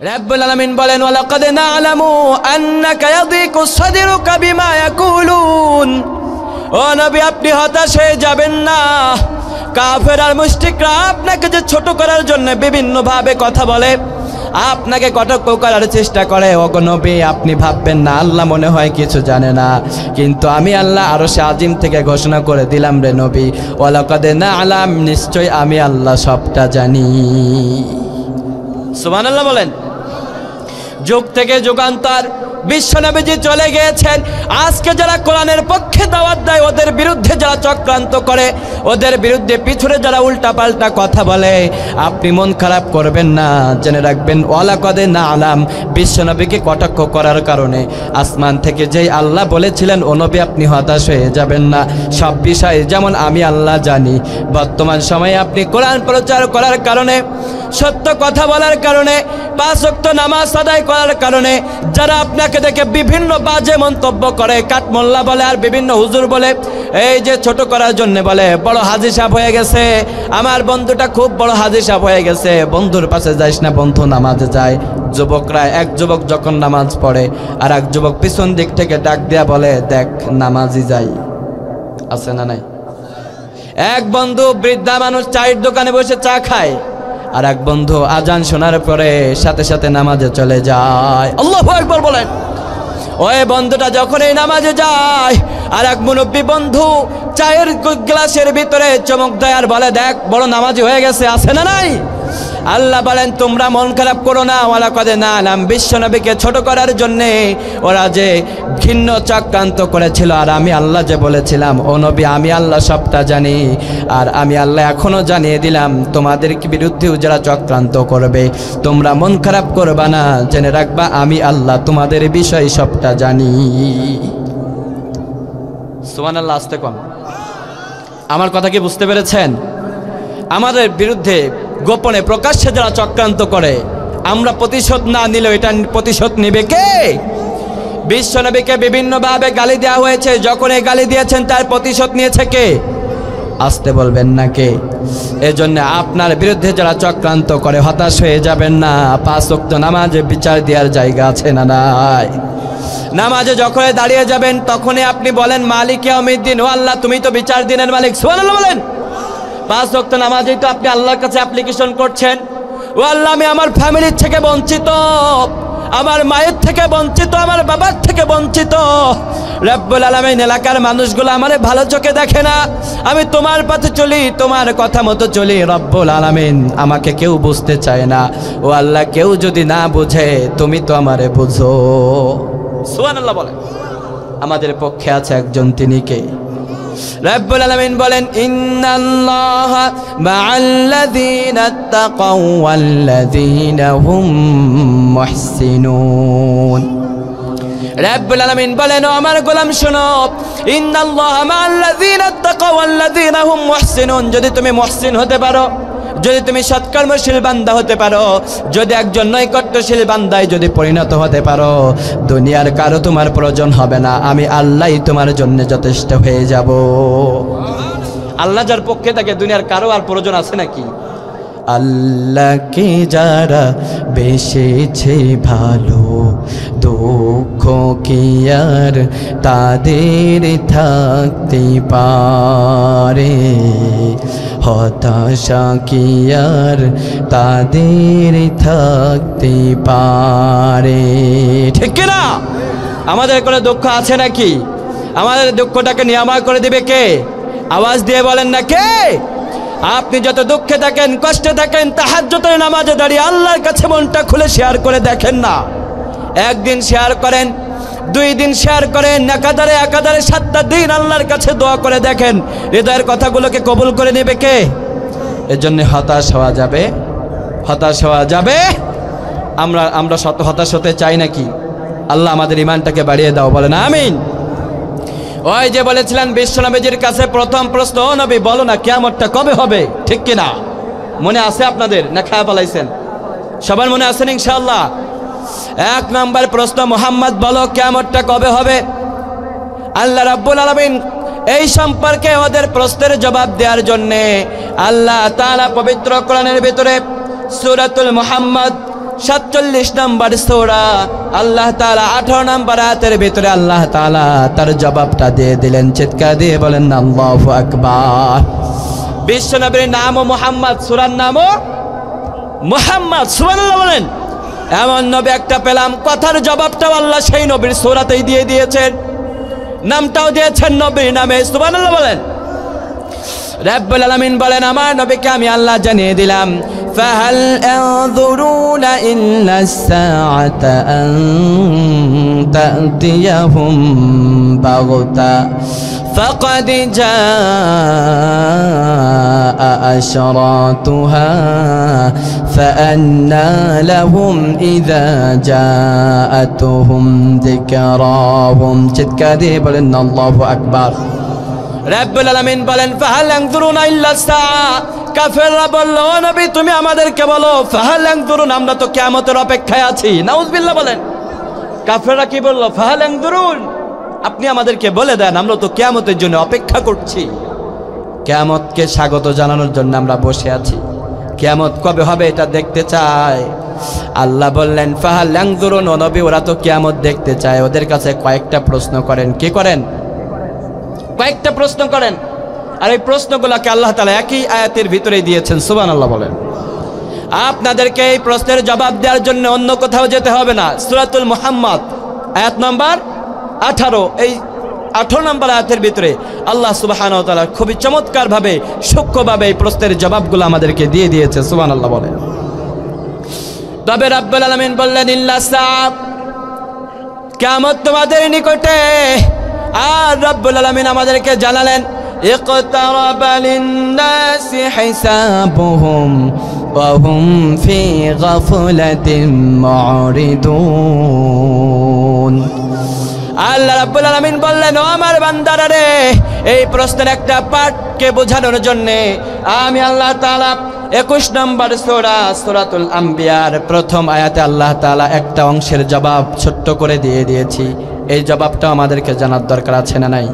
রব্বুল আলামিন বলেন ওয়ালাকাদ না'লামু আন্নাকা ইয়াযীকু সাদরুকা বিমা ইয়াকুলুন। ও নবী, আপনি হতাশ হয়ে যাবেন না। কাফের আর মুশরিকরা আপনাকে যে ছোট করার জন্য বিভিন্ন ভাবে কথা বলে, আপনাকে কটাক্ষ করার চেষ্টা করে, ওগো নবী আপনি ভাববেন না আল্লাহ মনে হয় কিছু জানে না, কিন্তু আমি আল্লাহ আরশে আজিম থেকে ঘোষণা করে দিলাম রে নবী, ওয়ালাকাদ না'লাম, নিশ্চয় আমি আল্লাহ সবটা জানি। সুবহানাল্লাহ বলেন। যুগ থেকে যুগান্তর বিশ্বনবীজি চলে গিয়েছেন। আজকে যারা কোরআনের পক্ষে দাওয়াত দেয়, ওদের বিরুদ্ধে যারা চক্রান্ত করে, ওদের বিরুদ্ধে পিছনে যারা উল্টাপাল্টা কথা বলে, আপনি মন খারাপ করবেন না। জেনে রাখবেন ওয়ালাকাদ না'লাম, বিশ্বনবীকে কটাক্ষ করার কারণে আসমান থেকে যেই আল্লাহ বলেছিলেন ও নবী আপনি হতাশ হয়ে যাবেন না, সব বিষয়ে যেমন আমি আল্লাহ জানি। বর্তমান সময়ে আপনি কোরআন প্রচার করার কারণে, সত্য কথা বলার কারণে, 5 ওয়াক্ত নামাজ আদায় করার কারণে যারা আপনাকে দেখে বিভিন্ন বাজে মন্তব্য করে, কাঠমোল্লা বলে আর বিভিন্ন হুজুর বলে, এই যে ছোট করার জন্য বলে বড় হাজী সাহেব হয়ে গেছে, আমার বন্ধুটা খুব বড় হাজী সাহেব হয়ে গেছে, বন্ধুর পাশে যাইস না, বন্ধু নামাজে যায়। যুবকরা, এক যুবক যখন নামাজ পড়ে আর এক যুবক পিছন দিক থেকে ডাক দেয়া বলে দেখ নামাজি যাই, আছে না নাই? এক বন্ধু বৃদ্ধা মানুষ চায়ের দোকানে বসে চা খায়, আর এক বন্ধু আজান শোনার পরে সাথে সাথে নামাজে চলে যায়। আল্লাহু আকবার বলেন। ওই বন্ধুটা যখন এই নামাজে যায়, আর এক মুনব্বি বন্ধু চায়ের গ্লাসের ভিতরে চমক দেয় আর বলে দেখ বড় নামাজি হয়ে গেছে, আছে না নাই? আল্লাহ বলেন তোমরা মন খারাপ করো না। ওয়ালাকাদ না'লাম, বিশ্বনবীকে ছোট করার জন্যে ওরা যে ঘৃণ্য চক্রান্ত করেছিল, আর আমি আল্লাহ যে বলেছিলাম ও নবী আমি আল্লাহ সবটা জানি, আর আমি আল্লাহ এখনো জানিয়ে দিলাম তোমাদের বিরুদ্ধেও যারা চক্রান্ত করবে তোমরা মন খারাপ করবা না, জেনে রাখবা আমি আল্লাহ তোমাদের বিষয় সবটা জানি। সুবহানাল্লাহ। আস্তে কম। আমার কথা কি বুঝতে পেরেছেন? আমাদের বিরুদ্ধে গোপনে প্রকাশ্যে যারা চক্রান্ত করে, আমরা প্রতিশোধ না নিলেও এটা প্রতিশোধ নেবে কে? বিশ্বনবীকে বিভিন্নভাবে গালি দেওয়া হয়েছে, যখন এই গালি দিয়েছেন তার প্রতিশোধ নিয়েছে কে? আসতে বলবেন না কে? এজন্য আপনার বিরুদ্ধে যারা চক্রান্ত করে হতাশ হয়ে যাবেন না। 5 ওয়াক্ত নামাজে বিচার দেওয়ার জায়গা আছে না নাই? নামাজে যখন দাঁড়িয়ে যাবেন তখনই আপনি বলেন মালিক ইয়াউমিদ্দিন, ও আল্লাহ তুমি তো বিচার দিনের মালিক। সুবহানাল্লাহ বলেন। 5 ওয়াক্ত নামাজেই তো আপনি আল্লাহর কাছে অ্যাপ্লিকেশন করছেন, ও আল্লাহ আমি আমার ফ্যামিলির থেকে বঞ্চিত, আমার মায়ের থেকে বঞ্চিত, আমার বাবার থেকে বঞ্চিত। রব্বুল আলামিন এলাকার মানুষগুলো আমারে ভালো চোখে দেখে না, আমি তোমার পথে চলি, তোমার কথা মতো চলি। রব্বুল আলামিন আমাকে কেউ বুঝতে চায় না, ও আল্লাহ কেউ যদি না বুঝে তুমি তো আমারে বুঝো। সুবহানাল্লাহ বলেন। আমাদের পক্ষে আছে একজন, তিনি কে? রব্বুল আলামিন বলেন ইন্নাল্লাহা মা'আল্লাযীনা তাকাও ওয়াল্লাযীনা হুম মুহসিনুন। রব্বুল আলামিন বলেন ও আমার গোলাম শোনো, ইন্নাল্লাহা মা'আল্লাযীনা তাকাও ওয়াল্লাযীনা হুম মুহসিনুন। যদি তুমি মুহসিন হতে পারো, যদি তুমি সৎকর্মশীল বান্দা হতে পারো, যদি একজন নৈকট্যশীল বান্দায় যদি পরিণত হতে পারো, দুনিয়ার কারো তোমার প্রয়োজন হবে না, আমি আল্লাহই তোমার জন্য যথেষ্ট হয়ে যাব। আল্লাহ যার পক্ষে থাকে দুনিয়ার কারো আর প্রয়োজন আছে নাকি? আল্লাহকে যারা বেসেছে ভালো, দুঃখ কি আর তাদের থাকতে পারে, হতাশা কি আর তাদের থাকতে পারে, ঠিক না? আমাদের কোনো দুঃখ আছে নাকি? আমাদের দুঃখটাকে নিরাময় করে দিবে কে? আওয়াজ দিয়ে বলেন না কে? আপনি যত দুঃখে থাকেন, কষ্টে থাকেন, তাহাজ্জুদের নামাজে দাঁড়িয়ে আল্লাহর কাছে মনটা খুলে শেয়ার করে দেখেন না। একদিন শেয়ার করেন, 2 দিন শেয়ার করেন, একাধারে 7টা দিন আল্লাহর কাছে দোয়া করে দেখেন, হৃদয়ের কথাগুলোকে কবুল করে নেবে কে? এর জন্য হতাশ হওয়া যাবে, হতাশ হওয়া যাবে। আমরা শত হতাশ হতে চাই নাকি? আল্লাহ আমাদের ইমানটাকে বাড়িয়ে দাও, বলেন আমিন। ওই যে বলেছিলেন বিশ্বনবীজির কাছে প্রথম প্রশ্ন, ও নবী বলো না কিয়ামতটা কবে হবে, ঠিক কিনা? মনে আছে আপনাদের না খেয়া পালাইছেন? সবার মনে আছেন ইনশাআল্লাহ? 1 নম্বর প্রশ্ন, মুহাম্মদ বলো কিয়ামতটা কবে হবে? আল্লাহ রাব্বুল আলামিন এই সম্পর্কে ওদের প্রশ্নের জবাব দেওয়ার জন্য আল্লাহ তাআলা পবিত্র কোরআনের ভিতরে সূরাতুল মুহাম্মদ 47 নম্বর সূরা, আল্লাহ তাআলা 18 নম্বর আয়াতের ভিতরে আল্লাহ তাআলা তার জবাবটা দিয়ে দিলেন। চিৎকার দিয়ে বলেন আল্লাহু আকবার। বিশ্বনবীর নামও মুহাম্মদ, সূরার নামও মুহাম্মদ। সুবহানাল্লাহ বলেন। এমন নবী একটা পেলাম, কথার জবাবটাও আল্লাহ সেই নবীর সূরাতেই দিয়ে দিয়েছেন, নামটাও দিয়েছেন নবীর নামে। সুবহানাল্লাহ বলেন। রব্বুল আলামিন বলেন, আমার নবীকে আমি আল্লাহ জানিয়ে দিলাম, ফাহাল ইয়ানজুরুনা ইল্লা সাআতা আন তা'তিয়াহুম বাগতা ফাকাদ জাআ আশরাতুহা ফাআন্না লাহুম ইযা জাআতুহুম যিকরাহুম। চিৎকার দিয়ে বলেন আল্লাহু আকবার। রব্বুল আলামিন বলেন, ফাহাল ইয়ানজুরুনা ইল্লা সাআ। কাফেররা বলল, ও নবী তুমি আমাদেরকে বলো, ফাহাল ইয়ানজুরুন, আমরা তো কিয়ামতের অপেক্ষায় আছি। নাউযুবিল্লাহ বলেন। কাফেররা কি বলল? ফাহাল ইয়ানজুরুন, আপনি আমাদেরকে বলে দেন, আমরা তো কিয়ামতের জন্য অপেক্ষা করছি। কিয়ামতকে স্বাগত জানানোর জন্য আমরা বসে আছি, কিয়ামত কবে হবে এটা দেখতে চাই। আল্লাহ বললেন, ফাহাল ইয়ানজুরুন, ও নবী ওরা তো কিয়ামত দেখতে চায়, ওদের কাছে কয়েকটা প্রশ্ন করেন। কি করেন? কয়েকটা প্রশ্ন করেন। আর এই প্রশ্নগুলোকে আল্লাহ তাআলা একই আয়াতের ভিতরে দিয়েছেন। সুবহানাল্লাহ বলেন। আপনাদেরকে এই প্রশ্নের জবাব দেওয়ার জন্য অন্য কোথাও যেতে হবে না। সূরাতুল মুহাম্মদ আয়াত নম্বর 18, এই 18 নম্বর আয়াতের ভিতরে আল্লাহ সুবহানাহু ওয়া তাআলা খুবই চমৎকারভাবে, সূক্ষ্মভাবে এই প্রশ্নের জবাবগুলো আমাদেরকে দিয়ে দিয়েছে। সুবহানাল্লাহ বলেন। তবে রব্বুল আলামিন বললেন, ইল্লা সাআ, কিয়ামত তোমাদের নিকটে। আর রব্বুল আলামিন আমাদেরকে জানালেন, ইকতারাবা লিন-নাসি হিসাবুহুম ওয়া হুম ফি গাফলাতিন মুরিদুন। আল্লাহ রাব্বুল আলামিন বললেন, ও আমার বান্দারা রে, এই প্রশ্নের একটা পার্টকে বোঝানোর জন্য আমি আল্লাহ তাআলা 21 নম্বর সূরা, সূরাতুল আম্বিয়ার প্রথম আয়াতে আল্লাহ তাআলা একটা অংশের জবাব ছোট্ট করে দিয়ে দিয়েছি। এই জবাবটা আমাদেরকে জানার দরকার আছে না নাই?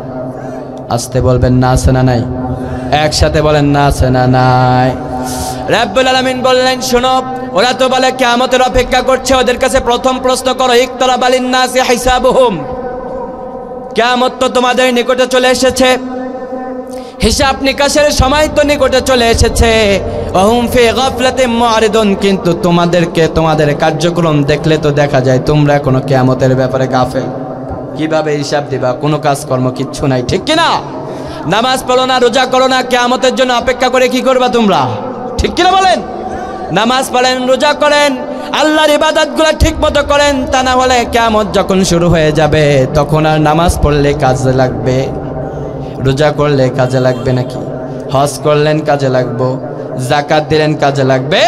আসতে বলবেন না আছে না নাই? একসাথে বলেন না আছে না নাই? রব্বুল আলামিন বললেন, শোনো, ওরা তো বলে কিয়ামতের অপেক্ষা করছে, ওদের কাছে প্রথম প্রশ্ন করো, ইকতারাবা লিন-নাসি হিসাবুহুম, কিয়ামত তো তোমাদের নিকটে চলে এসেছে, হিসাব নিকাশের সময় তো নিকটে চলে এসেছে। ওয়া হুম ফি গাফলাতিন মুরিদুন, কিন্তু তোমাদেরকে তোমাদের কার্যক্রম দেখলে তো দেখা যায় তোমরা এখনো কিয়ামতের ব্যাপারে গাফেল। কিভাবে হিসাব দিবা? কোনো কাজকর্ম কিচ্ছু নাই, ঠিক কিনা? নামাজ পড়ো না, রোজা করো না, কিয়ামতের জন্য অপেক্ষা করে কি করবা তোমরা? ঠিক কিনা বলেন? নামাজ পড়েন, রোজা করেন, আল্লাহর ইবাদতগুলো ঠিক মতো করেন, তা না হলে কিয়ামত যখন শুরু হয়ে যাবে তখন আর নামাজ পড়লে কাজে লাগবে, রোজা করলে কাজে লাগবে নাকি? হজ করলেন কাজে লাগবো, যাকাত দিলেন কাজে লাগবে?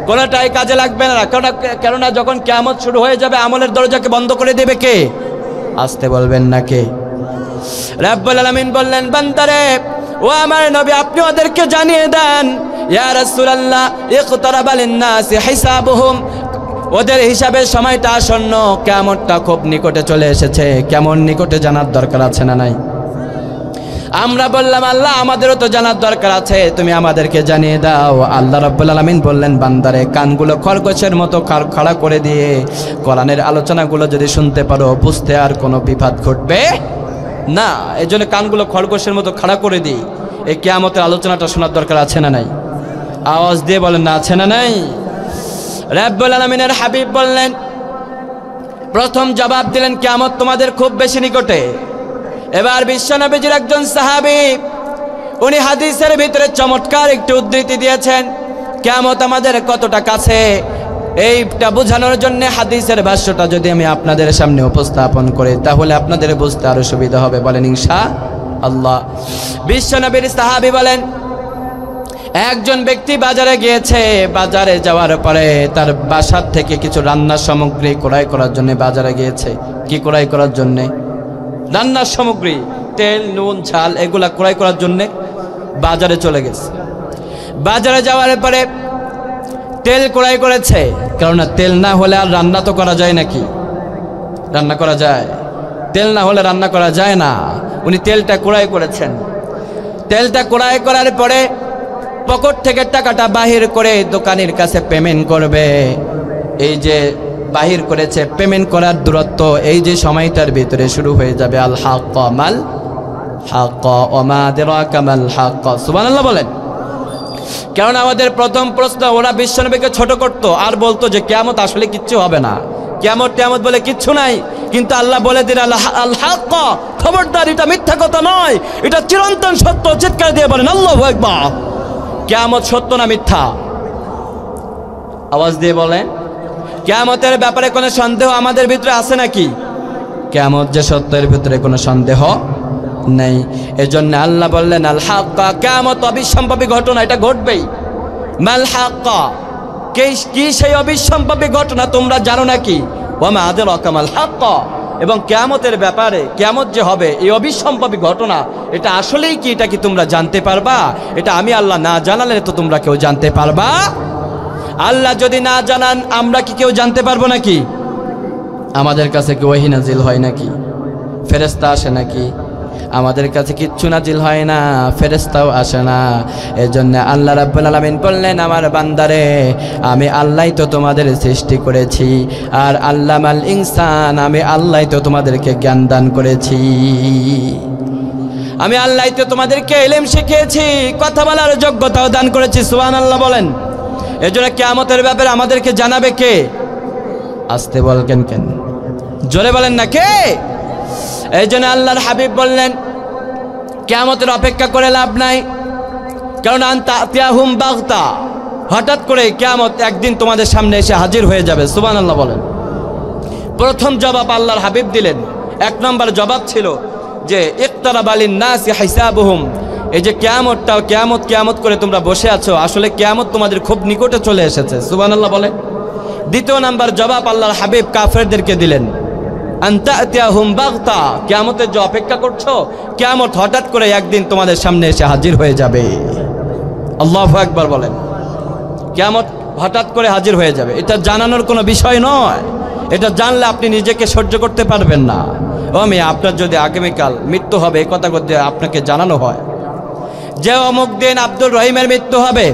কোনোটাই কাজে লাগবে না। কেননা যখন কিয়ামত শুরু হয়ে যাবে আমলের দরজাকে বন্ধ করে দেবে কে? আসতে বলবেন না কে? রব্বুল আলামিন বললেন, বান্দারে, ও আমার নবী আপনি ওদেরকে জানিয়ে দেন, ইয়া রাসূলুল্লাহ, ইকতারাবা লিন-নাসি হিসাবুহুম, ওদের হিসাবের সময়টা আসন্ন, কিয়ামতটা খুব নিকটে চলে এসেছে। কেমন নিকটে জানার দরকার আছে না নাই? আমরা বললাম, আল্লাহ আমাদেরও তো জানার দরকার আছে, তুমি আমাদেরকে জানিয়ে দাও। আল্লাহ রাব্বুল আলামিন বললেন, বান্দারে, কানগুলো খরগোশের মতো খাড়া করে দিয়ে কোরআনের আলোচনাগুলো যদি শুনতে পারো, বুঝতে আর কোনো বিপদ ঘটবে না। এই জন্য কানগুলো খরগোশের মতো খাড়া করে দিই, এই কিয়ামতের আলোচনাটা শোনার দরকার আছে না নাই? আওয়াজ দিয়ে বলেন না আছে না নাই? রাব্বুল আলামিনের হাবিব বললেন, প্রথম জবাব দিলেন, কিয়ামত তোমাদের খুব বেশি নিকটে। এবার বিশ্বনবীজির একজন সাহাবী, উনি হাদিসের ভিতরে চমৎকার একটি উদ্ধৃতি দিয়েছেন, কিয়ামত আমাদের কতটা কাছে এইটা বোঝানোর জন্য হাদিসের ভাষ্যটা যদি আমি আপনাদের সামনে উপস্থাপন করি তাহলে আপনাদের বুঝতে আরো সুবিধা হবে। বলেন ইনশাআল্লাহ। বিশ্বনবীর সাহাবী বলেন, একজন ব্যক্তি বাজারে গিয়েছে, বাজারে যাওয়ার পরে তার বাসার থেকে কিছু রান্নার সামগ্রী ক্রয় করার জন্য বাজারে গিয়েছে। কি ক্রয় করার জন্য? রান্নার সামগ্রী, তেল, নুন, ঝাল, এগুলা ক্রয় করার জন্য বাজারে চলে গেছে। বাজারে যাওয়ার পরে তেল ক্রয় করেছে, কেননা তেল না হলে আর রান্না তো করা যায় নাকি? রান্না করা যায়? তেল না হলে রান্না করা যায় না। উনি তেলটা ক্রয় করেছেন। তেলটা ক্রয় করার পরে পকেট থেকে টাকাটা বাহির করে দোকানের কাছে পেমেন্ট করবে। এই যে বাহির করেছে, পেমেন্ট করার দূরত্ব এই যে সময়টার ভিতরে শুরু হয়ে যাবে। আল হাক্ক মাল হাক্ক ওয়া মা আদরাকা মাল হাক্ক, সুবহানাল্লাহ বলেন। কারণ আমাদের প্রথম প্রশ্ন, ওরা বিশ্বনবীকে ছোট করতো আর বলতো যে কিয়ামত আসলে কিচ্ছু হবে না, কিয়ামত বলে কিচ্ছু নাই। কিন্তু আল্লাহ বলে দিলেন আল হাক্ক, খবরদার এটা মিথ্যা কথা নয়, এটা চিরন্তন সত্য। চিৎকার দিয়ে বলেন আল্লাহু আকবার। কিয়ামত সত্য না মিথ্যা? আওয়াজ দিয়ে বলেন। কিয়ামতের ব্যাপারে কোনো সন্দেহ আমাদের ভিতরে আছে নাকি? কিয়ামত যে সত্যের ভিতরে কোনো সন্দেহ নেই। এজন্য আল্লাহ বললেন আল হাক্কা, কিয়ামত অবিসম্ভাবী ঘটনা, এটা ঘটবেই। মাল হাক্কা, কি সেই অবিসম্ভাবী ঘটনা তোমরা জানো নাকি? ওয়া মা আদরাকা মাল হাক্কা, এবং কিয়ামতের ব্যাপারে, কিয়ামত যে হবে এই অবিসম্ভাবী ঘটনা, এটা আসলেই কি, এটা কি তোমরা জানতে পারবা? এটা আমি আল্লাহ না জানালে তো তোমরা কেউ জানতে পারবা? আল্লাহ যদি না জানান আমরা কি কেউ জানতে পারবো নাকি? আমাদের কাছে কি ওহী নাজিল হয় নাকি? ফেরেশতা আসে নাকি? আমাদের কাছে কিচ্ছু নাজিল হয় না, ফেরেশতাও আসে না। এজন্য আল্লাহ রাব্বুল আলামিন বললেন আমার বান্দারে, আমি আল্লাহই তো তোমাদের সৃষ্টি করেছি, আর আল্লামাল ইনসান, আমি আল্লাহই তো তোমাদেরকে জ্ঞান দান করেছি, আমি আল্লাহই তো তোমাদেরকে ইলম শিখিয়েছি, কথা বলার যোগ্যতাও দান করেছি। সুবহানাল্লাহ বলেন। এজন্য কিয়ামতের ব্যাপারে আমাদেরকে জানাবে কে? আসতে বলকেন কেন? জোরে বলেন না কে? এই জন্য আল্লাহর হাবিব বললেন কিয়ামতের অপেক্ষা করে লাভ নাই, কারণ আনতাতিয়াহুম বাগতা, হঠাৎ করে কিয়ামত একদিন তোমাদের সামনে এসে হাজির হয়ে যাবে। সুবহানাল্লাহ বলেন। প্রথম জবাব আল্লাহর হাবিব দিলেন, এক নম্বর জবাব ছিল যে ইকতারাবা লিন-নাসি হিসাবুহুম, এই যে কিয়ামত করে তোমরা বসে আছো, আসলে কিয়ামত তোমাদের খুব নিকটে চলে এসেছে। সুবহানাল্লাহ বলেন। দ্বিতীয় নাম্বার জবাব আল্লাহর হাবিব কাফেরদেরকে দিলেন, আনতাতিয়াহুম বাগতা, কিয়ামতের যে অপেক্ষা করছো, কিয়ামত হঠাৎ করে একদিন তোমাদের সামনে এসে হাজির হয়ে যাবে। আল্লাহু আকবার বলেন। কিয়ামত হঠাৎ করে হাজির হয়ে যাবে, এটা জানানোর কোনো বিষয় নয়। এটা জানলে আপনি নিজেকে সহ্য করতে পারবেন না। ও মেয়ে, আপনার যদি আগামীকাল মৃত্যু হবে এই কথা যদি আপনাকে জানানো হয় যে অমুক দিন আব্দুল রহিমের মৃত্যু হবে,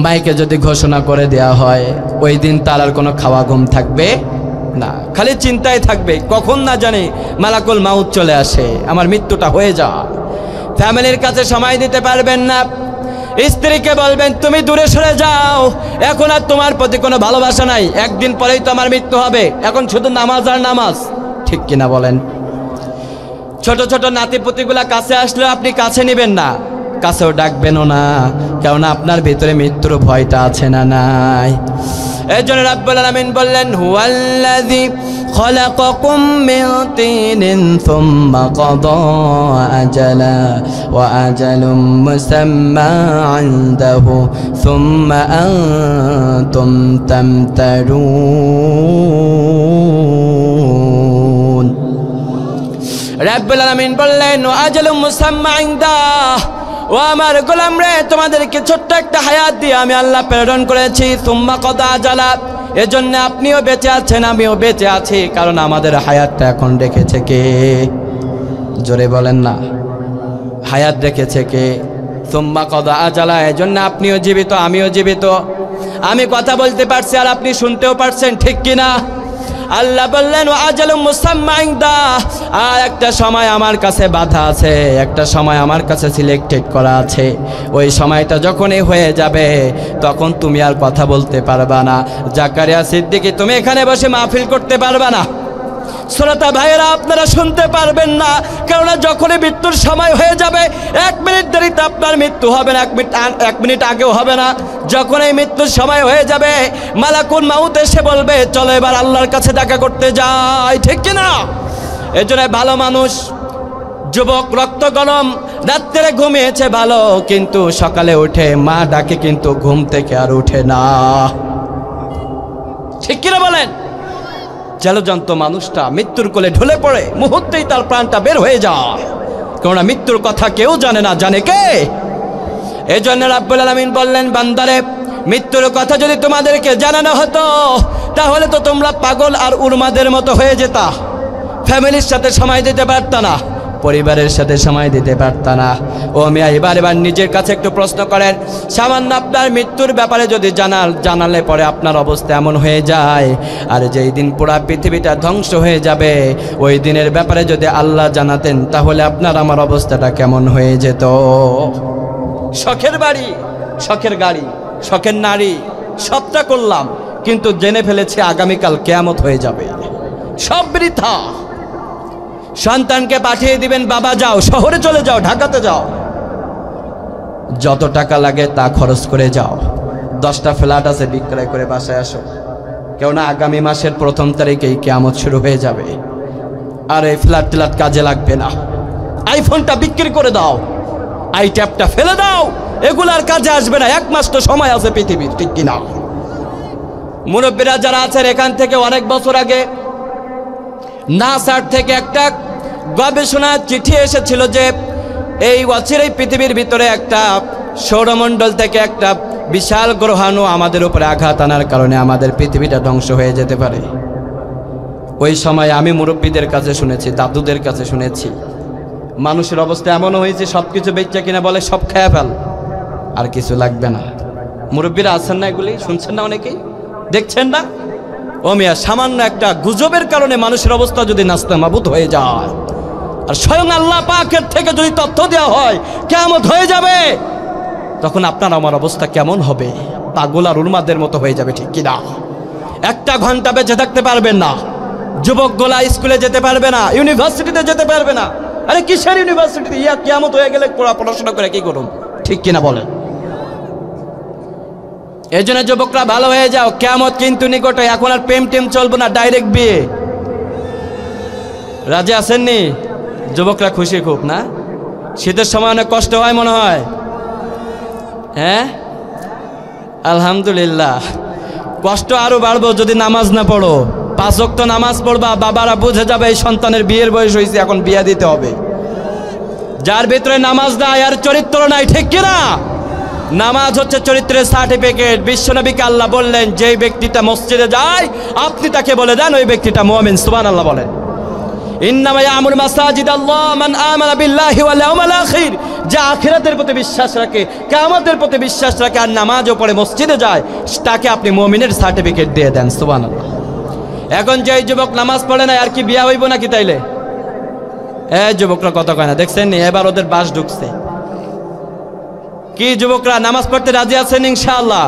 মাইকে যদি ঘোষণা করে দেয়া হয়, ওই দিন তার আর কোনো খাওয়া ঘুম থাকবে না, খালি চিন্তায় থাকবে কখন না জানি মালাকুল মাউত চলে আসে, আমার মৃত্যুটা হয়ে যায়। ফ্যামিলির কাছে সময় দিতে পারবেন না, স্ত্রীকে বলবেন তুমি দূরে সরে যাও, এখন আর তোমার প্রতি কোনো ভালোবাসা নাই, একদিন পরেই তো আমার মৃত্যু হবে, এখন শুধু নামাজ আর নামাজ। ঠিক কিনা বলেন? ছোট ছোট নাতিপুতিগুলা কাছে আসলে আপনি কাছে নেবেন না, কাছেও ডাকবেনও না, কারণ আপনার ভিতরে মৃত্যুর ভয়টা আছে না নাই? এই জন্য রাব্বুল আলামিন বললেন হুয়াল্লাযী খালাকাকুম মিন তিনিন সুম্মা কাদা আজালা ওয়া আজালুম মুসাম্মা ইনদাহু সুম্মা আনতুম তামতারুন। রাব্বুল আলামিন বললেন ওয়া আজালুম মুসাম্মা ইনদাহ, ও আমার গোলাম রে, তোমাদেরকে ছোট্ট একটা হায়াত দিয়ে আমি আল্লাহ প্রেরণ করেছি। সুম্মা কদা আজালা, এজন্য আপনিও বেঁচে আছেন, আমিও বেঁচে আছি, কারণ আমাদের হায়াতটা এখন রেখেছে কে? জোরে বলেন না, হায়াত রেখেছে কে? সুম্মা কদা আজালা, এজন্য আপনিও জীবিত, আমিও জীবিত, আমি কথা বলতে পারছি আর আপনি শুনতেও পারছেন, ঠিক কিনা? আল্লাহ বললেন ও আজালুম মুসাম্মা ইনদাহ, আর একটা সময় আমার কাছে বাধা আছে, একটা সময় আমার কাছে সিলেক্টেড করা আছে, ওই সময়টা যখনই হয়ে যাবে তখন তুমি আর কথা বলতে পারবা না। জাকারিয়া সিদ্দিকী, তুমি এখানে বসে মাহফিল করতে পারবা না, শ্রোতা ভাইয়েরা আপনারা শুনতে পারবেন না, কেননা যখনই মৃত্যুর সময় হয়ে যাবে, 1 মিনিট দেরিতে আপনার মৃত্যু হবে না, 1 মিনিট আগেও হবে না। যখন এই মৃত্যুর সময় হয়ে যাবে, মালাকুল মাউত এসে বলবে চলো এবার আল্লাহর কাছে দেখা করতে যাই, ঠিক কিনা? এই জন্য ভালো মানুষ, যুবক রক্ত গরম, রাত্রে ঘুমিয়েছে ভালো, কিন্তু সকালে উঠে মা ডাকে কিন্তু ঘুম থেকে আর উঠে না, ঠিক কিনা বলেন? জলজন্ত মানুষটা মৃত্যুর কোলে ঢলে পড়ে, মুহূর্তেই তার প্রাণটা বের হয়ে যায়, কেননা মৃত্যুর কথা কেউ জানে না, জানে কে? এই জন্য রাব্বুল আলামিন বললেন বান্দারে, মৃত্যুর কথা যদি তোমাদেরকে জানানো হতো তাহলে তো তোমরা পাগল আর উন্মাদের মতো হয়ে যেতা, ফ্যামিলির সাথে সময় দিতে পারত না, পরিবারের সাথে সময় দিতে পারতা না। ও মিয়া, এবার নিজের কাছে একটু প্রশ্ন করেন, সামান্য আপনার মৃত্যুর ব্যাপারে যদি জানালে পরে আপনার অবস্থা এমন হয়ে যায়, আর যেই দিন পুরা পৃথিবীটা ধ্বংস হয়ে যাবে ওই দিনের ব্যাপারে যদি আল্লাহ জানাতেন, তাহলে আপনার আমার অবস্থাটা কেমন হয়ে যেত। শখের বাড়ি, শখের গাড়ি, শখের নারী, সবটা করলাম, কিন্তু জেনে ফেলেছি আগামীকাল কিয়ামত হয়ে যাবে, সব বৃথা। সন্তানকে পাঠিয়ে দিবেন, বাবা যাও শহরে চলে যাও, ঢাকাতে যাও, যত টাকা লাগে তা খরচ করে যাও, 10টা ফ্ল্যাট আছে বিক্রয় করে বাসায় আসো, কেননা আগামী মাসের 1ম তারিখেই কিয়ামত শুরু হয়ে যাবে। আর এই ফ্ল্যাট কাজে লাগবে না, আইফোনটা বিক্রি করে দাও, আই ট্যাপটা ফেলে দাও, এগুলার কাজে আসবে না, 1 মাস তো সময় আছে পৃথিবীর, ঠিক কিনা? মুরব্বীরা যারা আছেন, এখান থেকে অনেক বছর আগে নাসার থেকে একটা গবেষণা চিঠি এসেছিল যে এই অচিরেই পৃথিবীর ভিতরে একটা সৌরমণ্ডল থেকে একটা বিশাল গ্রহাণু আমাদের উপরে আঘাত আনার কারণে আমাদের পৃথিবীটা ধ্বংস হয়ে যেতে পারে। ওই সময় আমি মুরব্বীদের কাছে শুনেছি, দাদুদের কাছে শুনেছি, মানুষের অবস্থা এমন হয়েছে সব কিছু বেচা কিনা বলে সব খেয়ে ফেল, আর কিছু লাগবে না। মুরব্বীরা আছেন না, এগুলি শুনছেন না, অনেকেই দেখছেন না? ও মিয়া, সামান্য একটা গুজবের কারণে মানুষের অবস্থা যদি নাস্তানাবুদ হয়ে যায়, আর স্বয়ং আল্লাহ পাকের থেকে যদি তথ্য দেওয়া হয় কিয়ামত হয়ে যাবে, তখন আপনার আমার অবস্থা কেমন হবে? পাগল আর উন্মাদের মতো হয়ে যাবে, ঠিক কিনা? 1 ঘন্টা বেঁচে থাকতে পারবেন না, যুবকগুলা স্কুলে যেতে পারবে না, ইউনিভার্সিটিতে যেতে পারবে না। আরে কিসের ইউনিভার্সিটিতে? কিয়ামত হয়ে গেলে পড়াশোনা করে কি করুন, ঠিক কিনা বলেন? এই জন্য যুবকরা ভালো হয়ে যাও, কিয়ামত কিন্তু নিকটে। এখন আর প্রেম টেম চলবে না, ডাইরেক্ট বিয়ে। রাজি আসেননি? যুবকরা খুশি খুব না? শীতের সময় অনেক কষ্ট হয় মনে হয়, হ্যাঁ? আলহামদুলিল্লাহ, কষ্ট আরো বাড়বো যদি নামাজ না পড়ো। 5 ওয়াক্ত নামাজ পড়বা, বাবারা বুঝে যাবে এই সন্তানের বিয়ের বয়স হয়েছে, এখন বিয়ে দিতে হবে। যার ভিতরে নামাজ নাই আর চরিত্র নাই, ঠিক কিনা? নামাজ হচ্ছে চরিত্রের সার্টিফিকেট। বিশ্বনবীকে আল্লাহ বললেন, যেই ব্যক্তিটা মসজিদে যায় আপনি তাকে বলে দেন ওই ব্যক্তিটা মুমিন। সুবহানাল্লাহ বলেন। ইন্নামা ইয়ামুরু মাসাজিদাল্লাহ মান আমানা বিল্লাহি ওয়াল ইয়াউমিল আখির, যে আখিরাতের প্রতি বিশ্বাস রাখে, কিয়ামতের প্রতি বিশ্বাস রাখে আর নামাজও পড়ে মসজিদে যায়, তাকে আপনি মুমিনের সার্টিফিকেট দিয়ে দেন। সুবহানাল্লাহ। এখন যে যুবক নামাজ পড়ে না, আর কি বিয়া হইব নাকি তাইলে? যুবকরা কথা কয় না, দেখছেন নি? এবার ওদের বাস ঢুকছে। কি যুবকরা নামাজ পড়তে রাজি আছেন? ইনশাআল্লাহ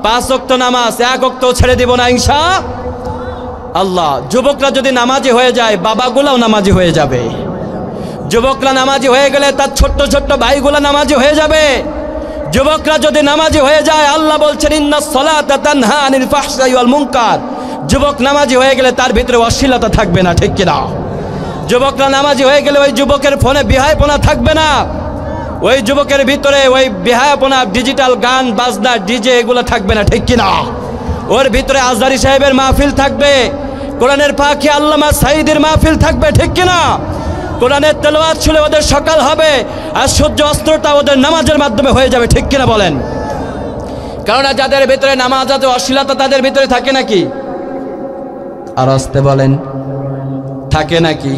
5 ওয়াক্ত নামাজ, 1 ওয়াক্ত ছেড়ে দিব না ইনশাআল্লাহ। যুবকরা যদি নামাজি হয়ে যায়, বাবাগুলাও নামাজি হয়ে যাবে। যুবকরা নামাজি হয়ে গেলে তার ছোট্ট ছোট্ট ভাইগুলা নামাজি হয়ে যাবে। যুবকরা যদি নামাজি হয়ে যায়, আল্লাহ বলছেন ইন্নাস সালাতা তানহা আনিল ফাহশাই ওয়াল মুনকার। যুবক নামাজি হয়ে গেলে তার ভিতরে অশ্লীলতা থাকবে না, ঠিক কিনা? যুবকরা নামাজি হয়ে গেলে ওই যুবকের ফোনে বিহায়পনা থাকবে না, ওই যুবকের ভিতরে ওই বিহায়পনা, ডিজিটাল গান বাজনা, ডিজে, এগুলো থাকবে না, ঠিক কিনা? ওর ভিতরে আজহারি সাহেবের মাহফিল থাকবে, কোরআনের পাখি আল্লামা সাঈদীর মাহফিল থাকবে, ঠিক কিনা? কোরআনের তেলাওয়াত শুনে ওদের সকাল হবে, আর সূর্য অস্ত্রটা ওদের নামাজের মাধ্যমে হয়ে যাবে, ঠিক কিনা বলেন? কারণ যাদের ভিতরে নামাজ আছে, অশ্লীলতা তাদের ভিতরে থাকে নাকি? আর আসতে বলেন, থাকে নাকি?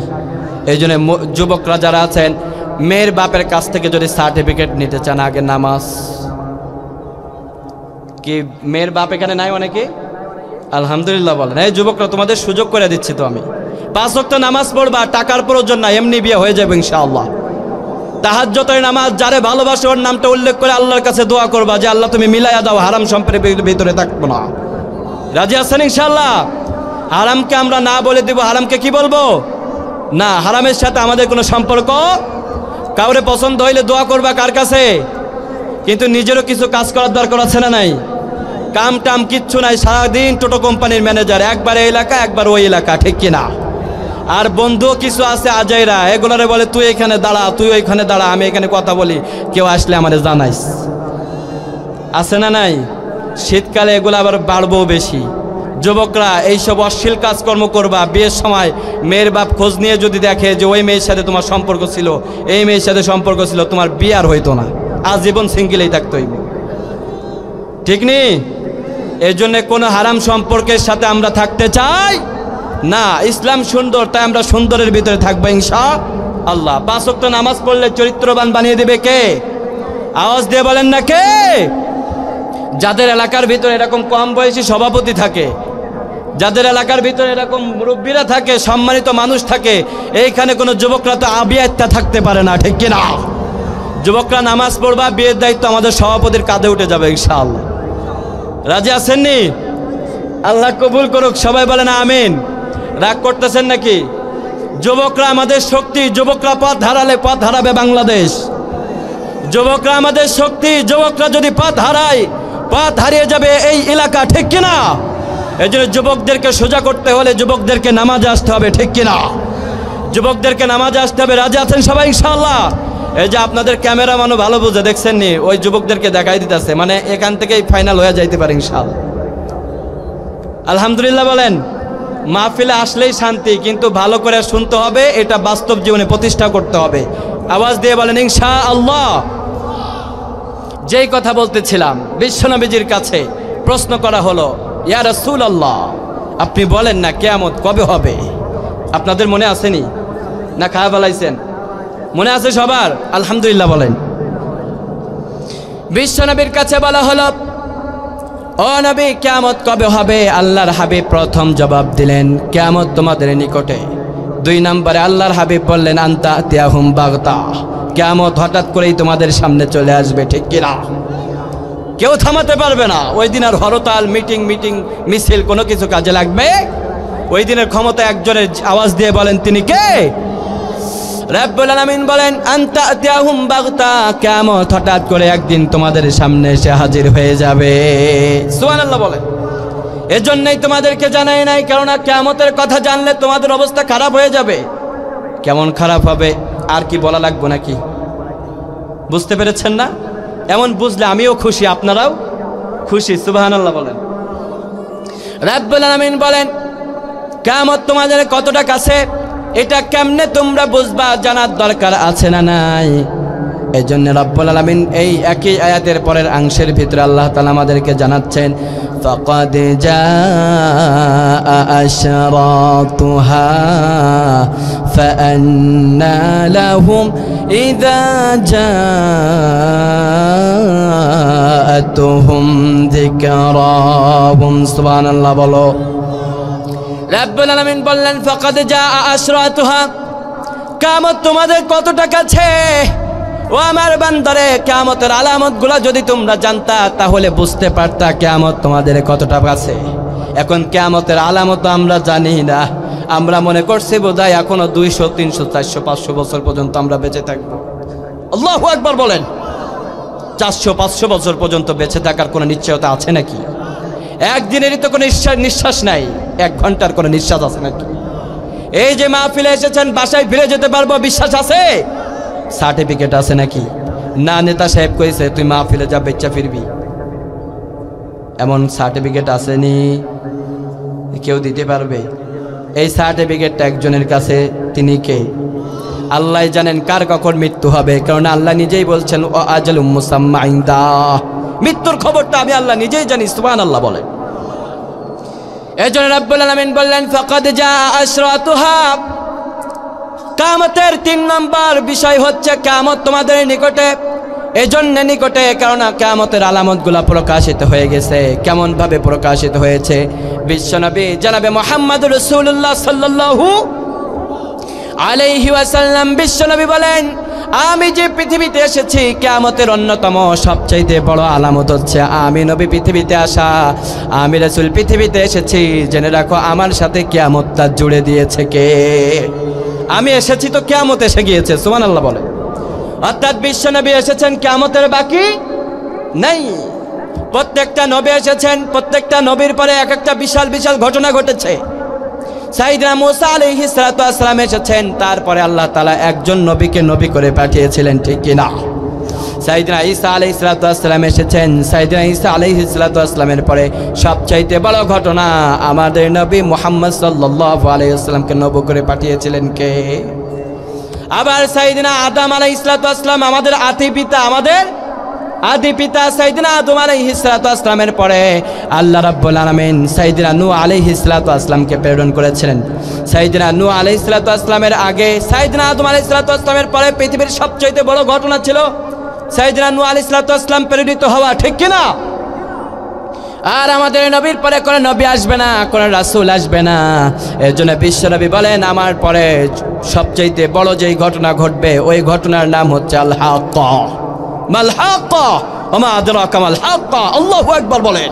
এই জন্য যুবকরা যারা আছেন, মেয়ের বাপের কাছ থেকে যদি সার্টিফিকেট নিতে চান, আগে নামাজ। কি মেয়ের বাপ এখানে নাই অনেকে? আলহামদুলিল্লাহ বলেন। এই যুবকরা, তোমাদের সুযোগ করে দিচ্ছি তো আমি। 5 ওয়াক্ত নামাজ পড়বা, টাকার প্রয়োজন না, এমনি বিয়ে হয়ে যাবে ইনশাআল্লাহ। তাহাজ্জুদের নামাজ, যারে ভালোবাসো ওর নামটা উল্লেখ করে আল্লাহর কাছে দোয়া করবা যে আল্লাহ তুমি মিলাইয়া দাও, হারাম সম্পর্কের ভিতরে থাকবো না। রাজি আছেন ইনশাআল্লাহ? হারামকে আমরা না বলে দিব, হারামকে কি বলবো? না, হারামের সাথে আমাদের কোনো সম্পর্ক। কাউরে পছন্দ হইলে দোয়া করবা কার কাছে? কিন্তু নিজেরও কিছু কাজ করার দরকার আছে না নাই? কাম টাম কিচ্ছু নাই, সারাদিন টোটো কোম্পানির ম্যানেজার, একবার এই এলাকা একবার ওই এলাকা, ঠিক কিনা? আর বন্ধু কিছু আছে আজাইরা, এগুলারে বলে তুই এখানে দাঁড়া, তুই ওইখানে দাঁড়া, আমি এখানে কথা বলি, কেউ আসলে আমাদের জানাইস। আছে না নাই? শীতকালে এগুলো আবার বাড়বো বেশি। যুবকরা এইসব অশ্লীল কাজকর্ম করবা, বিয়ের সময় মেয়ের বাপ খোঁজ নিয়ে যদি দেখে যে ওই মেয়ের সাথে তোমার সম্পর্ক ছিল, এই মেয়ের সাথে সম্পর্ক ছিল, তোমার বিয়ে আর হইতো না, আজীবন সিঙ্গেলেই থাকতে হইব, ঠিক নেই? এই জন্য কোনো হারাম সম্পর্কের সাথে আমরা থাকতে চাই না। ইসলাম সুন্দর, তাই আমরা সুন্দরের ভিতরে থাকবো ইনশাআল্লাহ। আল্লাহ। 5 ওয়াক্ত নামাজ পড়লে চরিত্রবান বানিয়ে দেবে কে? আওয়াজ দিয়ে বলেন না কে? যাদের এলাকার ভিতরে এরকম কম বয়সী সভাপতি থাকে, যাদের এলাকার ভিতরে এরকম মুরব্বীরা থাকে, সম্মানিত মানুষ থাকে, এইখানে কোনো যুবকরা তো আবিয়াত্তা থাকতে পারে না, ঠিক কিনা? যুবকরা নামাজ পড়বা, বিয়ের দায়িত্ব আমাদের সভাপতির কাঁধে উঠে যাবে ইনশাআল্লাহ। রাজি আছেননি? আল্লাহ কবুল করুক, সবাই বলেন আমিন। রাগ করতেছেন নাকি? যুবকরা আমাদের শক্তি, যুবকরা পথ হারালে পথ হারাবে বাংলাদেশ। যুবকরা আমাদের শক্তি, যুবকরা যদি পথ হারায় পথ হারিয়ে যাবে এই এলাকা, ঠিক কিনা? এই জন্য যুবকদেরকে সোজা করতে হলে যুবকদেরকে নামাজে আসতে হবে, ঠিক কিনা? যুবকদেরকে নামাজে আসতে হবে। রাজি আছেন সবাই ইনশাআল্লাহ? এই যে আপনাদের ক্যামেরাম্যানও ভালো বুঝে, দেখছেন নি? ওই যুবকদেরকে দেখাই দিতেছে, মানে এখান থেকেই ফাইনাল হয়ে যাইতে পারে ইনশাআল্লাহ। আলহামদুলিল্লাহ বলেন। মাহফিলে আসলেই শান্তি, কিন্তু ভালো করে শুনতে হবে, এটা বাস্তব জীবনে প্রতিষ্ঠা করতে হবে। আওয়াজ দিয়ে বলেন ইনশাআল্লাহ। যেই কথা বলতেছিলাম, বিশ্বনবীজির কাছে প্রশ্ন করা হলো, ইয়া রাসূলুল্লাহ, আপনি বলেন না কিয়ামত কবে হবে? আপনাদের মনে আসেনি না? খাওয়া বলাইছেন? মনে আছে সবার? আলহামদুলিল্লাহ বলেন। বিশ্বনবীর কাছে বলা হলো, ও নবী, কিয়ামত কবে হবে? আল্লাহর হাবিব প্রথম জবাব দিলেন, কিয়ামত তোমাদের নিকটে। 2 নম্বরে আল্লাহর হাবিব বললেন, আনতা তিয়াহুম বাগতা, কিয়ামত হঠাৎ করেই তোমাদের সামনে চলে আসবে, ঠিক কিনা? কেউ থামাতে পারবে না। ওই দিন আর হরতাল, মিটিং মিছিল কোনো কিছু কাজে লাগবে? ওই দিনের ক্ষমতা একজনের। আওয়াজ দিয়ে বলেন তিনি কে? রব্বুল আলামিন বলেন, আনতা তিয়াহুম বাগতা, কিয়ামত হঠাৎ করে একদিন তোমাদের সামনে এসে হাজির হয়ে যাবে। সুবহানাল্লাহ বলেন। এজন্যই তোমাদেরকে জানাই নাই, কেননা কিয়ামতের কথা জানলে তোমাদের অবস্থা খারাপ হয়ে যাবে। কেমন খারাপ হবে আর কি বলা লাগবে নাকি? বুঝতে পেরেছেন না? এমন বুঝলে আমিও খুশি, আপনারাও খুশি। সুবহানাল্লাহ বলেন। রব্বুল আলামিন বলেন, কিয়ামত তোমাদের কতটা কাছে, এটা কেমনে তোমরা বুঝবা, জানার দরকার আছে না নাই? এই জন্য রব্বুল আলামিন এই একই আয়াতের পরের অংশের ভিতরে আল্লাহ তাআলা আমাদেরকে জানাচ্ছেন, ফাকাদ জাআ আশরাতুহা ফাআন্না লাহুম ইযা জাআতুহুম যিকরাহুম। সুবহানাল্লাহ বলো। রব্বুল আলামিন বললেন, ফাকাদ জাআ আশরাতুহা, কিয়ামত তোমাদের কতটা কাছে। ও আমার বান্দারে, কিয়ামতের আলামতগুলো যদি তোমরা জানতা তাহলে বুঝতে পারতা কিয়ামত তোমাদের কতটা কাছে। এখন কিয়ামতের আলামত আমরা জানি না। আমরা মনে করছি বোধহয় এখনো 200, 300, 400, 500 বছর পর্যন্ত আমরা বেঁচে থাকবো। আল্লাহু আকবার বলেন। 400, 500 বছর পর্যন্ত বেঁচে থাকার কোনো নিশ্চয়তা আছে নাকি? একদিনেরই তো কোনো নিঃশ্বাস নাই। 1 ঘন্টার কোনো নিঃশ্বাস আছে নাকি? এই যে মাহফিলে এসেছেন, বাসায় ফিরে যেতে পারবো বিশ্বাস আছে? সার্টিফিকেট আছে নাকি? না, নেতা সাহেব কইছে তুই মাহফিলে যা, বেচ্চা ফিরবি, এমন সার্টিফিকেট আসেনি? কেউ দিতে পারবে? এই সার্টিফিকেটটা একজনের কাছে, তিনি কে? আল্লাহ জানেন কার কখন মৃত্যু হবে, কারণ আল্লাহ নিজেই বলছেন, ও আজালুম মুসাম্মা ইনদা, মৃত্যুর খবরটা আমি আল্লাহ নিজেই জানি। সুবহানাল্লাহ বলেন। এজন্য রব্বুল আলামিন বললেন, ফাকাদ জাআ আশরাতুহা, কিয়ামতের 3 নম্বর বিষয় হচ্ছে কিয়ামত তোমাদের নিকটে। এজন্য নিকটে কারণ কিয়ামতের আলামতগুলো প্রকাশিত হয়ে গেছে। কেমন ভাবে প্রকাশিত হয়েছে? বিশ্বনবী জনাবে মুহাম্মদুর রাসূলুল্লাহ সাল্লাল্লাহু আলাইহি ওয়াসাল্লাম বিশ্বনবী বলেন, আমি যে পৃথিবীতে এসেছি, কিয়ামতের অন্যতম সবচাইতে বড় আলামত হচ্ছে আমি নবী পৃথিবীতে আসা। আমি রাসূল পৃথিবীতে এসেছি, জেনে রাখো আমার সাথে কিয়ামতটা জুড়ে দিয়েছে কে? আমি এসেছি তো কিয়ামত এসে গিয়েছে। সুবহানাল্লাহ বলে। অর্থাৎ বিশ্বনবী এসেছেন, কিয়ামতের বাকি নাই। প্রত্যেকটা নবী এসেছেন, প্রত্যেকটা নবীর পরে এক একটা বিশাল বিশাল ঘটনা ঘটেছে। সাইয়েদনা মুসা আলাইহিস সালাতু ওয়াস সালাম এসেছেন, তারপরে আল্লাহ তাআলা একজন নবীকে নবী করে পাঠিয়েছিলেন, ঠিক কি না? সাইয়েদনা ঈসা আলাইহিস সালাতু ওয়াস সালাম এসেছেন। সাইয়েদনা ঈসা আলাইহিস সালাতু ওয়াস সালামের পরে সবচাইতে বড় ঘটনা, আমাদের নবী মুহাম্মদ সাল্লাল্লাহু আলাইহি ওয়াসাল্লামকে নবী করে পাঠিয়েছিলেন কে? আবার সাইয়েদনা আদম আলাইহিস সালাতু ওয়াস সালাম, আমাদের আদি পিতা, আমাদের আদি পিতা সাইয়েদনা আদম আলাইহিস সালাতু ওয়াসসালামের পরে আল্লাহ রাব্বুল আলামিন সাইয়েদনা নূহ আলাইহিস সালাতু ওয়াসসালামকে প্রেরণ করেছিলেন। সাইয়েদনা নূহ আলাইহিস সালাতু ওয়াসসালামের আগে সাইয়েদনা আদম আলাইহিস সালাতু ওয়াসসালামের পরে পৃথিবীর সবচেয়ে বড় ঘটনা ছিল সাইয়েদনা নূহ আলাইহিস সালাতু ওয়াসসালাম প্রেরিত হওয়া, ঠিক কি না? আর আমাদের নবীর পরে কোনো নবী আসবে না, কোনো রাসূল আসবে না। এর জন্য বিশ্বনবী বলেন আমার পরে সবচেয়ে বড় যেই ঘটনা ঘটবে ওই ঘটনার নাম হচ্ছে আল হাক্কা। মাল হাক্কা ওয়া মা আদরাকা মাল হাক্কা। আল্লাহু আকবার বলেন।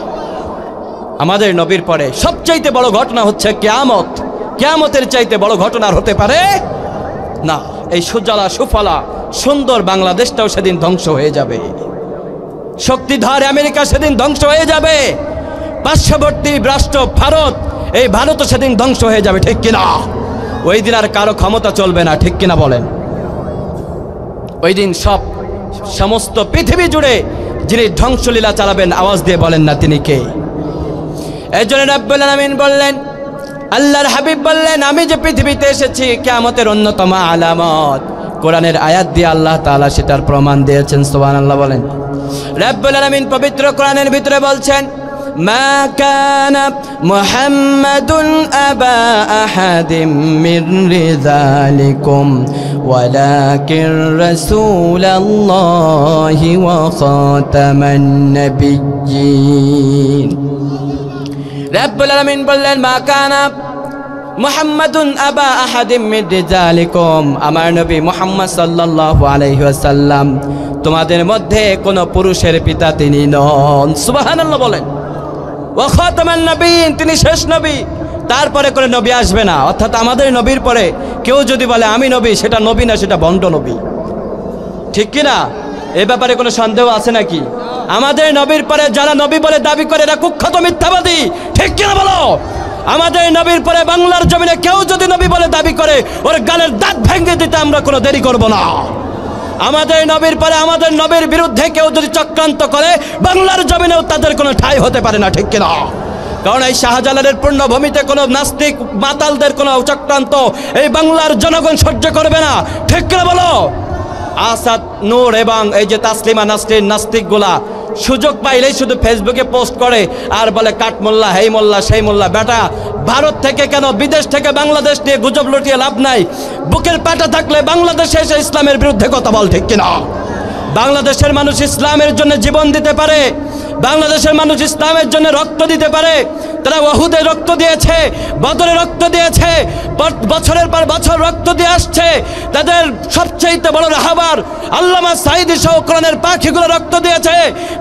আমাদের নবীর পরে সবচেয়ে বড় ঘটনা হচ্ছে কিয়ামত। কিয়ামতের চাইতে বড় ঘটনা আর হতে পারে না। এই সুজলা সুফলা সুন্দর বাংলাদেশটাও সেদিন ধ্বংস হয়ে যাবে। শক্তিধর আমেরিকা সেদিন ধ্বংস হয়ে যাবে। পার্শ্ববর্তী রাষ্ট্র ভারত, এই ভারতও সেদিন ধ্বংস হয়ে যাবে, ঠিক কিনা? ওই দিন আর কারো ক্ষমতা চলবে না, ঠিক কিনা বলেন? ওই দিন সমস্ত পৃথিবী জুড়ে যিনি ধ্বংসলীলা চালাবেন আওয়াজ দিয়ে বলেন না তিনি কে? এই জন্য রাব্বুল আলামিন বললেন, আল্লাহর হাবিব বললেন আমি যে পৃথিবীতে এসেছি কিয়ামতের অন্যতম আলামত। কোরআনের আয়াত দিয়ে আল্লাহ তাআলা সেটার প্রমাণ দিয়েছেন। সুবহানাল্লাহ বলেন। রাব্বুল আলামিন পবিত্র কোরআনের ভিতরে বলছেন, মা কানা মুহাম্মাদুন আবা আহাদিম মির রিজালিকুম ওয়ালাকিন রাসূলুল্লাহি ওয়া খাতামান নাবিয়্যিন। রাব্বুল আলামিন বললেন মা কানা মুহাম্মাদুন আবা আহাদিম মির রিজালিকুম, আমার নবী মুহাম্মদ সাল্লাল্লাহু আলাইহি ওয়াসাল্লাম তোমাদের মধ্যে কোন পুরুষের পিতা তিনি নন। সুবহানাল্লাহ বলেন। ওয়া খাতামান নাবিয়্যিন, তিনি শেষ নবী, তারপরে করে নবী আসবে না। অর্থাৎ আমাদের নবীর পরে কেউ যদি বলে আমি নবী, সেটা নবী না, সেটা ভণ্ড নবী, ঠিক কি না? এ ব্যাপারে কোনো সন্দেহ আছে নাকি? আমাদের নবীর পরে যারা নবী বলে দাবি করে এরা কুখ্যাত মিথ্যাবাদী, ঠিক কিনা বলো? আমাদের নবীর পরে বাংলার জমিনে কেউ যদি নবী বলে দাবি করে ওর গালের দাঁত ভেঙে দিতে আমরা কোনো দেরি করব না। আমাদের নবীর পরে আমাদের নবীর বিরুদ্ধে কেউ যদি চক্রান্ত করে বাংলার জমিনেও তাদের কোনো ঠাঁই হতে পারে না, ঠিক কিনা? কারণ এই শাহজালালের পূর্ণভূমিতে কোনো নাস্তিক মাতালদের কোনো চক্রান্ত এই বাংলার জনগণ সহ্য করবে না, ঠিক কিনা বলো? আসাদ নূর এবং এই যে তাসলিমা নাসরিন নাস্তিকগুলা সুযোগ পাইলেই শুধু ফেসবুকে পোস্ট করে আর বলে কাট মোল্লা, হেই মোল্লা, সেই মোল্লা। বেটা, ভারত থেকে কেন বিদেশ থেকে বাংলাদেশ নিয়ে গুজব লুটিয়ে লাভ নাই। বুকের পাটা থাকলে বাংলাদেশে এসে ইসলামের বিরুদ্ধে কথা বল, ঠিক কিনা? বাংলাদেশের মানুষ ইসলামের জন্য জীবন দিতে পারে, বাংলাদেশের মানুষ ইসলামের জন্য রক্ত দিতে পারে। তারা ওহুদে রক্ত দিয়েছে, বদরে রক্ত দিয়েছে, বছরের পর বছর রক্ত দিয়ে আসছে। তাদের সবচেয়ে বড় রাহবার আল্লামা সাঈদী সহ কোরআনের পাখিগুলো রক্ত দিয়েছে।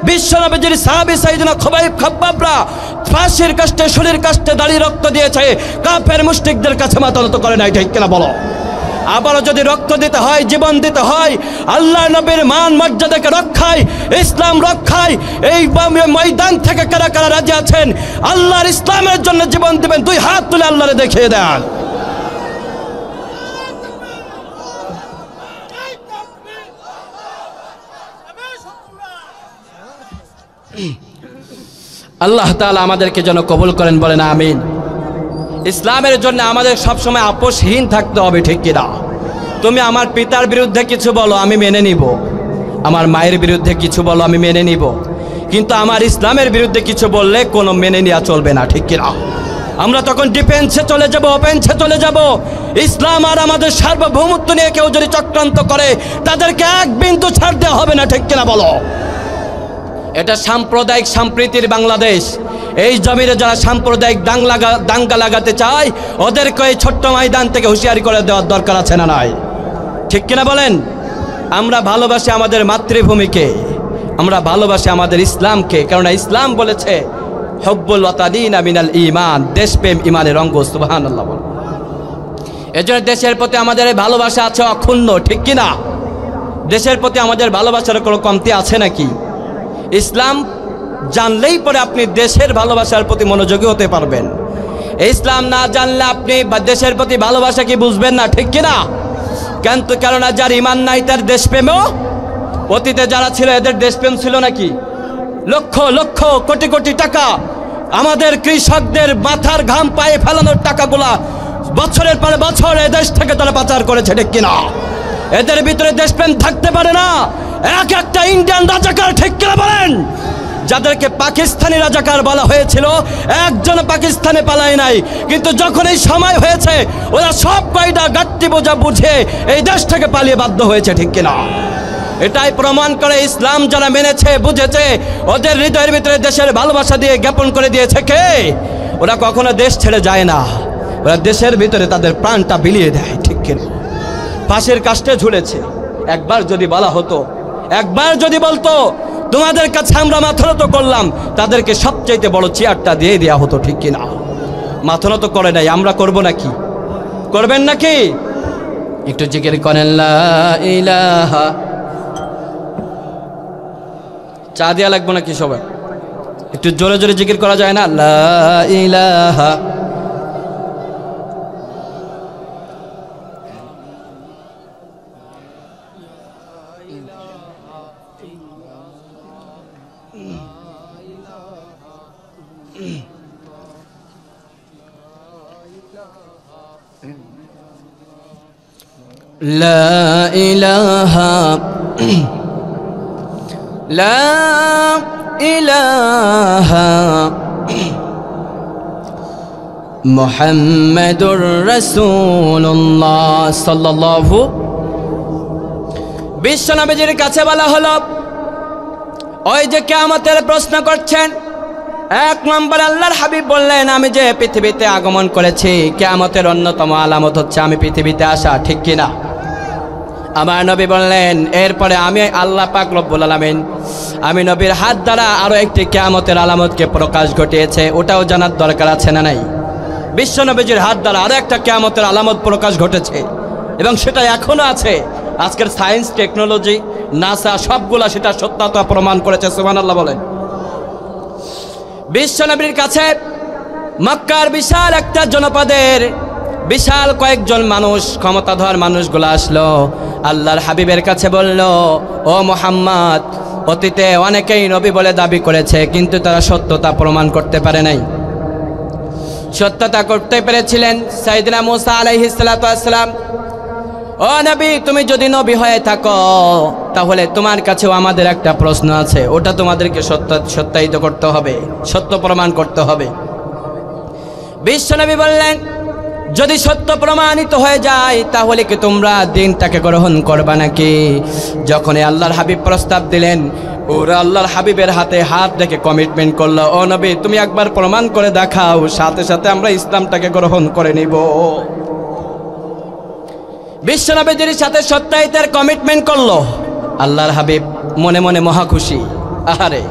বিশ্বনবীর সাহাবী সাইয়েদনা খুবাইব খাব্বাবরা ফাঁসির কাষ্টে, শুলির কাষ্টে দাঁড়িয়ে রক্ত দিয়েছে। কাফের মুশরিকদের কাছে মাথা নত করে নাই, ঠিক কিনা বলো? আবারও যদি রক্ত দিতে হয়, জীবন দিতে হয়, আল্লাহ নবীর মান মর্যাদাকে রক্ষায়, ইসলাম রক্ষায়, এই ময়দান থেকে কারা কারা রাজি আছেন আল্লাহর ইসলামের জন্য জীবন দিবেন? দুই হাত তুলে আল্লাহরে দেখিয়ে দেন। আল্লাহ তাআলা আমাদেরকে যেন কবুল করেন, বলেন আমিন। ইসলামের জন্য আমাদের সবসময় আপোষহীন থাকতে হবে, ঠিক কিনা? তুমি আমার পিতার বিরুদ্ধে কিছু বলো আমি মেনে নিব, আমার মায়ের বিরুদ্ধে কিছু বলো আমি মেনে নিব, কিন্তু আমার ইসলামের বিরুদ্ধে কিছু বললে কোনো মেনে নেওয়া চলবে না, ঠিক কিনা? আমরা তখন ডিফেন্সে চলে যাব, অফেন্সে চলে যাব। ইসলাম আর আমাদের সার্বভৌমত্ব নিয়ে কেউ যদি চক্রান্ত করে তাদেরকে এক বিন্দু ছাড় দেওয়া হবে না, ঠিক কিনা বলো? এটা সাম্প্রদায়িক সম্প্রীতির বাংলাদেশ। এই জমিনে যারা সাম্প্রদায়িক দাঙ্গা লাগাতে চায় ওদেরকে এই ছোট্ট ময়দান থেকে হুঁশিয়ারি করে দেওয়ার দরকার আছে না নাই, ঠিক কিনা বলেন? আমরা ভালোবাসি আমাদের মাতৃভূমিকে, আমরা ভালোবাসি আমাদের ইসলামকে, কারণ ইসলাম বলেছে হুব্বুল ওয়াতানিনা মিনাল ঈমান, দেশপ্রেম ঈমানের অঙ্গ। সুবহানাল্লাহ। এজন্য দেশের প্রতি আমাদের এই ভালোবাসা আছে অক্ষুণ্ণ, ঠিক কিনা? দেশের প্রতি আমাদের ভালোবাসার কোনো কমতি আছে নাকি? ইসলাম জানলেই পরে আপনি দেশের ভালোবাসার প্রতি মনোযোগী হতে পারবেন। ইসলাম না জানলে আপনি দেশের প্রতি ভালোবাসা কি বুঝবেন না, ঠিক কিনা? কিন্তু কেননা যার ঈমান নাই তার দেশপ্রেমও, অতীতে যারা ছিল এদের দেশপ্রেম ছিল নাকি? লক্ষ লক্ষ কোটি কোটি টাকা আমাদের কৃষকদের মাথার ঘাম পায়ে ফেলানোর টাকাগুলা বছরের পর বছর এদেশ থেকে তারা পাচার করেছে, ঠিক কিনা? এদের ভিতরে দেশপ্রেম থাকতে পারে না। এক একটা ইন্ডিয়ান রাজাকার, ঠিক কিনা বলেন? যাদেরকে পাকিস্তানি রাজাকার বলা হয়েছিল, একজন পাকিস্তানে পালায় নাই, কিন্তু যখন এই সময় হয়েছে ওরা সব কয়টা গাট্টি বোঝা বুঝে এই দেশ থেকে পালিয়ে বাধ্য হয়েছে, ঠিক কিনা? এটাই প্রমাণ করে ইসলাম যারা মেনেছে, বুঝেছে, ওদের হৃদয়ের ভিতরে দেশের ভালোবাসা দিয়ে জ্ঞাপন করে দিয়েছে কে? ওরা কখনো দেশ ছেড়ে যায় না, ওরা দেশের ভিতরে তাদের প্রাণটা বিলিয়ে দেয়, ঠিক কিনা? ফাঁসির কাস্টে ঝুলেছে। একবার যদি বলা হতো, একবার যদি বলতো তোমাদের কাছে আমরা মাথা নত করলাম, তাদেরকে সবচাইতে বড় চেয়ারটা দিয়ে দেওয়া হতো, ঠিক কিনা? মাথা নত করে নাই, আমরা করব নাকি? করবেন নাকি? একটু জিকির করেন লা ইলাহা। চা দেওয়া লাগবে নাকি সবাই? একটু জোরে জোরে জিকির করা যায় না? লা ইলাহা লা ইলাহা লা ইলাহা মুহাম্মাদুর রাসূলুল্লাহ সাল্লাল্লাহু। বিশ্বনবীর কাছে বলা হলো, ওই যে কিয়ামতের প্রশ্ন করছেন, এক নম্বর আল্লাহর হাবিব বললেন, আমি যে পৃথিবীতে আগমন করেছি, কিয়ামতের অন্যতম আলামত হচ্ছে আমি পৃথিবীতে আসা, ঠিক কিনা? আমার নবী বললেন, এরপরে আমি আল্লাহ পাক রব্বুল আলামিন আমি নবীর হাত দ্বারা আরো একটি কিয়ামতের আলামতকে প্রকাশ ঘটিয়েছে, ওটাও জানার দরকার আছে না নাই? বিশ্ব নবীজির হাত দ্বারা আরো একটা কিয়ামতের আলামত প্রকাশ ঘটেছে, এবং সেটা এখনো আছে। আজকের সায়েন্স, টেকনোলজি, নাসা সবগুলা সেটা সত্যতা প্রমাণ করেছে, সুবহানাল্লাহ বলেন। বিশ্ব নবীর কাছে মক্কার বিশাল একটা জনপদের বিশাল কয়েকজন মানুষ, ক্ষমতাধর মানুষগুলো আসলো, আল্লাহর হাবিবের কাছে বলল, ও মুহাম্মদ, অতীতে অনেকেই নবী বলে দাবি করেছে, কিন্তু তারা সত্যতা প্রমাণ করতে পারে নাই। সত্যতা করতে পেরেছিলেন সাইয়েদনা মুসা আলাইহিস সালাতু ওয়াস সালাম। ও নবী, তুমি যদি নবী হয়ে থাকো, তাহলে তোমার কাছেও আমাদের একটা প্রশ্ন আছে, ওটা তোমাদেরকে সত্যায়িত করতে হবে, সত্য প্রমাণ করতে হবে। বিশ্বনবী বললেন, যদি সত্য প্রমাণিত হয়ে যায়, তাহলে কি তোমরা দিনটাকে গ্রহণ করবা নাকি? যখনই আল্লাহর হাবিব প্রস্তাব দিলেন, ওরা আল্লাহর হাবিবের হাতে হাত রেখে কমিটমেন্ট করলো, ও নবী, তুমি একবার প্রমাণ করে দেখাও, সাথে সাথে আমরা ইসলামটাকে গ্রহণ করে নিব। বিশ্বনবীর সাথে সত্যায়িতের কমিটমেন্ট করলো। আল্লাহর হাবিব মনে মনে মহা খুশি, আহারে,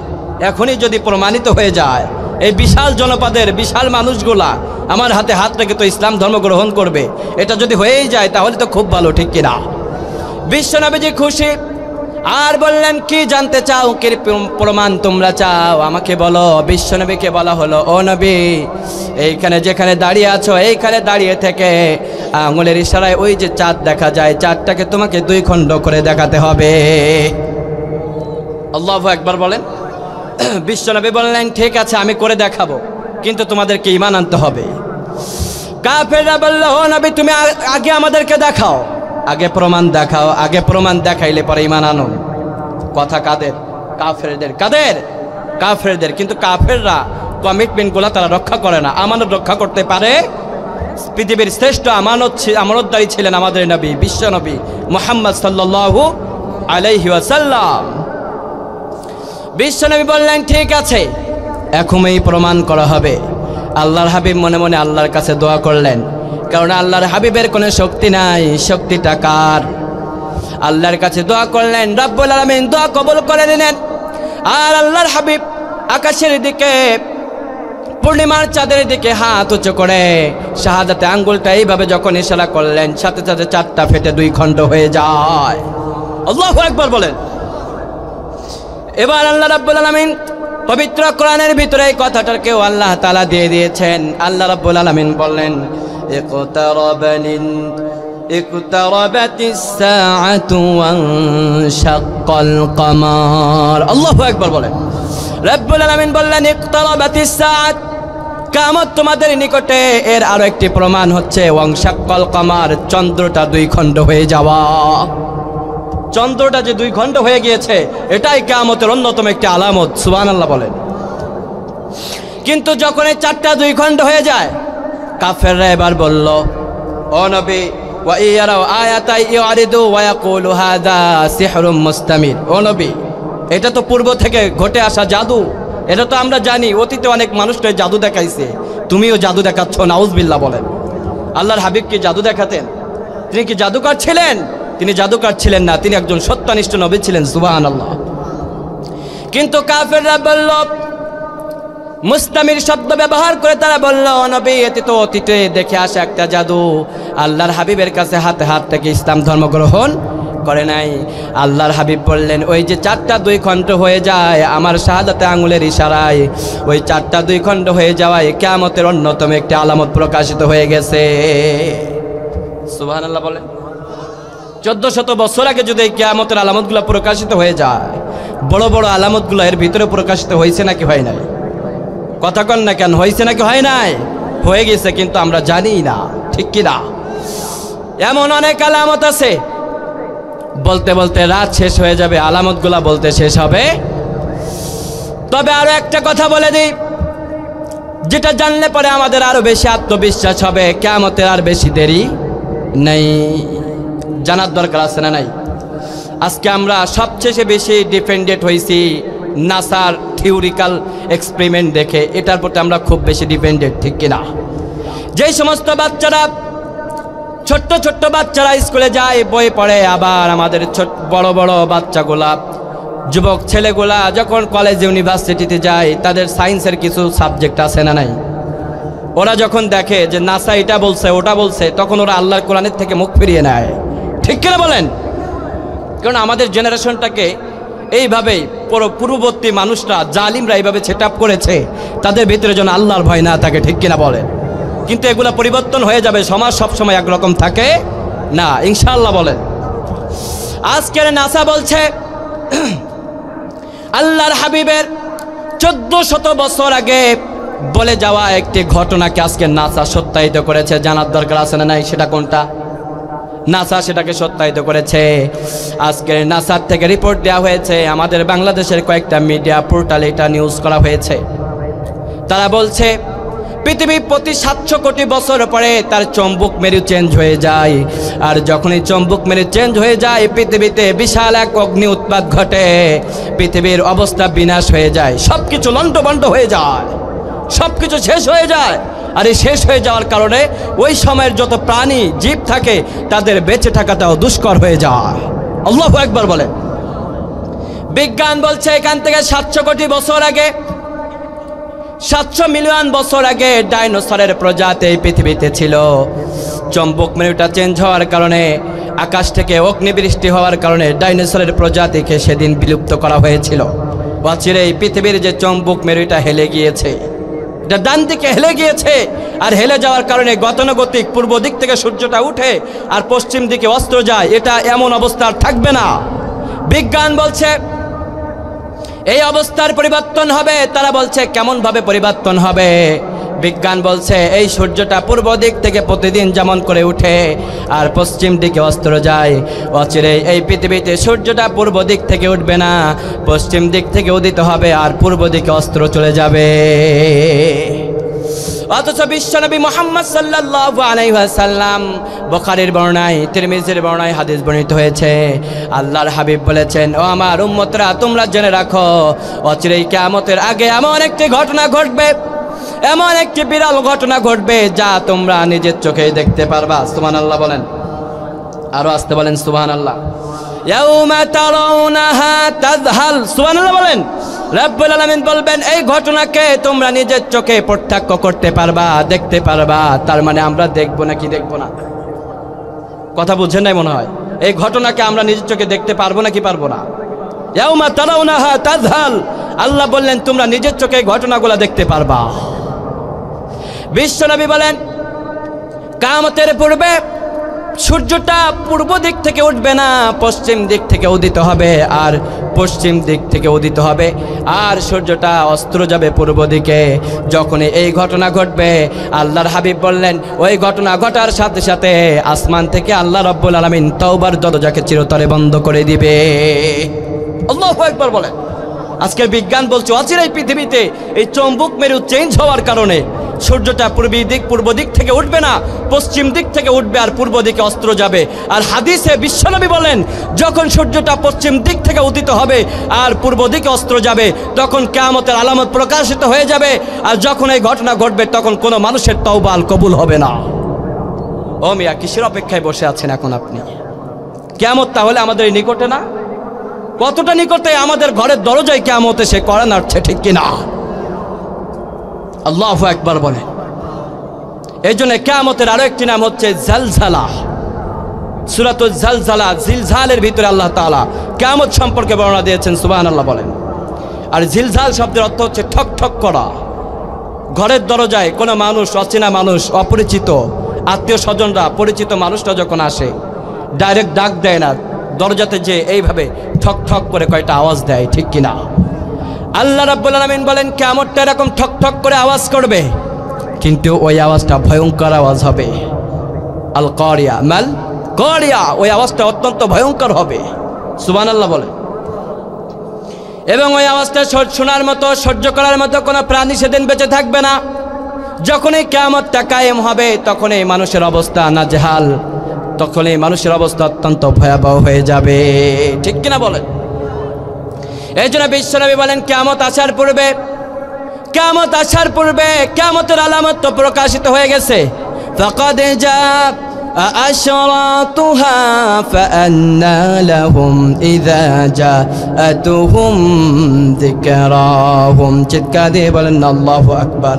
এখনই যদি প্রমাণিত হয়ে যায় এই বিশাল জনপদের বিশাল মানুষগুলা আমার হাতে হাত রেখে তো ইসলাম ধর্ম গ্রহণ করবে, এটা যদি হয়েই যায় তাহলে তো খুব ভালো, ঠিক কিনা? বিশ্বনবীজি খুশি, আর বললেন, কি জানতে চাও, কি প্রমাণ তোমরা চাও, আমাকে বলো। বিশ্বনবীকে বলা হলো, ও নবী, এইখানে যেখানে দাঁড়িয়ে আছো, এইখানে দাঁড়িয়ে থেকে আঙুলের ইশারায় ওই যে চাঁদ দেখা যায়, চাঁদটাকে তোমাকে 2 খণ্ড করে দেখাতে হবে। আল্লাহু আকবার বলেন। বিশ্বনবী বললেন, ঠিক আছে, আমি করে দেখাবো, কিন্তু তোমাদেরকে ঈমান আনতে হবে। কাফেররা বলল, ও নবী, তুমি আগে আমাদেরকে দেখাও, আগে প্রমাণ দেখাও, আগে প্রমাণ দেখাইলে পরে ঈমান আনো। কথা কাদের? কাফেরদের। কাদের? কাফেরদের। কিন্তু কাফেররা কমিটমেন্টগুলো তারা রক্ষা করে না, আমানত রক্ষা করতে পারে। পৃথিবীর শ্রেষ্ঠ আমানতদারী ছিলেন আমাদের নবী, বিশ্ব নবী মুহাম্মদ সাল্লাল্লাহু আলাইহি ওয়াসাল্লাম। বিশ্বনবী বললেন, ঠিক আছে, এখনই প্রমাণ করা হবে। আল্লাহর হাবিব মনে মনে আল্লাহর কাছে দোয়া করলেন, কারণ আল্লাহর হাবিবের কোনো শক্তি নাই, শক্তিটা কার? আল্লাহর কাছে দোয়া করলেন, রব্বুল আলামিন দোয়া কবুল করে নিলেন। আর আল্লাহর হাবিব আকাশের দিকে, পূর্ণিমার চাঁদের দিকে হাত উঁচু করে শাহাদাতে আঙ্গুলটা এইভাবে যখন ইশারা করলেন, সাথে সাথে চাঁদটা ফেটে 2 খণ্ড হয়ে যায়। আল্লাহু আকবার বলেন। এবার আল্লাহ রাব্বুল আলামিন পবিত্র কোরআনের ভিতরে এই কথাটাকেও আল্লাহ তাআলা দিয়ে দিয়েছেন। আল্লাহ রাব্বুল আলামিন বললেন, ইকতারাবাতিস সাআতু ওয়ানশাক্কাল কমার। আল্লাহু আকবার বলেন। রাব্বুল আলামিন বললেন, ইকতারাবাতিস সাআত, কিয়ামত তোমাদের নিকটে। এর আরো একটি প্রমাণ হচ্ছে ওয়ানশাক্কাল কমার, চন্দ্রটা 2 খণ্ড হয়ে যাওয়া। চন্দ্রটা যে 2 খণ্ড হয়ে গিয়েছে, এটাই কিয়ামতের অন্যতম একটি আলামত। সুবহানাল্লাহ বলেন। কিন্তু যখন এই 4টা 2 খণ্ড হয়ে যায়, কাফেররা এবার বলল, ও নবী, ওয়া ইয়ারাও আয়াতাই ইউরিদু ওয়া ইয়াকুলু হাযা সিহরুম মুস্তামির। ও নবী, এটা তো পূর্ব থেকে ঘটে আসা জাদু, এটা তো আমরা জানি, অতীতে অনেক মানুষকে জাদু দেখাইছে, তুমিও জাদু দেখাচ্ছ। নাউজুবিল্লাহ বলেন। আল্লাহর হাবিব কি জাদু দেখাতেন? তিনি কি জাদুকর ছিলেন? তিনি জাদুকর ছিলেন না, তিনি একজন সত্যনিষ্ঠ নবী ছিলেন। সুবহানাল্লাহ। কিন্তু কাফেররা বলল, মুস্তামির শব্দ ব্যবহার করে তারা বলল, নবী, এতে তো অতীতে দেখে আসা একটা জাদু, আল্লাহর হাবিবের কাছে হাতে হাত থেকে ইসলাম ধর্ম গ্রহণ করে নাই। আল্লাহর হাবিব বললেন, ওই যে 4টা 2 খণ্ড হয়ে যায় আমার শাহাদাতে আঙুলের ইশারায়, ওই 4টা 2 খণ্ড হয়ে যাওয়ায় কিয়ামতের অন্যতম একটি আলামত প্রকাশিত হয়ে গেছে। সুবহানাল্লাহ বলেন। 1400 বছর আগে যদি এই কিয়ামতের আলামতগুলো প্রকাশিত হয়ে যায়, বড় বড় আলামতগুলো এর ভিতরে প্রকাশিত হয়েছে নাকি হয় নাই? কথা কন না কেন? হয়েছে নাকি হয় নাই? হয়ে গেছে, কিন্তু আমরা জানি না, ঠিক কি না? এমন অনেক আলামত আছে, বলতে বলতে রাত শেষ হয়ে যাবে, আলামতগুলা বলতে শেষ হবে। তবে আরো একটা কথা বলে দিই, যেটা জানলে পরে আমাদের আরো বেশি আত্মবিশ্বাস হবে, কিয়ামতের আর বেশি দেরি নেই। জানার দরকার আছে না নাই? আজকে আমরা সবচেয়ে বেশি ডিপেন্ডেন্ট হয়েছি নাসার থিওরিক্যাল এক্সপেরিমেন্ট দেখে, এটার প্রতি আমরা খুব বেশি ডিপেন্ডেন্ট, ঠিক কিনা? যেই সমস্ত বাচ্চারা, ছোট্ট ছোট্ট বাচ্চারা স্কুলে যায়, বই পড়ে, আবার আমাদের বড় বড় বাচ্চাগুলা, যুবক ছেলেগুলা যখন কলেজ ইউনিভার্সিটিতে যায়, তাদের সায়েন্সের কিছু সাবজেক্ট আছে না নাই? ওরা যখন দেখে যে নাসা এটা বলছে ওটা বলছে, তখন ওরা আল্লাহর কোরআনের থেকে মুখ ফিরিয়ে নেয়, ঠিক কিনা বলেন? কারণ আমাদের জেনারেশনটাকে এইভাবেই পূর্ববর্তী মানুষরা, জালিমরা এইভাবে সেট আপ করেছে, তাদের ভিতরে যেন আল্লাহর ভয় না থাকে, ঠিক কিনা বলেন? কিন্তু এগুলো পরিবর্তন হয়ে যাবে, সমাজ সবসময় একরকম থাকে না, ইনশাআল্লাহ বলেন। আজকের নাসা বলছে আল্লাহর হাবিবের 1400 বছর আগে বলে যাওয়া একটি ঘটনাকে আজকে নাসা সত্যায়িত করেছে। জানার দরকার আছে না নাই? সেটা কোনটা? নাসা সেটাকে সত্যায়িত করেছে। আজকে নাসার থেকে রিপোর্ট দেওয়া হয়েছে, আমাদের বাংলাদেশের কয়েকটা মিডিয়া পোর্টালে এটা নিউজ করা হয়েছে। তারা বলছে পৃথিবী প্রতি 700 কোটি বছর পরে তার চৌম্বক মেরু চেঞ্জ হয়ে যায়, আর যখনই চৌম্বক মেরু চেঞ্জ হয়ে যায়, পৃথিবীতে বিশাল এক অগ্নি উৎপাত ঘটে, পৃথিবীর অবস্থা বিনাশ হয়ে যায়, সব কিছু লণ্ডভণ্ড হয়ে যায়, সব কিছু শেষ হয়ে যায়। আর এই শেষ হয়ে যাওয়ার কারণে ওই সময়ের যত প্রাণী জীব থাকে তাদের বেঁচে থাকাটাও দুষ্কর হয়ে যায়। আল্লাহু আকবার বলে। বিজ্ঞান বলছে এখান থেকে 700 কোটি বছর আগে, 700 মিলিয়ন বছর আগে ডাইনোসরের প্রজাতি এই পৃথিবীতে ছিল। চৌম্বক মেরুটা চেঞ্জ হওয়ার কারণে, আকাশ থেকে অগ্নিবৃষ্টি হওয়ার কারণে ডাইনোসরের প্রজাতিকে সেদিন বিলুপ্ত করা হয়েছিল। অচিরে এই পৃথিবীর যে চৌম্বক মেরুটা হেলে গিয়েছে, এটা ডান দিকে হেলে গিয়েছে, আর হেলে যাওয়ার কারণে গতানুগতিক পূর্ব দিক থেকে সূর্যটা উঠে আর পশ্চিম দিকে অস্ত যায়, এটা এমন অবস্থা আর থাকবে না। বিজ্ঞান বলছে এই অবস্থার পরিবর্তন হবে। তারা বলছে কেমন ভাবে পরিবর্তন হবে? বিজ্ঞান বলছে এই সূর্যটা পূর্ব দিক থেকে প্রতিদিন যেমন করে উঠে আর পশ্চিম দিকে অস্ত যায়, অচিরে এই পৃথিবীতে সূর্যটা পূর্ব দিক থেকে উঠবে না, পশ্চিম দিক থেকে উদিত হবে আর পূর্ব দিকে অস্ত চলে যাবে। অথচ বিশ্বনবী মুহাম্মদ সাল্লাল্লাহু আলাইহি ওয়াসাল্লাম, বুখারীর বর্ণনায়, তিরমিজির বর্ণনায় হাদিস বর্ণিত হয়েছে, আল্লাহর হাবিব বলেছেন, ও আমার উম্মতরা, তোমরা জেনে রাখো অচিরেই কিয়ামতের আগে এমন একটি ঘটনা ঘটবে, এমন একটি বিরল ঘটনা ঘটবে যা তোমরা নিজের চোখেই দেখতে পারবা। সুবহানাল্লাহ বলেন, আরো আসতে বলেন সুবহানাল্লাহ। ইয়াউমা তারাউনাহা তাযহাল, সুবহানাল্লাহ বলেন। রব্বুল আলামিন বলবেন এই ঘটনাকে তোমরা নিজের চোখে প্রত্যক্ষ করতে পারবা, দেখতে পারবা। তার মানে আমরা দেখবো নাকি দেখবো না? কথা বুঝছেন নাই মনে হয়। এই ঘটনাকে আমরা নিজের চোখে দেখতে পারবো নাকি পারবো না? ইয়াউমা তারাউনাহা তাযহাল, আল্লাহ বললেন তোমরা নিজের চোখে ঘটনাগুলো দেখতে পারবা। বিশ্বনবী বলেন কিয়ামতের পূর্বে সূর্যটা পূর্ব দিক থেকে উঠবে না, পশ্চিম দিক থেকে উদিত হবে, আর পশ্চিম দিক থেকে উদিত হবে আর সূর্যটা অস্ত যাবে পূর্ব দিকে। যখন এই ঘটনা ঘটবে আল্লাহর হাবিব বললেন ওই ঘটনা ঘটার সাথে সাথে আসমান থেকে আল্লাহ রাব্বুল আলামিন তওবার দরজাকে চিরতরে বন্ধ করে দিবে। আল্লাহু আকবার বলেন। আজকের বিজ্ঞান বলছে অচিরেই পৃথিবীতে এই চৌম্বক মেরু চেঞ্জ হওয়ার কারণে সূর্যটা পূর্ব দিক থেকে উঠবে না, পশ্চিম দিক থেকে উঠবে আর পূর্ব দিকে অস্ত যাবে। আর হাদিসে বিশ্বনবী বলেন যখন সূর্যটা পশ্চিম দিক থেকে উদিত হবে আর পূর্ব দিকে অস্ত যাবে তখন কিয়ামতের আলামত প্রকাশিত হয়ে যাবে। আর যখন এই ঘটনা ঘটবে তখন কোনো মানুষের তওবা কবুল হবে না। ও মিয়া, কিসের অপেক্ষায় বসে আছেন এখন আপনি? কিয়ামত তাহলে আমাদের এই নিকটে না? কতটা নিকটে? আমাদের ঘরের দরজায় কিয়ামত এসে কড়া নাড়ছে, ঠিক কিনা? আল্লাহু আকবার বলেন। এই জন্য কিয়ামতের আরো একটি নাম হচ্ছে জালজালা। সূরাতুল জালজালা, জিলজালের ভিতরে আল্লাহ তাআলা কিয়ামত সম্পর্কে বর্ণনা দিয়েছেন, সুবহানাল্লাহ বলেন। আর জিলজাল শব্দের অর্থ হচ্ছে ঠক ঠক করা। ঘরের দরজায় কোনো মানুষ, অচেনা মানুষ, অপরিচিত আত্মীয় স্বজনরা, পরিচিত মানুষরা যখন আসে ডাইরেক্ট ডাক দেয় না, দরজাতে যে এইভাবে ঠক ঠক করে কয়টা আওয়াজ দেয়, ঠিক কিনা? আল্লাহ রাব্বুল আলামিন বলেন কিয়ামতটা এরকম ঠক ঠক করে আওয়াজ করবে, কিন্তু ওই আওয়াজটা ভয়ঙ্কর আওয়াজ হবে। আল কারিয়া মাল কারিয়া, ওই আওয়াজটা অত্যন্ত ভয়ঙ্কর হবে। সুবহানাল্লাহ বলেন। এবং ওই আওয়াজটা শোনার মতো, সহ্য করার মতো কোনো প্রাণী সেদিন বেঁচে থাকবে না। যখনই কিয়ামতটা কায়েম হবে তখনই মানুষের অবস্থা নাজেহাল, তখনই মানুষের অবস্থা অত্যন্ত ভয়াবহ হয়ে যাবে, ঠিক কিনা বলেন? এই জন্য বিশ্বনবী বলেন কিয়ামত আসার পূর্বে, কিয়ামত আসার পূর্বে কিয়ামতের আলামত তো প্রকাশিত হয়ে গেছে। ফাকাদ জাআ আশরাতুহা ফাআন্না লাহুম ইযা জাআতুহুম যিকরাহুম। চিৎকার দিয়ে বলেন আল্লাহু আকবার।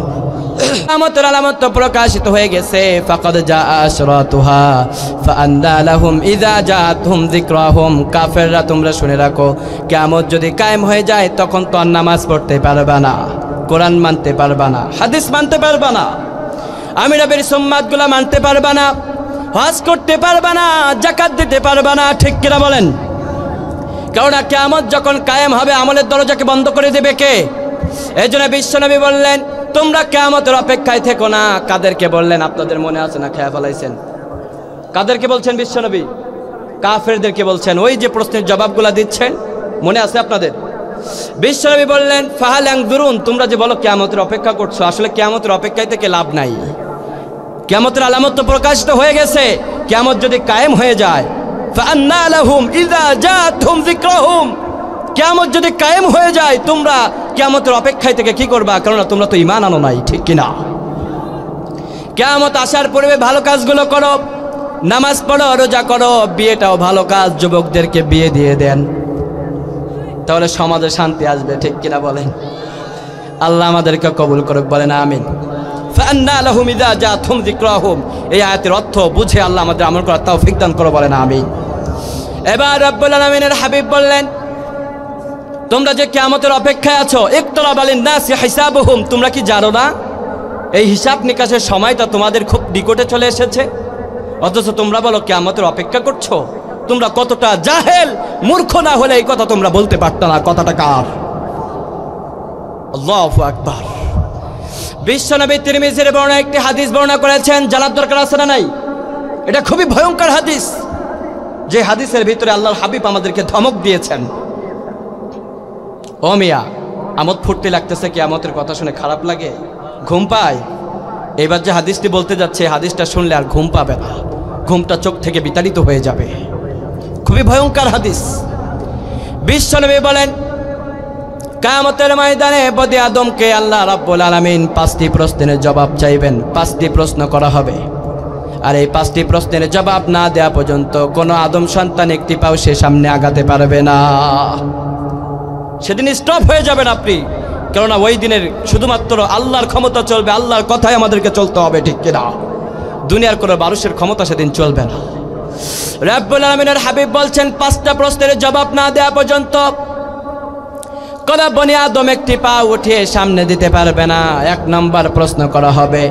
কিয়ামতের আলামত তো প্রকাশিত হয়ে গেছে। ফাকাদ জাআ আশরাতুহা ফাআন্না লাহুম ইযা জাআতুহুম যিকরাহুম। কাফেররা তোমরা শুনে রাখো, কিয়ামত যদি কায়েম হয়ে যায় তখন তো আর নামাজ পড়তে পারবে না, কোরআন মানতে পারবে না, হাদিস মানতে পারবে না, আমি নবীর সুন্নাতগুলো মানতে পারবে না, হজ করতে পারবে না, যাকাত দিতে পারবে না, ঠিক কিনা বলেন? কারণ কিয়ামত যখন কায়েম হবে আমলের দরজাকে বন্ধ করে দেবে কে? এই জন্য বিশ্বনবী বললেন তোমরা কিয়ামতের অপেক্ষায় থেকো না। কাদেরকে বললেন? আপনাদের মনে আছে না? খেয়া ফেলাইছেন। কাদেরকে বলছেন বিশ্বনবী? কাফেরদেরকে বলছেন। ওই যে প্রশ্নের জবাবগুলো দিচ্ছেন মনে আছে আপনাদের? বিশ্বনবী বললেন ফাহাল ইয়ানজুরুন, তোমরা যে বলো কিয়ামতের অপেক্ষা করছো, আসলে কিয়ামতের অপেক্ষায় থেকে লাভ নাই। কিয়ামতের আলামত তো প্রকাশিত হয়ে গেছে। কিয়ামত যদি কায়েম হয়ে যায়, ফাআন্না লাহুম ইযা জাআতুহুম যিকরাহুম, কিয়ামত যদি কায়েম হয়ে যায় তোমরা কিয়ামতের অপেক্ষায় থেকে কি করবা? কারণ তোমরা তো ঈমান আনো নাই, ঠিক কিনা? কিয়ামত আসার পূর্বে ভালো কাজগুলো করো, নামাজ পড়ো, রোজা করো, বিয়েটাও ভালো কাজ, যুবকদেরকে বিয়ে দিয়ে দেন, তাহলে সমাজে শান্তি আসবে, ঠিক কিনা বলেন? আল্লাহ আমাদেরকে কবুল করুক, বলেন আমিন। ফাআন্না লাহুম ইযা জাআতুহুম যিকরাহুম, এই আয়াতের অর্থ বুঝে আল্লাহ আমাদের আমল করার তৌফিক দান করো, বলেন আমিন। এবার রব্বুল আলামিনের হাবিব বললেন তোমরা যে কিয়ামতের অপেক্ষায় আছো, ইকতারাবা লিন-নাসি হিসাবুহুম, তোমরা কি জানো না এই হিসাব নিকাশের সময়টা তোমাদের খুব নিকটে চলে এসেছে? অথচ তোমরা বলো কিয়ামতের অপেক্ষা করছো। তোমরা কতটা জাহেল, মূর্খ না হলে এই কথা তোমরা বলতে পারতো না। কথাটা কার? আল্লাহু আকবার। বিশ্বনবী তিরমিজির বর্ণনা একটি হাদিস বর্ণনা করেছেন, জানার দরকার আছে না নাই? এটা খুবই ভয়ঙ্কর হাদিস, যে হাদিসের ভিতরে আল্লাহর হাবিব আমাদেরকে ধমক দিয়েছেন। ও মিয়া, আমোদ ফুটতে লাগতেছে, কিয়ামতের কথা শুনে খারাপ লাগে, ঘুম পায়? এবার যে হাদিসটি বলতে যাচ্ছে, হাদিসটা শুনলে আর ঘুম পাবে না, ঘুমটা চোখ থেকে বিতাড়িত হয়ে যাবে। খুবই ভয়ঙ্কর হাদিস। বিশ্বনবী বলেন কিয়ামতের ময়দানে বনি আদমকে আল্লাহ রাব্বুল আলামিন 5টি প্রশ্নের জবাব চাইবেন। 5টি প্রশ্ন করা হবে, আর এই 5টি প্রশ্নের জবাব না দেওয়া পর্যন্ত কোনো আদম সন্তান একটি পাও সে সামনে আগাতে পারবে না। সেদিন স্টপ হয়ে যাবেন আপনি, কেননা ওই দিনের শুধুমাত্র আল্লাহর ক্ষমতা চলবে, আল্লাহর কথাই আমাদেরকে চলতে হবে, ঠিক কিনা? দুনিয়ার কোনো মানুষের ক্ষমতা সেদিন চলবে না। রব্বুল আলামিনের হাবিব বলছেন 5টা প্রশ্নের জবাব না দেওয়া পর্যন্ত কোন বনি আদম একটি পা উঠিয়ে সামনে দিতে পারবে না। 1 নম্বর প্রশ্ন করা হবে,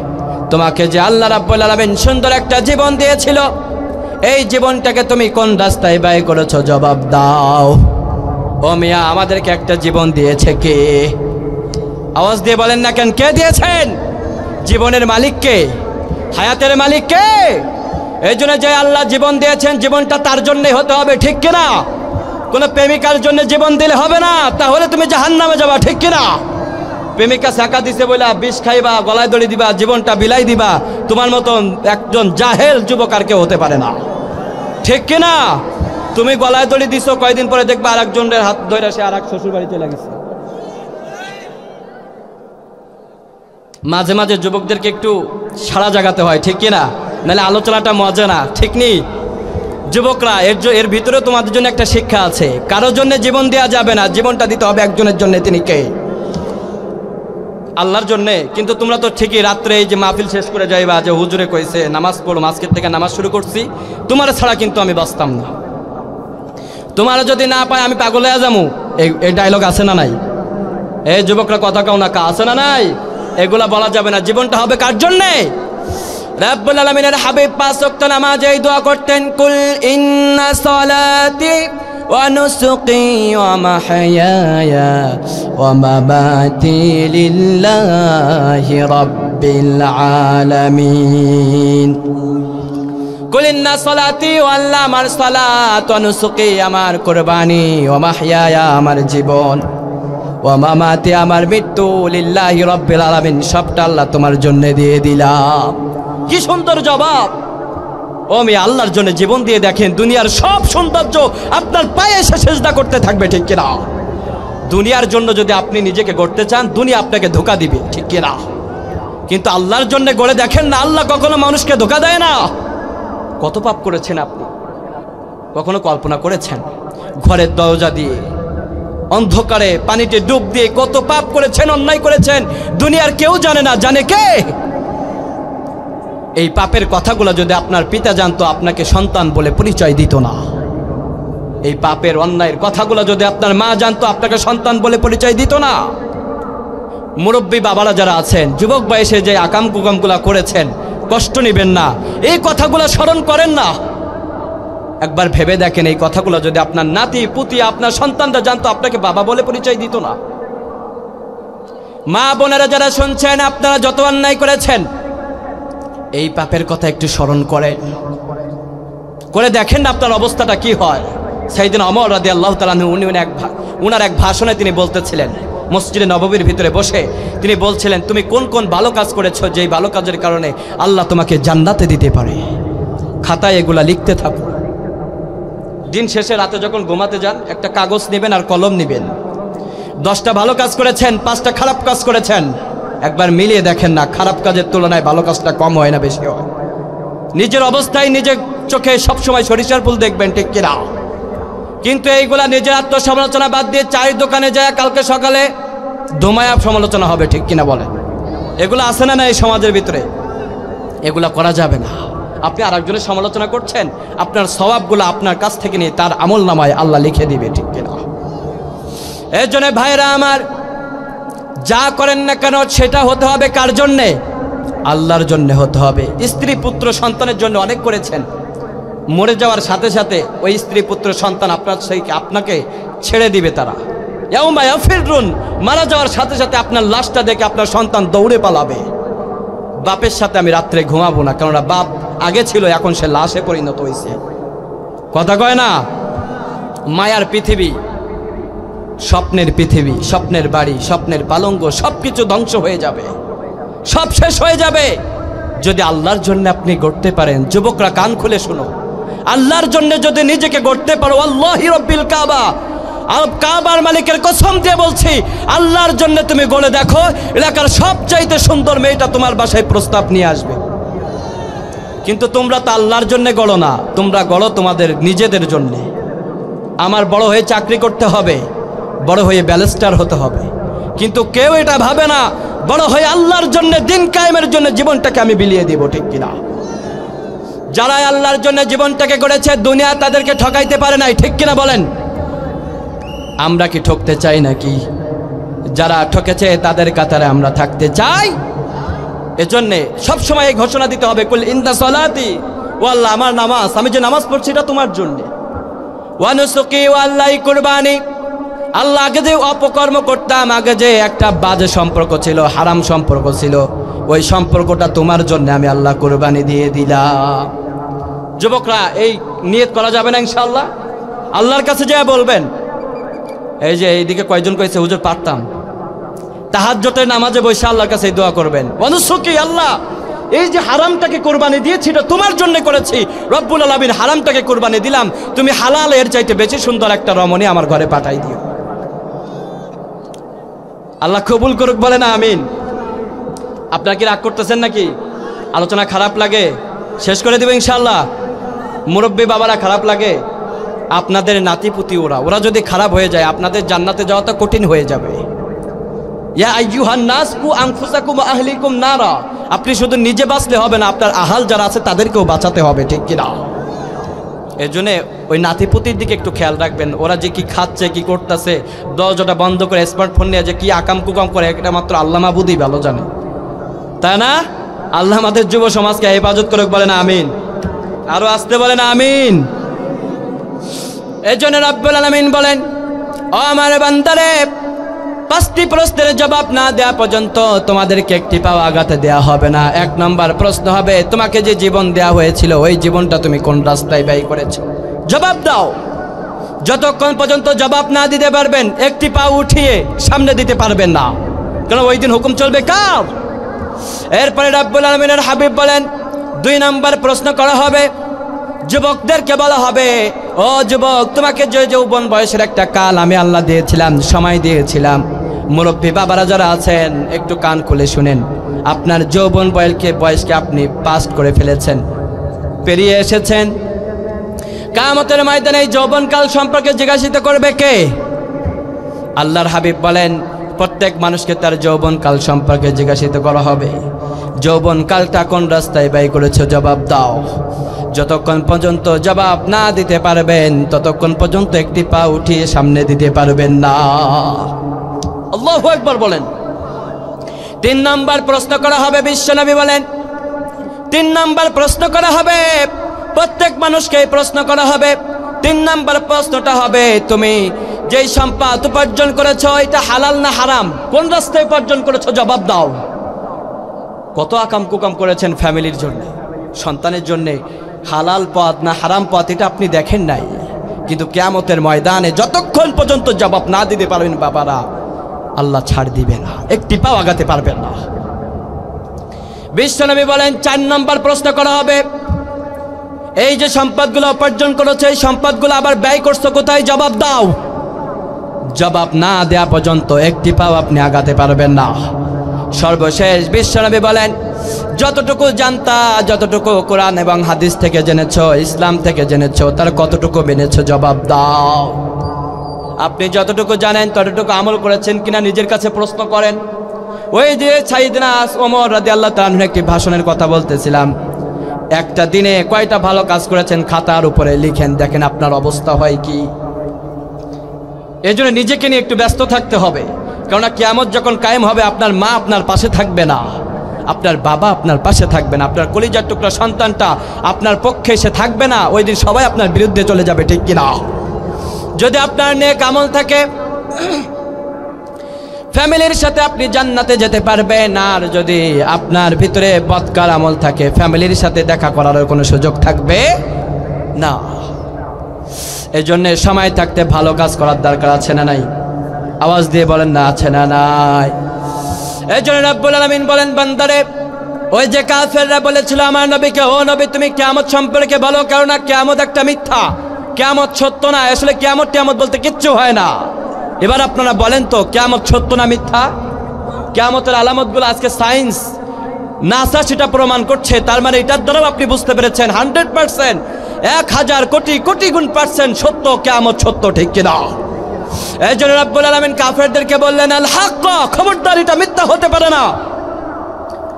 তোমাকে যে আল্লাহ রাব্বুল আলামিন সুন্দর একটা জীবন দিয়েছিল, এই জীবনটাকে তুমি কোন রাস্তায় ব্যয় করেছো? জবাব দাও। ও মিয়া, আমাদেরকে একটা জীবন দিয়েছে কে? আওয়াজ দিয়ে বলেন না কেন, কে দিয়েছেন? জীবনের মালিক কে? হায়াতের মালিক কে? এই জন্য যে আল্লাহ জীবন দিয়েছেন, জীবনটা তার জন্যই হতে হবে, ঠিক কিনা? কোনো প্রেমিকার জন্য জীবন দিলে হবে না, তাহলে তুমি জাহান্নামে যাবা, ঠিক কিনা? প্রেমিকা শাখা দিছে বলে বিষ খাইবা, গলায় দড়ি দিবা, জীবনটা বিলাই দিবা, তোমার মতন একজন জাহেল যুবক আর কেউ হতে পারে না, ঠিক কিনা? তুমি গলায় দড়ি দিছো, কয়দিন পরে দেখবা আর একজনের হাত ধরে সে আর এক শ্বশুর বাড়ি চলে গেছে। মাঝে মাঝে যুবকদেরকে একটু সাড়া জাগাতে হয়, ঠিক কিনা? নাহলে আলোচনাটা মজা না, ঠিক নেই? যুবকরা, এর ভিতরে তোমাদের জন্য একটা শিক্ষা আছে। কারোর জন্য জীবন দেওয়া যাবে না, জীবনটা দিতে হবে একজনের জন্য। তিনি কে? আল্লাহর জন্যে। কিন্তু তোমরা তো ঠিকই রাত্রে এই যে মাহফিল শেষ করে যাইবা, যে হুজুরে কইছে নামাজ পড়ো, আজকের থেকে নামাজ শুরু করছি, তোমার ছাড়া কিন্তু আমি বাঁচতাম না, তোমার যদি না পাই আমি পাগল হয়ে যাবো, এই ডায়লগ আছে না নাই? এই যুবকরা কথা কও না, আছে না নাই? এগুলা বলা যাবে না। জীবনটা হবে কার জন্যে? রব্বুল আলামিনের হাবিব 5 ওয়াক্ত নামাজে এই দোয়া করতেন, কুল ইন্না সালাতি ওয়া নুসুকি ওয়া মাহইয়ায়া ওয়া মামাতি লিল্লাহি রাব্বিল আলামিন। কুল ইন্না সালাতি, ও আল্লাহ আমার সালাত, ওয়া নুসুকি আমার কুরবানি, ওয়া মাহইয়ায়া আমার জীবন, ওয়া মামাতি আমার মৃত্যু, লিল্লাহি রাব্বিল আলামিন সবটা আল্লাহ তোমার জন্য দিয়ে দিলাম। কি সুন্দর জবাব! ও আমি আল্লাহর জন্য জীবন দিয়ে দেখেন, দুনিয়ার সব সৌন্দর্য আপনার পায়ে এসে সেজদা করতে থাকবে, ঠিক কিনা? দুনিয়ার জন্য যদি আপনি নিজেকে গড়তে চান, দুনিয়া আপনাকে ধোঁকা দিবে, ঠিক কিনা? কিন্তু আল্লাহর জন্য গড়ে দেখেন না, আল্লাহ কখনো মানুষকে ধোঁকা দেয় না। কত পাপ করেছেন আপনি, কখনো কল্পনা করেছেন? ঘরের দরজা দিয়ে অন্ধকারে পানিতে ডুব দিয়ে কত পাপ করেছেন, অন্যায় করেছেন, দুনিয়ার কেউ জানে না, জানে কে? এই পাপের কথাগুলো যদি আপনার পিতা জানতো, আপনাকে সন্তান বলে পরিচয় দিত না। এই পাপের অন্যায়ের কথাগুলো যদি আপনার মা জানতো, আপনাকে সন্তান বলে পরিচয় দিত না। মুরব্বী বাবারা যারা আছেন, যুবক বয়সে যে আকাম কুকামগুলা করেছেন, কষ্ট নেবেন না, এই কথাগুলো স্মরণ করেন না। একবার ভেবে দেখেন, এই কথাগুলো যদি আপনার নাতি পুতি আপনার সন্তানরা জানতো, আপনাকে বাবা বলে পরিচয় দিত না। মা বোনেরা যারা শুনছেন, আপনারা যত অন্যায় করেছেন, এই পাপের কথা একটু স্মরণ করেন, করে দেখেন না আপনার অবস্থাটা কি হয়। সাইয়েদনা ওমর রাদিয়াল্লাহু তাআলা আনহু উনার এক ভাষণে তিনি বলতেছিলেন, মসজিদে নববীর ভিতরে বসে তিনি বলছিলেন, তুমি কোন কোন ভালো কাজ করেছো, যেই ভালো কাজের কারণে আল্লাহ তোমাকে জান্নাতে দিতে পারে, খাতায় এগুলা লিখতে থাকো। দিন শেষে রাতে যখন ঘুমাতে যান, একটা কাগজ নেবেন আর কলম নেবেন। 10টা ভালো কাজ করেছেন, 5টা খারাপ কাজ করেছেন, একবার মিলিয়ে দেখেন না, খারাপ কাজের তুলনায় ভালো কাজটা কম হয় না বেশি হয়? নিজের অবস্থায় নিজের চোখে সবসময় সরিষার ফুল দেখবেন, ঠিক কিনা? কিন্তু এইগুলা নিজের আত্মসমালোচনা বাদ দিয়ে চায়ের দোকানে যায় কালকে সকালে ধুমায়া সমালোচনা হবে, ঠিক কিনা বলেন? এগুলো আছে না এই সমাজের ভিতরে? এগুলা করা যাবে না। আপনি আর একজনের সমালোচনা করছেন, আপনার সওয়াবগুলো আপনার কাছ থেকে নিয়ে তার আমল নামায় আল্লাহ লিখে দিবে, ঠিক কিনা? এর জন্য ভাইরা আমার, যা করেন না কেন সেটা হতে হবে কার জন্যে? আল্লাহর জন্য হতে হবে। স্ত্রী পুত্র সন্তানের জন্য অনেক করেছেন, মরে যাওয়ার সাথে সাথে ওই স্ত্রী পুত্র সন্তান আপনাকে ছেড়ে দিবে। তারা ইয়াউমা ইয়াফিরুন, মারা যাওয়ার সাথে সাথে আপনার লাশটা দেখে আপনার সন্তান দৌড়ে পালাবে। বাপের সাথে আমি রাত্রে ঘুমাবো না, কেননা বাপ আগে ছিল, এখন সে লাশে পরিণত হয়েছে। কথা কয় না? মায়ার পৃথিবী, স্বপ্নের পৃথিবী, স্বপ্নের বাড়ি, স্বপ্নের পালঙ্গ, সবকিছু ধ্বংস হয়ে যাবে, সব শেষ হয়ে যাবে যদি আল্লাহর জন্য আপনি গড়তে পারেন। যুবকরা কান খুলে শুনো, আল্লাহর জন্য যদি নিজেকে গড়তে পারো, আল্লাহি রব্বিল কাবা, কাবার মালিকের কসম দিয়ে বলছি, আল্লাহর জন্য তুমি গড়ে দেখো, এলাকার সবচাইতে সুন্দর মেয়েটা তোমার বাসায় প্রস্তাব নিয়ে আসবে। কিন্তু তোমরা তো আল্লাহর জন্য গড়ো না, তোমরা গড়ো তোমাদের নিজেদের জন্য। আমার বড় হয়ে চাকরি করতে হবে, বড় হয়ে ব্যারিস্টার হতে হবে, কিন্তু কেউ এটা ভাবে না বড় হয়ে আল্লাহর জন্য, দিন কায়েমের জন্য জীবনটাকে আমি বিলিয়ে দিব, ঠিক কিনা? যারা আল্লাহর জন্য জীবনটাকে গড়েছে, দুনিয়া তাদেরকে ঠকাইতে পারে নাই, ঠিক কিনা বলেন? আমরা কি ঠকতে চাই নাকি? যারা ঠকেছে তাদের কাতারে আমরা থাকতে চাই। এজন্য সবসময় এই ঘোষণা দিতে হবে, কুল ইন্না সালাতি, ও আল্লাহ আমার নামাজ, আমি যে নামাজ পড়ছি এটা তোমার জন্য, ওয়া নুসুকি, ও আল্লাহ কুরবানি, আল্লাহ আগে যে অপকর্ম করতাম, আগে যে একটা বাজে সম্পর্ক ছিল, হারাম সম্পর্ক ছিল, ওই সম্পর্কটা তোমার জন্য আমি আল্লাহ কুরবানি দিয়ে দিলাম। যুবকরা এই নিয়ত করা যাবে না ইনশাআল্লাহ? আল্লাহর কাছে যা বলবেন। এই যে এইদিকে কয়জন কইছে হুজুর পারতাম, তাহাজ্জুদের নামাজে বসে আল্লাহর কাছে দোয়া করবেন, অনুসুকি আল্লাহ এই যে হারামটাকে কোরবানি দিয়েছি এটা তোমার জন্য করেছি, রব্বুল আলামিন হারামটাকে কোরবানি দিলাম, তুমি হালাল এর চাইতে বেশি সুন্দর একটা রমণী আমার ঘরে পাঠাই দিও। আল্লাহ কবুল করুক, বলে না আমিন। আপনারা কি রাগ করতেছেন নাকি? আলোচনা খারাপ লাগে? শেষ করে দেব ইনশাআল্লাহ। মুরব্বী বাবারা খারাপ লাগে? আপনাদের নাতিপুতি ওরা যদি খারাপ হয়ে যায় আপনাদের জান্নাতে যাওয়া তো কঠিন হয়ে যাবে। ইয়া আইয়ুহান নাস কু আনফুসাকুম ওয়া আহলিকুম নারা, আপনি শুধু নিজে বাঁচলে হবে না, আপনার আহাল যারা আছে তাদেরকেও বাঁচাতে হবে, ঠিক কিনা? এই জন্যে ওই নাতিপুতির দিকে একটু খেয়াল রাখবেন, ওরা যে কি খাচ্ছে কি করতেছে, দরজাটা বন্ধ করে স্মার্টফোন নিয়ে যে কি আকাম কুকাম করে এটা মাত্র আল্লাহ মাহবুদই ভালো জানে, তাই না? আল্লাহ আমাদের যুব সমাজকে হেফাজত করুক, বলে না আমিন। আরো আসতে বলে না আমিন। এই জন্য রব্বুল আলামিন বলেন, ও আমার বান্দারে, 5টি প্রশ্নের জবাব না দেওয়া পর্যন্ত তোমাদেরকে একটি পাও আগাতে দেওয়া হবে না। 1 নম্বর প্রশ্ন হবে, তোমাকে যে জীবন দেওয়া হয়েছিল ওই জীবনটা তুমি কোন রাস্তায় ব্যয় করেছো? জবাব দাও। যতক্ষণ পর্যন্ত জবাব না দিতে পারবেন একটি পা উঠিয়ে সামনে দিতে পারবেন না, কারণ ওই দিন হুকুম চলবে কার? এরপরে রব্বুল আলামিনের হাবিব বলেন, 2 নম্বর প্রশ্ন করা হবে, যুবকদেরকে বলা হবে, ও যুবক, তোমাকে যে যৌবন বয়সের একটা কাল আমি আল্লাহ দিয়েছিলাম, সময় দিয়েছিলাম। মুরব্বী বাবারা যারা আছেন একটু কান খুলে শুনেন, আপনার যৌবন বয়সকে আপনি পাস করে ফেলেছেন, পেরিয়ে এসেছেন। কিয়ামতের ময়দানে এই যৌবনকাল সম্পর্কে জিজ্ঞাসা করবে কে? আল্লাহর হাবিব বলেন, প্রত্যেক মানুষকে তার যৌবনকাল সম্পর্কে জিজ্ঞাসিত করা হবে। যৌবনকালটা কোন রাস্তায় ব্যয় করেছো জবাব দাও। যতক্ষণ পর্যন্ত জবাব না দিতে পারবেন ততক্ষণ পর্যন্ত একটি পা উঠিয়ে সামনে দিতে পারবেন না। আল্লাহু আকবার বলেন। 3 নম্বর প্রশ্ন করা হবে, বিশ্বনবী বলেন 3 নম্বর প্রশ্ন করা হবে, প্রত্যেক মানুষকে প্রশ্ন করা হবে। 3 নম্বর প্রশ্নটা হবে, তুমি যেই সম্পদ উপার্জন করেছো এটা হালাল না হারাম? কোন রাস্তায় উপার্জন করেছো জবাব দাও। কত আকাম কুকাম করেছেন ফ্যামিলির জন্য, সন্তানের জন্য, হালাল পথ না হারাম পথ এটা আপনি দেখেন নাই। কিন্তু কিয়ামতের ময়দানে যতক্ষণ পর্যন্ত জবাব না দিতে পারবেন বাবারা, আল্লাহ ছাড় দিবে না, একটি পাও আগাতে পারবেন না। বিশ্বনবী বলেন 4 নম্বর প্রশ্ন করা হবে, এই যে সম্পদগুলো উপার্জন করেছো এই সম্পদগুলো আবার ব্যয় করছো কোথায় জবাব দাও। জবাব না দেওয়া পর্যন্ত একটি পাও আপনি আগাতে পারবেন না। সর্বশেষ বিশ্বনবী বলেন, যতটুকু জানতা, যতটুকু কোরআন এবং হাদিস থেকে জেনেছো, ইসলাম থেকে জেনেছো, তার কতটুকু মেনেছো জবাব দাও। আপনি যতটুকু জানেন ততটুকু আমল করেছেন কিনা নিজের কাছে প্রশ্ন করেন। ওই যে সাইয়েদনা ওমর রাদিয়াল্লাহু তাআলা আনহু একটি ভাষণের কথা বলতেছিলাম, একটা দিনে কয়টা ভালো কাজ করেছেন খাতার উপরে লিখেন, দেখেন আপনার অবস্থা হয় কি। এই জন্য নিজেকে নিয়ে একটু ব্যস্ত থাকতে হবে, কেননা কিয়ামত যখন কায়েম হবে আপনার মা আপনার পাশে থাকবে না, আপনার বাবা আপনার পাশে থাকবে না, আপনার কলিজার টুকরা সন্তানটা আপনার পক্ষে এসে থাকবে না। ওই দিন সবাই আপনার বিরুদ্ধে চলে যাবে, ঠিক কিনা? যদি আপনার নেক আমল থাকে ফ্যামিলির সাথে আপনি জান্নাতে যেতে পারবেন, আর যদি আপনার ভিতরে বদকার আমল থাকে ফ্যামিলির সাথে দেখা করার কোনো সুযোগ থাকবে না। এই জন্য সময় থাকতে ভালো কাজ করার দরকার আছে না নাই? আওয়াজ দিয়ে বলেন না, আছে না নাই? এই জন্য রব্বুল আলামিন বলেন, বান্দারে, ওই যে কাফেররা বলেছিল আমার নবীকে, ও নবী তুমি কিয়ামত সম্পর্কে বলো, কারণ কিয়ামত একটা মিথ্যা, কিয়ামত সত্য না। আসলে কিয়ামত বলতে কিচ্ছু হয় না। এবার আপনারা বলেন তো কিয়ামত সত্য না মিথ্যা? কিয়ামতের আলামতগুলো আজকে সায়েন্স নাসা সেটা প্রমাণ করছে, তার মানে এটার দ্বারাও আপনি বুঝতে পেরেছেন 100%, 1000 কোটি কোটি গুণ % সত্য, কিয়ামত সত্য, ঠিক কিনা? এই জন্য রব্বুল আলামিন কাফেরদেরকে বললেন, আল হক, খবরদার এটা মিথ্যা হতে পারে না।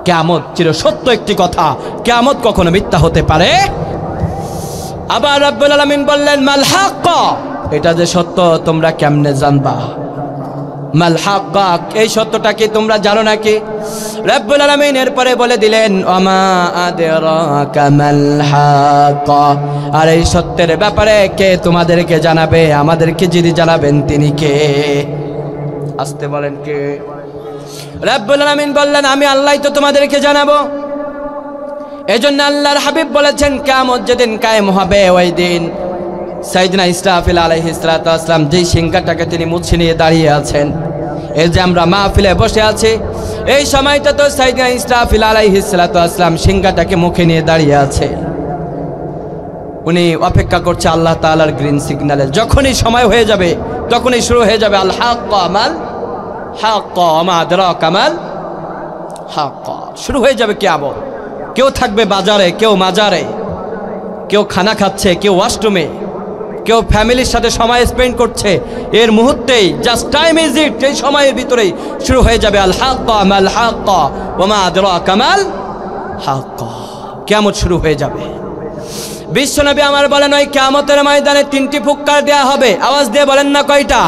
কিয়ামত চির সত্য একটি কথা, কিয়ামত কখনো মিথ্যা হতে পারে। আবার রব্বুল আলামিন বললেন, মাল হক, এটা যে সত্য তোমরা কেমনে জানবা? মাল হাক্কা, এই সত্যটা কি তোমরা জানো নাকি? রব্বুল আলামিন এরপরে বলে দিলেন ওমা আদরাকা মাল হাক্কা, আর এই সত্যের ব্যাপারে কে তোমাদেরকে জানাবে? আমাদেরকে যিনি জানাবেন তিনি কে? আসতে বলেন কে? রব্বুল আলামিন বললেন আমি আল্লাহই তো তোমাদেরকে জানাবো। এজন্য আল্লাহর হাবিব বলেছেন কিয়ামত যেদিন কায়েম হবে ওই দিন সাইয়েদনা ইসরাফিল আলাইহিস সালাতু ওয়াস সালাম যেই সিংহাটাকে তিনি মুছে নিয়ে দাঁড়িয়ে আছেন, এই যে আমরা মাহফিলে বসে আছি এই সময়টা তো সাইয়েদনা ইসরাফিল আলাইহিস সালাতু ওয়াস সালাম সিংহাটাকে মুখে নিয়ে দাঁড়িয়ে আছে। উনি অপেক্ষা করছে আল্লাহ তাআলার গ্রিন সিগন্যালে। যখনই সময় হয়ে যাবে তখনই শুরু হয়ে যাবে আল হাক্কা মাল হাক্কা ওমা আদরাকা মাল হাক্কা, শুরু হয়ে যাবে কিয়ামত। কেউ থাকবে বাজারে, কেউ মাজারে, কেউ খানা খাচ্ছে, কেউ ওয়াশরুমে, কেউ ফ্যামিলির সাথে সময় স্পেন্ড করছে। এর মুহূর্তেই জাস্ট টাইম ইজ ইট, এই সময়ের ভিতরেই শুরু হয়ে যাবে আল হাক্কা মাল হাক্কা ওমা আদরাকা মাল হাক্কা, কিয়ামত শুরু হয়ে যাবে। বিশ্বনবী আমার বলেন ওই কিয়ামতের ময়দানে 3টি ফুৎকার দেয়া হবে। আওয়াজ দিয়ে বলেন না কয়টা?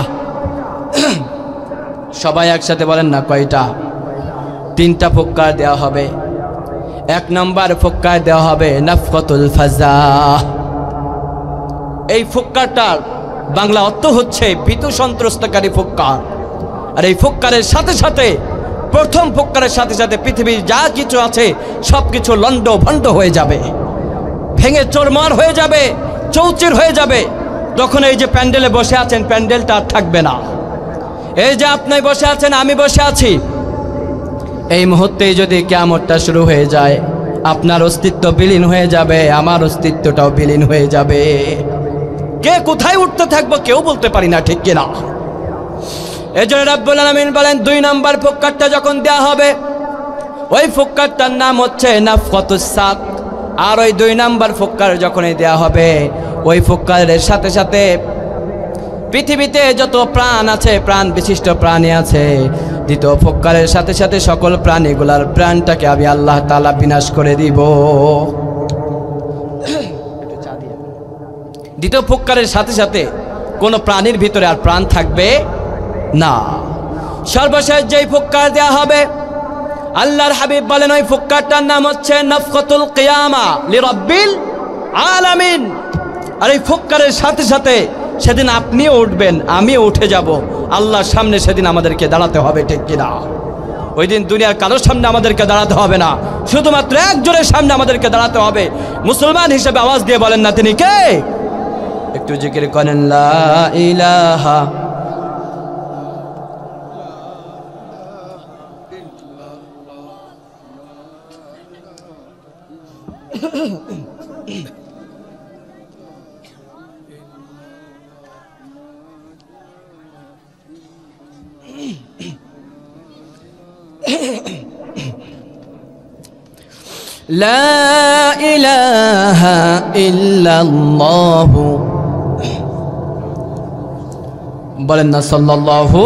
সবাই একসাথে বলেন না কয়টা? 3টা ফুৎকার দেওয়া হবে। 1 নম্বর ফুৎকার দেওয়া হবে নাফকাতুল ফাজা। এই ফুৎকারটার বাংলা অর্থ হচ্ছে ভীতু সন্ত্রস্তকারী ফুৎকার। আর এই ফুৎকারের সাথে সাথে, প্রথম ফুৎকারের সাথে সাথে পৃথিবীর যা কিছু আছে সব কিছু লন্ড ভন্ড হয়ে যাবে, ভেঙে চোরমার হয়ে যাবে, চৌচির হয়ে যাবে। তখন এই যে প্যান্ডেলে বসে আছেন প্যান্ডেলটা আর থাকবে না। এই যে আপনি বসে আছেন, আমি বসে আছি, এই মুহূর্তেই যদি কিয়ামতটা শুরু হয়ে যায় আপনার অস্তিত্ব বিলীন হয়ে যাবে, আমার অস্তিত্বটাও বিলীন হয়ে যাবে। কে কোথায় উঠতে থাকবো কেউ বলতে পারি না, ঠিক কিনা? এই জন্য রব্বুল আলামিন বলেন 2 নম্বর ফুৎকারটা যখন দেওয়া হবে ওই ফুৎকারটার নাম হচ্ছে নাফকাতুস সাক। আর ওই 2 নম্বর ফুৎকার যখনই দেওয়া হবে ওই ফুৎকারের সাথে সাথে পৃথিবীতে যত প্রাণ আছে, প্রাণ বিশিষ্ট প্রাণী আছে, দ্বিতীয় ফুৎকারের সাথে সাথে সকল প্রাণীগুলার প্রাণটাকে আমি আল্লাহ তাআলা বিনাশ করে দিব। দ্বিতীয় ফুৎকারের সাথে সাথে কোনো প্রাণীর ভিতরে আর প্রাণ থাকবে না। সর্বশেষ যেই ফুৎকার দেওয়া হবে আল্লাহর হাবিব বলেন ওই ফুৎকারটার নাম হচ্ছে নাফকাতুল কিয়ামা লিরাব্বিল আলামিন। আর এই ফুৎকারের সাথে সাথে সেদিন আপনিও উঠবেন, আমিও উঠে যাব আল্লাহর সামনে। সেদিন আমাদেরকে দাঁড়াতে হবে, ঠিক কিনা? ওই দিন দুনিয়ার কারোর সামনে আমাদেরকে দাঁড়াতে হবে না, শুধুমাত্র একজনের সামনে আমাদেরকে দাঁড়াতে হবে। মুসলমান হিসেবে আওয়াজ দিয়ে বলেন না তিনি কে? একটু জিকির করেন লা ইলাহা লা ইলাহা ইল্লাল্লাহ, বলেন না সাল্লাল্লাহু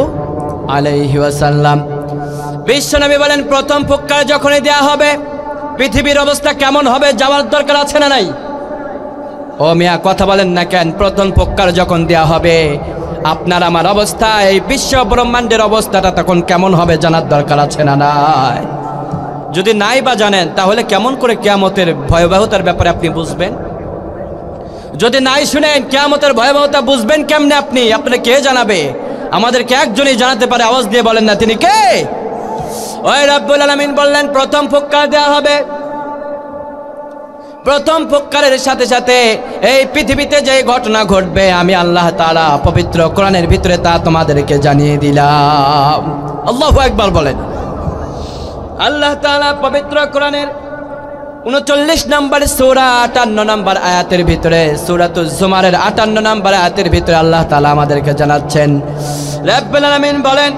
আলাইহি ওয়াসাল্লাম। বিশ্বনবী বলেন প্রথম ফুৎকার যখনই দেয়া হবে পৃথিবীর অবস্থা কেমন হবে যাওয়ার দরকার আছে না নাই? ও মিয়া কথা বলেন না কেন? প্রথম ফুৎকার যখন দেয়া হবে আপনার আমার অবস্থা, এই বিশ্ব ব্রহ্মাণ্ডের অবস্থাটা তখন কেমন হবে জানার দরকার আছে না নাই? যদি নাই বা জানেন তাহলে কেমন করে কিয়ামতের ভয়াবহতার ব্যাপারে আপনি বুঝবেন? যদি নাই শুনেন কিয়ামতের ভয়াবহতা বুঝবেন কেমনে আপনি? আপনাকে কে জানাবে? আমাদেরকে একজনই জানাতে পারে। আওয়াজ দিয়ে বলেন না তিনি কে? ওই রব্বুল আলামিন বললেন প্রথম ফুৎকার দেওয়া হবে। প্রথম ফুৎকারের সাথে সাথে এই পৃথিবীতে যে ঘটনা ঘটবে আমি আল্লাহ তাআলা পবিত্র কোরআনের ভিতরে তা তোমাদেরকে জানিয়ে দিলাম। আল্লাহু আকবার বলেন। আল্লাহ তাআলা পবিত্র কোরআনের 39 নম্বর সূরা 58 নম্বর আয়াতের ভিতরে, সূরাতুজ জুমারের 58 নম্বর আয়াতের ভিতরে আল্লাহ তাআলা আমাদেরকে জানাচ্ছেন, রব্বুল আলামিন বলেন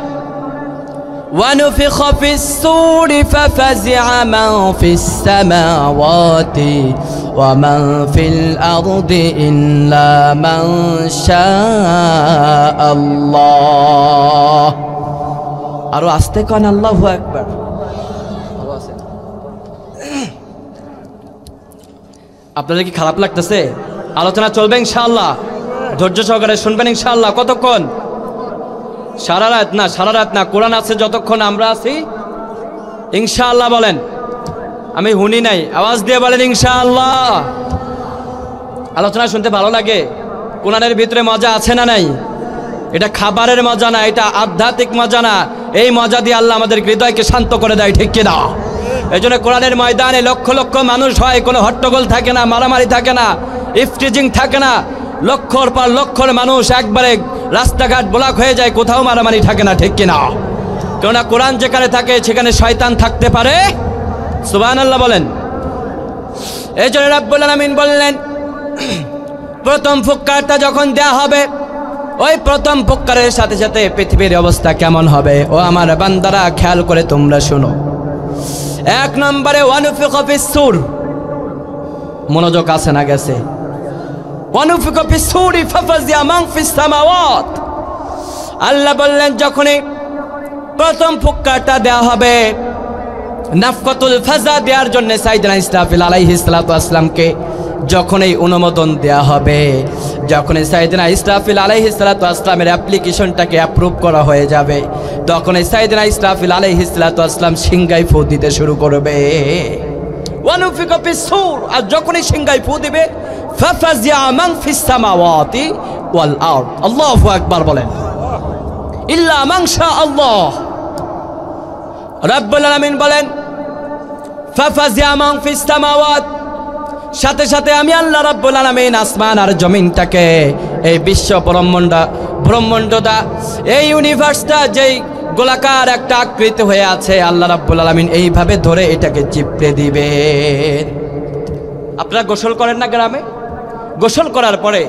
وَنُفِخَ فِي الصُّورِ فَفَزِعَ مَن فِي السَّمَاوَاتِ وَمَن فِي الْأَرْضِ إِلَّا مَن شَاءَ اللَّهُ। আরো আস্তে কোন আল্লাহু আকবার। আপনাদের কি খারাপ লাগতেছে? আলোচনা চলবে ইনশাআল্লাহ, ধৈর্য সহকারে শুনবেন ইনশাআল্লাহ। কতক্ষণ? সারা রাত না, কোরআন আছে যতক্ষণ আমরা আছি ইনশাআল্লাহ বলেন। আমি শুনি নাই, আওয়াজ দিয়ে বলেন ইনশাআল্লাহ। আলোচনা শুনতে ভালো লাগে, কোরআনের ভিতরে মজা আছে না নাই? এটা খাবারের মজা না, এটা আধ্যাত্মিক মজা না, এই মজা দিয়ে আল্লাহ আমাদের হৃদয়কে শান্ত করে দেয়, ঠিক কিনা? এই জন্য কোরআনের ময়দানে লক্ষ লক্ষ মানুষ হয়, কোনো হট্টগোল থাকে না, মারামারি থাকে না, ইফটিজিং থাকে না, লক্ষর পর লক্ষর মানুষ একবারে রাস্তাঘাট ব্লক হয়ে যায়, কোথাও মারামারি থাকে না, ঠিক কিনা? কেননা কোরআন যেখানে থাকে সেখানে শয়তান থাকতে পারে। সুবহানাল্লাহ বলেন। এই জন্য রাব্বুল আলামিন বললেন প্রথম ফুৎকারটা যখন দেয়া হবে, ওই প্রথম ফুৎকারের সাথে সাথে পৃথিবীর অবস্থা কেমন হবে ও আমার বান্দারা খেয়াল করে তোমরা শোনো। এক নম্বরে ওয়ানুফিখা ফিস-সূর, মনোযোগ আছে না গেছে? ওয়ানুফিখা ফিস-সূরি ফাফাজিয়া মান ফিস-সামাওয়াত। আল্লাহ বললেন যখনই প্রথম ফুৎকারটা দেয়া হবে, নাফকাতুল ফাজা দেওয়ার জন্য সাইয়েদনা ইসরাফিল আলাইহিস সালাতু আসসালামকে যখন এই অনুমোদন দেয়া হবে, যখন সাইয়েদনা ইসরাফিল আলাইহিস সালাতু আসসালামের অ্যাপ্লিকেশনটাকে অ্যাপ্রুভ করা হয়ে যাবে, তখন সাইয়েদনা ইসরাফিল আলাইহিস সালাতু আসসালাম সিংগায় ফু দিতে শুরু করবে। ওয়ানুফিকা ফিস-সূর, আর যখনই সিংগায় ফু দিবে, ফাফাজিয়া মান ফিস-সামাওয়াতি ওয়াল আরদ। আল্লাহু আকবার বলেন। ইল্লা মান শাআল্লাহ। রাব্বুল আলামিন বলেন ফাফাজিয়া মান ফিস-সামাওয়াত, সাথে সাথে আমি আল্লাহ রাব্বুল আলামিন আসমান আর জমিনটাকে, এই বিশ্ব ব্রহ্মাণ্ডটা, এই ইউনিভার্সটা যেই গোলাকার একটা আকৃতি হয়ে আছে, আল্লাহ রাব্বুল আলামিন এইভাবে ধরে এটাকে চিপড়ে দিবেন। আপনারা গোসল করেন না গ্রামে? গোসল করার পরে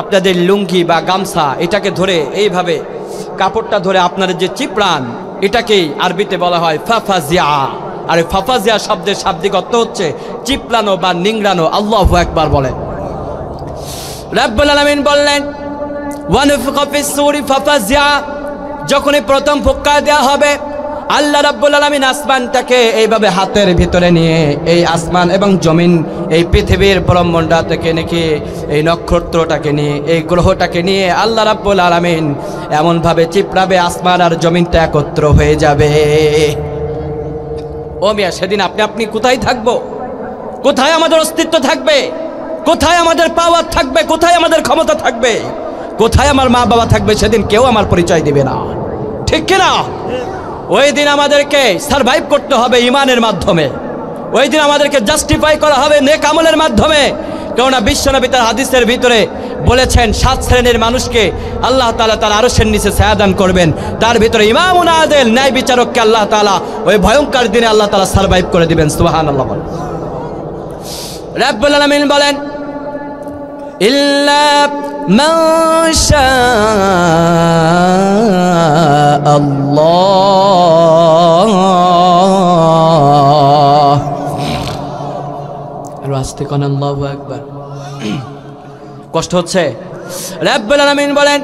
আপনাদের লুঙ্গি বা গামছা এটাকে ধরে এইভাবে কাপড়টা ধরে আপনারা যে চিপড়ান, এটাকেই আরবিতে বলা হয় ফাফাজিয়া। আর ফাফাজিয়া শব্দের শাব্দিক অর্থ হচ্ছে চিপলানো বা নিংড়ানো। আল্লাহু আকবার বলেন। রাব্বুল আলামিন বললেন ওয়ানুফিখা ফিস-সূরি ফাফাজিয়া, যখনই প্রথম ফুৎকার দেওয়া হবে, আল্লাহ রাব্বুল আলামিন আসমানটাকে এইভাবে হাতের ভিতরে নিয়ে, এই আসমান এবং জমিন, এই পৃথিবীর ব্রহ্মাণ্ড থেকে নাকি এই নক্ষত্রটাকে নিয়ে, এই গ্রহটাকে নিয়ে আল্লাহ রাব্বুল আলামিন এমনভাবে চিপড়াবে, আসমান আর জমিনটা একত্র হয়ে যাবে। ও মিয়া, সেদিন আপনি কোথায় থাকবো? কোথায় আমাদের অস্তিত্ব থাকবে? কোথায় আমাদের পাওয়ার থাকবে? কোথায় আমাদের ক্ষমতা থাকবে? কোথায় আমার মা বাবা থাকবে? সেদিন কেউ আমার পরিচয় দিবে না, ঠিক কিনা? ওই দিন আমাদেরকে সারভাইভ করতে হবে ইমানের মাধ্যমে, ওই দিন আমাদেরকে জাস্টিফাই করা হবে নেক আমলের মাধ্যমে। কেননা বিশ্বনবী তার হাদিসের ভিতরে বলেছেন 7 শ্রেণীর মানুষকে আল্লাহ তাআলা তার আরশের নিচে ছায়া দান করবেন, তার ভিতরে ইমামুন আদিল, ন্যায় বিচারককে আল্লাহ তাআলা ওই ভয়ঙ্কর দিনে আল্লাহ তাআলা সারভাইভ করে দিবেন। সুবহানাল্লাহ বলেন। রাব্বুল আলামিন বলেন ইল্লা মান শাআল্লাহ। আর আস্তে কোন আল্লাহু আকবার। কষ্ট হচ্ছে? রাব্বুল আলামিন বলেন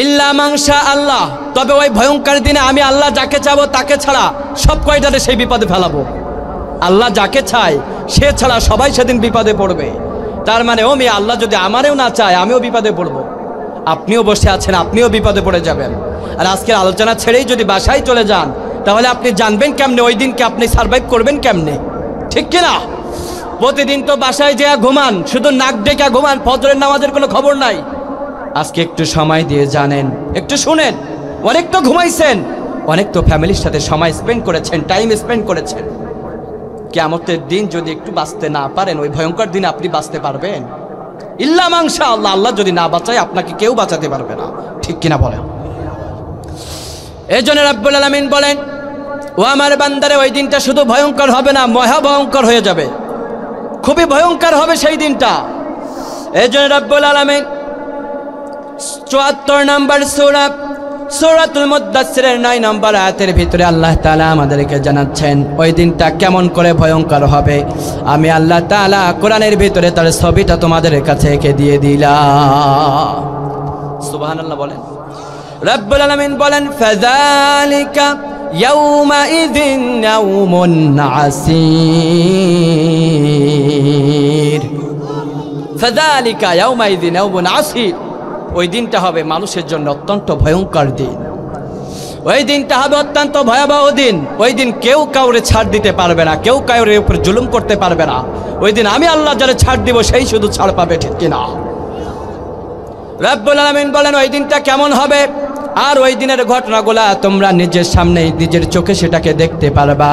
ইল্লা মান শাআল্লাহ, তবে ওই ভয়ঙ্কর দিনে আমি আল্লাহ যাকে চাবো তাকে ছাড়া সব কয়টারে সেই বিপদে ফেলাবো। আল্লাহ যাকে চায় সে ছাড়া সবাই সেদিন বিপদে পড়বে। তার মানে ও মেয়ে, আল্লাহ যদি আমারেও না চায় আমিও বিপদে পড়বো। আপনিও বসে আছেন, আপনিও বিপদে পড়ে যাবেন। আর আজকের আলোচনা ছেড়েই যদি বাসায় চলে যান, তাহলে আপনি জানবেন কেমনে ওই দিনকে আপনি সারভাইভ করবেন কেমনে, ঠিক কিনা? প্রতিদিন তো বাসায় যেয়া ঘুমান, শুধু নাক ডেকে ঘুমান, ফজরের নামাজের কোনো খবর নাই। আজকে একটু সময় দিয়ে জানেন, একটু শুনেন। অনেক তো ঘুমাইছেন, অনেক তো ফ্যামিলির সাথে সময় স্পেন্ড করেছেন, টাইম স্পেন্ড করেছেন। কিয়ামতের দিন যদি একটু বাঁচতে না পারেন, ওই ভয়ঙ্কর দিনে আপনি বাঁচতে পারবেন? ইল্লা মান শাআল্লাহ, আল্লাহ যদি না বাঁচায় আপনাকে কেউ বাঁচাতে পারবে না, ঠিক কিনা বলেন? এই জন্য রাব্বুল আলামিন বলেন ও আমার বান্দারে, ওই দিনটা শুধু ভয়ঙ্কর হবে না, মহা ভয়ঙ্কর হয়ে যাবে, খুবই ভয়ঙ্কর হবে সেই দিনটা। এই জন্য রাব্বুল আলামিন 74 নম্বর সূরা সূরাতুল মুদ্দাসসিরের 9 নম্বর আয়াতের ভিতরে আল্লাহ তাআলা আমাদেরকে জানাচ্ছেন ওই দিনটা কেমন করে ভয়ঙ্কর হবে। আমি আল্লাহ তাআলা কোরআনের ভিতরে তার ছবিটা তোমাদের কাছে এঁকে দিয়ে দিলাম। সুবহানাল্লাহ বলেন। রাব্বুল আলামিন বলেন ফাযালিকা ইয়াউমাইযিন ইয়াউমুন আসীর। ফাযালিকা ইয়াউমাইযিন ইয়াউমুন আসীর, ওই দিনটা হবে মানুষের জন্য অত্যন্ত ভয়ঙ্কর দিন। ওই দিনটা হবে অত্যন্ত ভয়াবহ দিন। ওই দিন কেউ কাউরে ছাড় দিতে পারবে না, কেউ কাউরে উপর জুলুম করতে পারবে না। ওই দিন আমি আল্লাহ যারা ছাড় দিব সেই শুধু ছাড় পাবে, ঠিক কিনা? রব্বুল আলামিন বলেন ওই দিনটা কেমন হবে, আর ওই দিনের ঘটনাগুলা তোমরা নিজের সামনে নিজের চোখে সেটাকে দেখতে পারবা।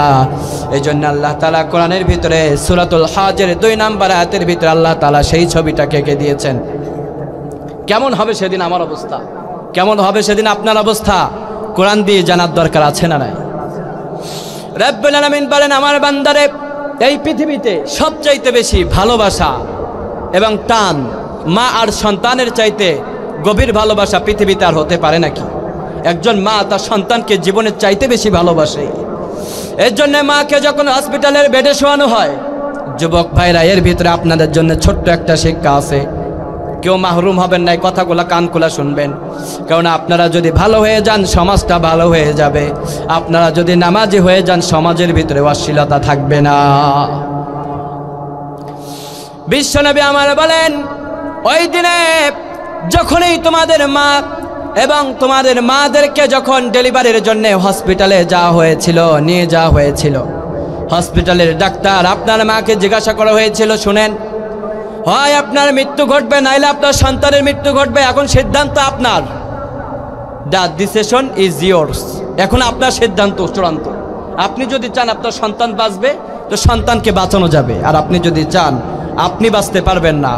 এই জন্য আল্লাহ তাআলা কোরআনের ভিতরে সূরাতুল হাজের 2 নম্বর আয়াতের ভিতরে আল্লাহ তাআলা সেই ছবিটাকে এঁকে দিয়েছেন। কেমন হবে সেদিন আমার অবস্থা, কেমন হবে সেদিন আপনার অবস্থা, কোরআন দিয়ে জানার দরকার আছে না নাই? রব্বুল আলামিন বলেন আমার বান্দারে, এই পৃথিবীতে সবচাইতে বেশি ভালোবাসা এবং টান মা আর সন্তানের চাইতে গভীর ভালোবাসা পৃথিবীতে আর হতে পারে নাকি? একজন মা তার সন্তানকে জীবনের চাইতে বেশি ভালোবাসে। এর জন্য মাকে যখন হসপিটালের বেডে শোয়ানো হয়, যুবক ভাইরা এর ভিতরে আপনাদের জন্য ছোট্ট একটা শিক্ষা আছে। কেউ মাহরুম হবেন না, এই কথাগুলো কান খোলা শুনবেন। কারণ আপনারা যদি ভালো হয়ে যান সমাজটা ভালো হয়ে যাবে, আপনারা যদি নামাজি হয়ে যান সমাজের ভিতরে অশ্লীলতা থাকবে না। বিশ্বনবী আমার বলেন ওই দিনে যখনই তোমাদের মা এবং তোমাদের মাদেরকে যখন ডেলিভারির জন্য হসপিটালে যাওয়া হয়েছিল, নিয়ে যাওয়া হয়েছিল, হসপিটালের ডাক্তার আপনার মাকে জিজ্ঞাসা করা হয়েছিল, শুনেন, হয় আপনার মৃত্যু ঘটবে নাইলে আপনার সন্তানের মৃত্যু ঘটবে, এখন সিদ্ধান্ত আপনার। The decision is yours. এখন আপনার সিদ্ধান্ত চূড়ান্ত। আপনি যদি চান আপনার সন্তান বাঁচবে তো সন্তানকে বাঁচানো যাবে, আর আপনি যদি চান আপনি বাঁচতে পারবেন না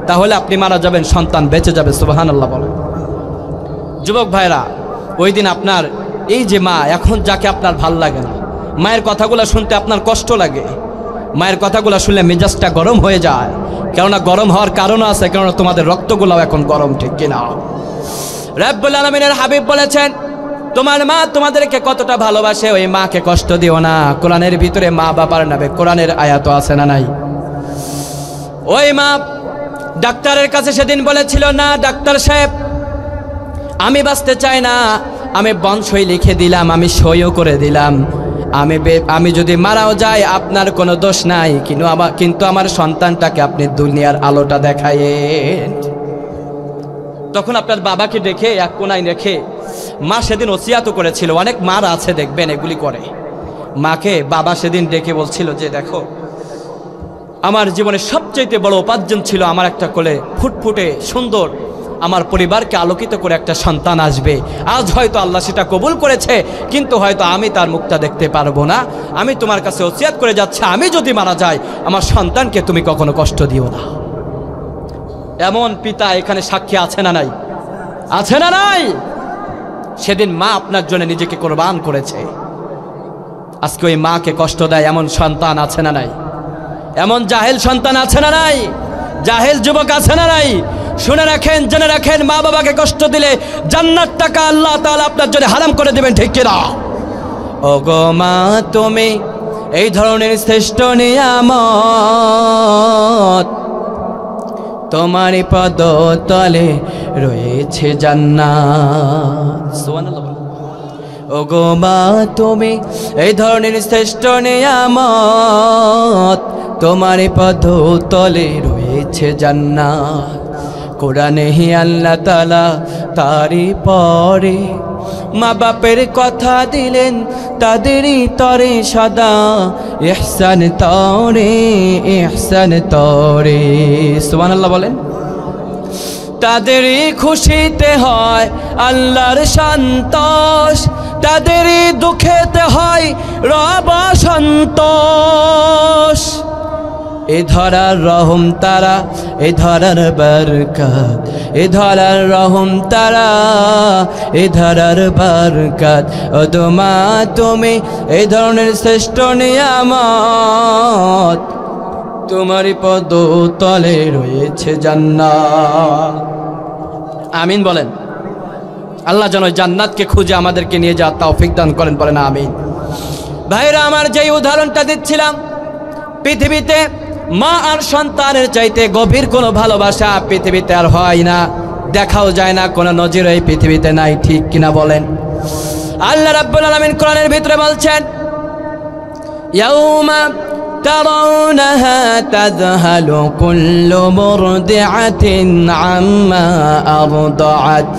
তাহলে আপনি মারা যাবেন, সন্তান বেঁচে যাবে। সুবহানাল্লাহ বলেন। যুবক ভাইরা, ওই দিন আপনার এই যে মা, এখন যাকে আপনার ভাল লাগে না, মায়ের কথাগুলো শুনতে আপনার কষ্ট লাগে, মায়ের কথাগুলো শুনলে মেজাজটা গরম হয়ে যায়। কেননা গরম হওয়ার কারণও আছে, কেননা তোমাদের রক্তগুলো এখন গরম, ঠিক কিনা? রব্বুল আলামিনের হাবিব বলেছেন তোমার মা তোমাদেরকে কতটা ভালোবাসে, ওই মাকে কষ্ট দিও না। কোরআনের ভিতরে মা বাবার নামে কোরআনের আয়াত আছে না নাই? ওই মা ডাক্তারের কাছে সেদিন বলেছিল, না ডাক্তার সাহেব আমি বাঁচতে চাই না, আমি বংশই লিখে দিলাম, আমি সইও করে দিলাম, আমি যদি মারাও যাই আপনার কোনো দোষ নাই, কিন্তু আমার সন্তানটাকে আপনি দুনিয়ার আলোটা দেখায়েন। তখন আপনার বাবাকে ডেকে এক কোনায় রেখে মা সেদিন ওসিয়াত করেছিল। অনেক মার আছে দেখবেন এগুলি করে। মাকে বাবা সেদিন ডেকে বলছিল যে দেখো, আমার জীবনের সবচেয়ে বড় উপার্জন ছিল আমার একটা কোলে ফুটফুটে সুন্দর আমার পরিবারকে আলোকিত করে একটা সন্তান আসবে। আজ হয়তো আল্লাহ সেটা কবুল করেছে, কিন্তু হয়তো আমি তার মুখটা দেখতে পারবো না। আমি তোমার কাছে ওসিয়াত করে যাচ্ছি, আমি যদি মারা যাই আমার সন্তানকে তুমি কখনো কষ্ট দিও না। এমন পিতা এখানে সাক্ষী আছে না নাই? আছে না নাই? সেদিন মা আপনার জন্য নিজেকে কোরবান করেছে। আজকে ওই মাকে কষ্ট দেয় এমন সন্তান আছে না নাই? এমন জাহেল সন্তান আছে না নাই? জাহেল যুবক আছে না নাই? শুনে রাখেন, জেনে রাখেন, মা বাবাকে কষ্ট দিলে জান্নাত টাকা আল্লাহ তাআলা আপনার জন্য হারাম করে দেবেন, ঠিক কিনা? ওগো মা তুমি এই ধরনের শ্রেষ্ঠ নিয়ামত, তোমার পদ তলে রয়েছে জান্নাত। সুবহানাল্লাহ। ওগো মা তুমি এই ধরনের শ্রেষ্ঠ নিয়ামত, তোমার পদ তলে রয়েছে জান্নাত। কোরআনে হি আল্লাহ তাআলা তারই পরে মা বাপের কথা দিলেন, তাদেরই তরে সদা ইহসান তরে, ইহসান তরে। সুবহানাল্লাহ বলেন। তাদেরই খুশিতে হয় আল্লাহর সন্তোষ, তাদেরই দুঃখেতে হয় রব সন্তোষ। এ ধরার রহম তারা, এ ধরার বরকত, এ ধরার রহম তারা, এ ধরার বরকত। ও তোমা তুমি এই ধরনের শ্রেষ্ঠ নিয়ামত, তোমারই পদ তলে রয়েছে জান্নাত। আমিন বলেন। আল্লাহ যেন জান্নাতকে খুঁজে আমাদেরকে নিয়ে যাওয়ার তৌফিক দান করেন, বলেন আমিন। ভাইরা আমার, যেই উদাহরণটা দিচ্ছিলাম, পৃথিবীতে মা আর সন্তানের চাইতে গভীর কোনো ভালোবাসা পৃথিবীতে আর হয় না, দেখাও যায় না, কোনো নজির এই পৃথিবীতে নাই, ঠিক কিনা বলেন? আল্লাহ রাব্বুল আলামিন কোরআনের ভিতরে বলছেন, ইয়াউমা ترونها تذهل كل مرضعة عما أرضعت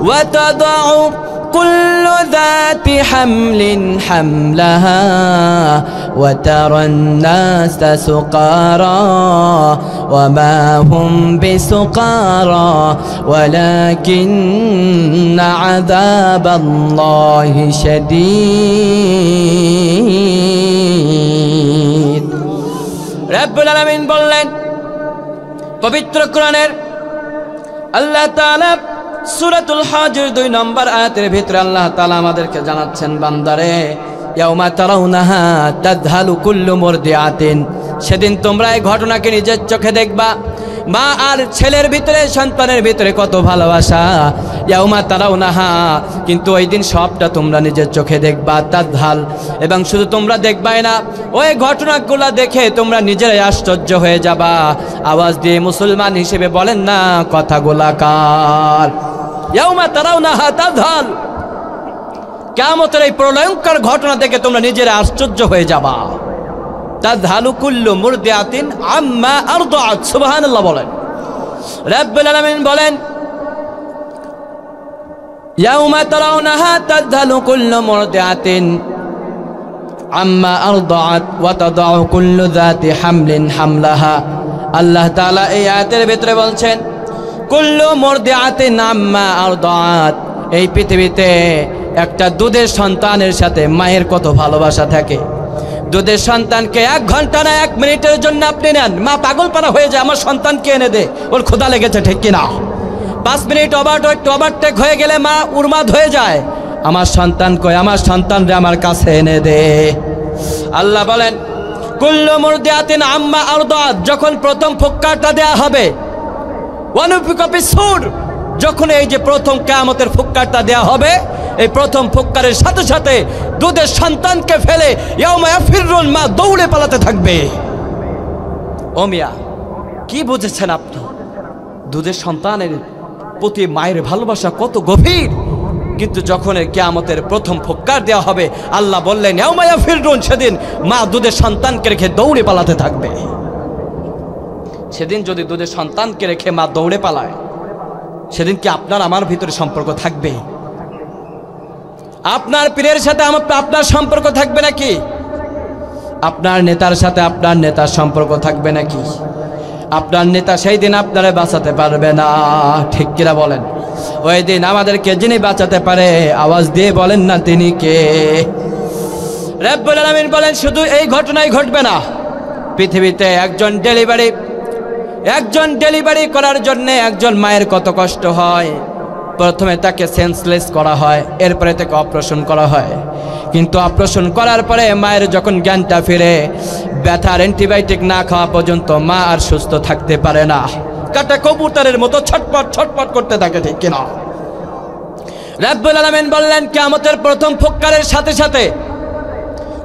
وتضع كل ذات حمل حملها وترى الناس سقارى وما هم بسقارى ولكن عذاب الله شديد রব্বুল আলামিন বললেন পবিত্র কোরআনের আল্লাহ তাআলা সূরাতুল হজর 2 নম্বর আয়াতের ভিতরে আল্লাহ তাআলা আমাদেরকে জানাচ্ছেন বান্দারে ইয়াউমা তারাউনাহা তাযহালু কুল্লু মুরদিআতিন সেদিন তোমরা এই ঘটনাকে নিজের চোখে দেখবা মা আর ছেলের ভিতরে সন্তানের ভিতরে কত ভালোবাসা ইয়াউমা তারাউনাহা কিন্তু ওই দিন সবটা তোমরা নিজের চোখে দেখবা তাযহাল এবং শুধু তোমরা দেখবাই না ওই ঘটনাগুলো দেখে তোমরা নিজেরাই আশ্চর্য হয়ে যাবা আওয়াজ দিয়ে মুসলমান হিসেবে বলেন না কথাগুলা কার ইয়াউমা তারাউনাহা তাযহাল কিয়ামতের এই প্রলয়ঙ্কর ঘটনা দেখে তোমরা নিজেরা আশ্চর্য হয়ে যাবা তাযহালু কুল্লু মুরদিআতিন আম্মা আরদাআত সুবহানাল্লাহ বলেন রব্বুল আলামিন বলেন ইয়াউমা তারাউনাহা তাযহালু কুল্লু মুরদিআতিন আম্মা আরদাআত ওয়া তাদাউ কুল্লু যাতি হামলিন হামলাহা আল্লাহ তাআলা এই আয়াতের ভিতরে বলছেন কুল্লু মুরদিআতিন আম্মা আরদাআত এই পৃথিবীতে একটা দুধের সন্তানের সাথে মায়ের কত ভালোবাসা থাকে দুধের সন্তানকে 1 ঘন্টা না 1 মিনিটের জন্য আপনি নেন মা পাগলপারা হয়ে যায় আমার সন্তানকে এনে দে ওর ক্ষুধা লেগেছে ঠিক কিনা 5 মিনিট ওভারটেক হয়ে গেলে মা উন্মাদ হয়ে যায় আমার সন্তান কই আমার সন্তানরে আমার কাছে এনে দে আল্লাহ বলেন কুল্লু মুরদিআতিন আম্মা আরদাআত যখন প্রথম ফুৎকারটা দেয়া হবে ওয়ানুফিকা ফিস-সূর যখন এই যে প্রথম কিয়ামতের ফুৎকারটা দেয়া হবে এই প্রথম ফুৎকারের সাথে সাথে দুধের সন্তানকে ফেলে ইয়াউমা ইয়াফিরুল মা দৌড়ে পালাতে থাকবে ও মিয়া কি বুঝেছেন আপনি দুধের সন্তানের প্রতি মায়ের ভালোবাসা কত গভীর কিন্তু যখন এই কিয়ামতের প্রথম ফুৎকার দেওয়া হবে আল্লাহ বললেন ইয়াউমা ইয়াফিরুন সেদিন মা দুধের সন্তানকে রেখে দৌড়ে পালাতে থাকবে সেদিন যদি দুধের সন্তানকে রেখে মা দৌড়ে পালায় সেদিন কি আপনার আমার ভিতরে সম্পর্ক থাকবে আপনার পীরের সাথে আপনার সম্পর্ক থাকবে নাকি আপনার নেতার সাথে আপনার নেতার সম্পর্ক থাকবে নাকি আপনার নেতা সেই দিন আপনারা বাঁচাতে পারবে না ঠিক কিনা বলেন ওই দিন আমাদেরকে যিনি বাঁচাতে পারে আওয়াজ দিয়ে বলেন না তিনি কে রব্বুল আলামিন বলেন শুধু এই ঘটনাই ঘটবে না পৃথিবীতে একজন ডেলিভারি করার জন্য একজন মায়ের কত কষ্ট হয় প্রথমে তাকে সেন্সলেস করা হয় এরপরে তাকে অপারেশন করা হয় কিন্তু অপারেশন করার পরে মায়ের যখন জ্ঞানটা ফিরে ব্যথার অ্যান্টিবায়োটিক না খাওয়া পর্যন্ত মা আর সুস্থ থাকতে পারে না কাটা কবুতরের মতো ছটপট করতে থাকে ঠিক কিনা রব্বুল আলামিন বললেন কিয়ামতের প্রথম ফুৎকারের সাথে সাথে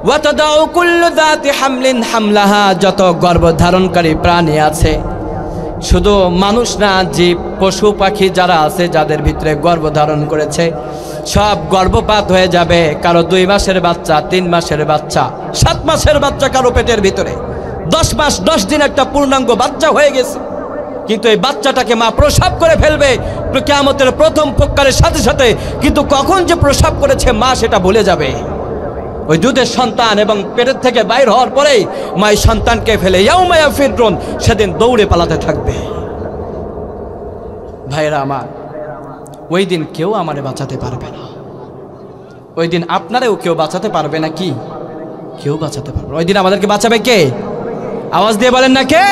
ওয়া তাদাউ কুল্লু যাতি হামলিন হামলাহা যত গর্ভধারণকারী প্রাণী আছে শুধু মানুষ না জীব পশু পাখি যারা আছে যাদের ভিতরে গর্ভধারণ করেছে সব গর্ভপাত হয়ে যাবে কারো 2 মাসের বাচ্চা 3 মাসের বাচ্চা 7 মাসের বাচ্চা কারো পেটের ভিতরে 10 মাস 10 দিন একটা পূর্ণাঙ্গ বাচ্চা হয়ে গেছে কিন্তু এই বাচ্চাটাকে মা প্রসব করে ফেলবে কিয়ামতের প্রথম ফুৎকারের সাথে সাথে কিন্তু কখন যে প্রসব করেছে মা সেটা ভুলে যাবে ওই দুধের সন্তান এবং পেটের থেকে বাইর হওয়ার পরেই মা এই সন্তানকে ফেলে ইয়াউমা ইয়াফিরুন সেদিন দৌড়ে পালাতে থাকবে ভাইরা আমার ওই দিন কেউ আমারে বাঁচাতে পারবে না ওই দিন আপনারেও কেউ বাঁচাতে পারবে না কি কেউ বাঁচাতে পারবে ওই দিন আমাদেরকে বাঁচাবে কে আওয়াজ দিয়ে বলেন না কে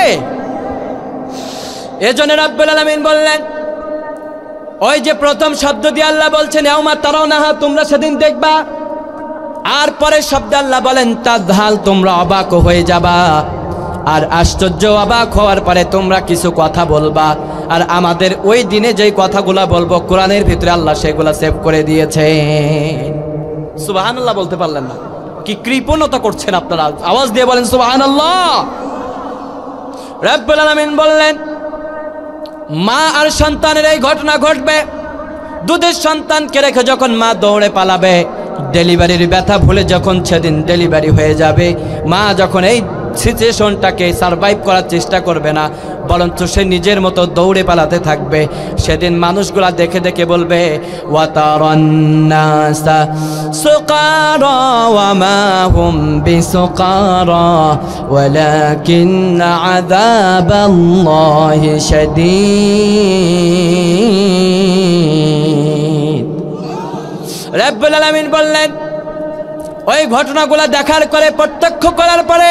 এজন্য রব্বুল আলামিন বললেন ওই যে প্রথম শব্দ দিয়ে আল্লাহ বলছেন ইয়াউমা তারাউনাহা তোমরা সেদিন দেখবা আর পরে শব্দ আল্লাহ বলেন তাযহাল তোমরা অবাক হয়ে যাবা আর আশ্চর্য অবাক হওয়ার পরে তোমরা কিছু কথা বলবা আর আমাদের ওই দিনে যেই কথাগুলো বলবো কোরআনের ভিতরে আল্লাহ সেগুলো সেভ করে দিয়েছেন সুবহানাল্লাহ বলতে পারলেন না কি কৃপণতা করছেন আপনারা আওয়াজ দিয়ে বলেন সুবহানাল্লাহ রব্বুল আলামিন বললেন মা আর সন্তানের এই ঘটনা ঘটবে দুধের সন্তানকে রেখে যখন মা দৌড়ে পালাবে ডেলিভারির ব্যথা ভুলে যখন সেদিন ডেলিভারি হয়ে যাবে মা যখন এই সিচুয়েশনটাকে সারভাইভ করার চেষ্টা করবে না, বরঞ্চ সে নিজের মতো দৌড়ে পালাতে থাকবে। সেদিন মানুষগুলা দেখে দেখে বলবে ওয়াতারান্নাসা সুকারা ওয়া মা হুম বিসুকারা ওয়ালাকিন্না আযাবাল্লাহি শাদীদ। রব্বুল আলামিন বললেন, ওই ঘটনাগুলো দেখার করে, প্রত্যক্ষ করার পরে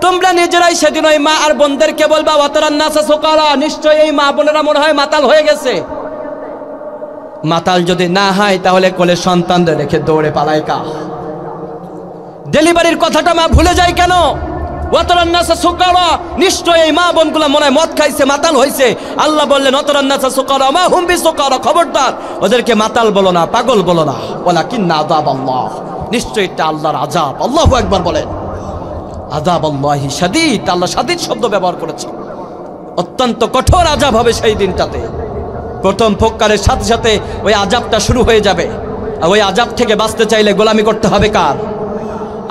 তোমরা নিজেরাই সেদিন ওই মা আর বোনদেরকে বলবা ওয়াতারান্নাসা সুকারা, নিশ্চয়ই এই মা বোনেরা মনে হয় মাতাল হয়ে গেছে। মাতাল যদি না হয় তাহলে কোলে সন্তানদের রেখে দৌড়ে পালায় কা? ডেলিভারির কথাটা মা ভুলে যায় কেন? ওয়াতারান্নাসা সুকারা, নিশ্চয়ই এই মা বোনগুলো মনে হয় মদ খাইছে, মাতাল হয়েছে। আল্লাহ বললেন ওয়াতারান্নাসা সুকারা মা হুম বিসুকারা, খবরদার ওদেরকে মাতাল বলো না, পাগল বলো না। ওয়ালাকিন্না আযাবাল্লাহ, নিশ্চয়ই এটা আল্লাহর আযাব। আল্লাহু আকবার বলেন। আযাবাল্লাহি শাদীদ, আল্লাহ শাদীদ শব্দ ব্যবহার করেছে। অত্যন্ত কঠোর আযাব হবে সেই দিনটাতে। প্রথম ফক্কারের সাথে সাথে ওই আযাবটা শুরু হয়ে যাবে। আর ওই আযাব থেকে বাঁচতে চাইলে গোলামি করতে হবে কার?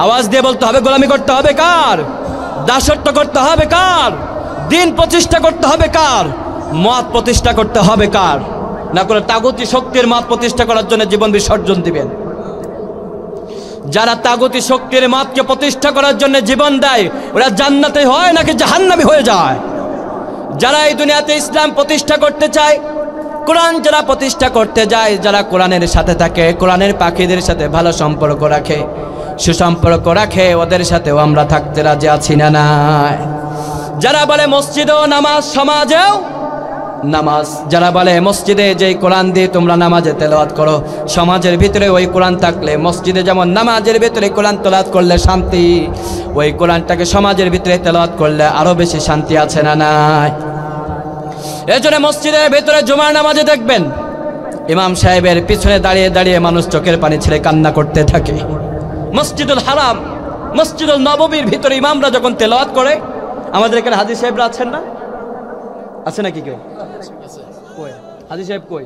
আওয়াজ দিয়ে বলতে হবে, গোলামি করতে হবে কার? দাসত্ব করতে হবে কার? দিন প্রতিষ্ঠা করতে হবে কার? মত প্রতিষ্ঠা করতে হবে কার? না করে তাগুতি শক্তির মত প্রতিষ্ঠা করার জন্য জীবন বিসর্জন দিবেন। যারা তাগুতি শক্তির মতকে প্রতিষ্ঠা করার জন্য জীবন দেয় ওরা জান্নাতে হয় নাকি জাহান্নামী হয়ে যায়? যারা এই দুনিয়াতে ইসলাম প্রতিষ্ঠা করতে চায়, কোরআন যারা প্রতিষ্ঠা করতে যায়, যারা কোরআনের সাথে থাকে, কোরআনের পাখিদের সাথে ভালো সম্পর্ক রাখে, সুসম্পর্ক রাখে, ওদের সাথেও আমরা থাকতে রাজি আছি না নাই? যারা বলে মসজিদেও নামাজ, সমাজেও নামাজ, যারা বলে মসজিদে যেই কোরআন দিয়ে তোমরা নামাজে তেলাওয়াত করো, সমাজের ভিতরে ওই কোরআন থাকলে, মসজিদে যেমন নামাজের ভিতরে কোরআন তেলাওয়াত করলে শান্তি, ওই কোরআনটাকে সমাজের ভিতরে তেলাওয়াত করলে আরো বেশি শান্তি আছে না নাই? এজন্য মসজিদের ভিতরে জুমার নামাজে দেখবেন ইমাম সাহেবের পিছনে দাঁড়িয়ে দাঁড়িয়ে মানুষ চোখের পানি ছেড়ে কান্না করতে থাকে। মসজিদুল হারাম, মসজিদুল নববীর ভিতরে ইমামরা যখন তেলাওয়াত করে, আমাদের এখানে হাজী সাহেবরা আছেন না? আছে নাকি কেউ? কই হাজী সাহেব কই?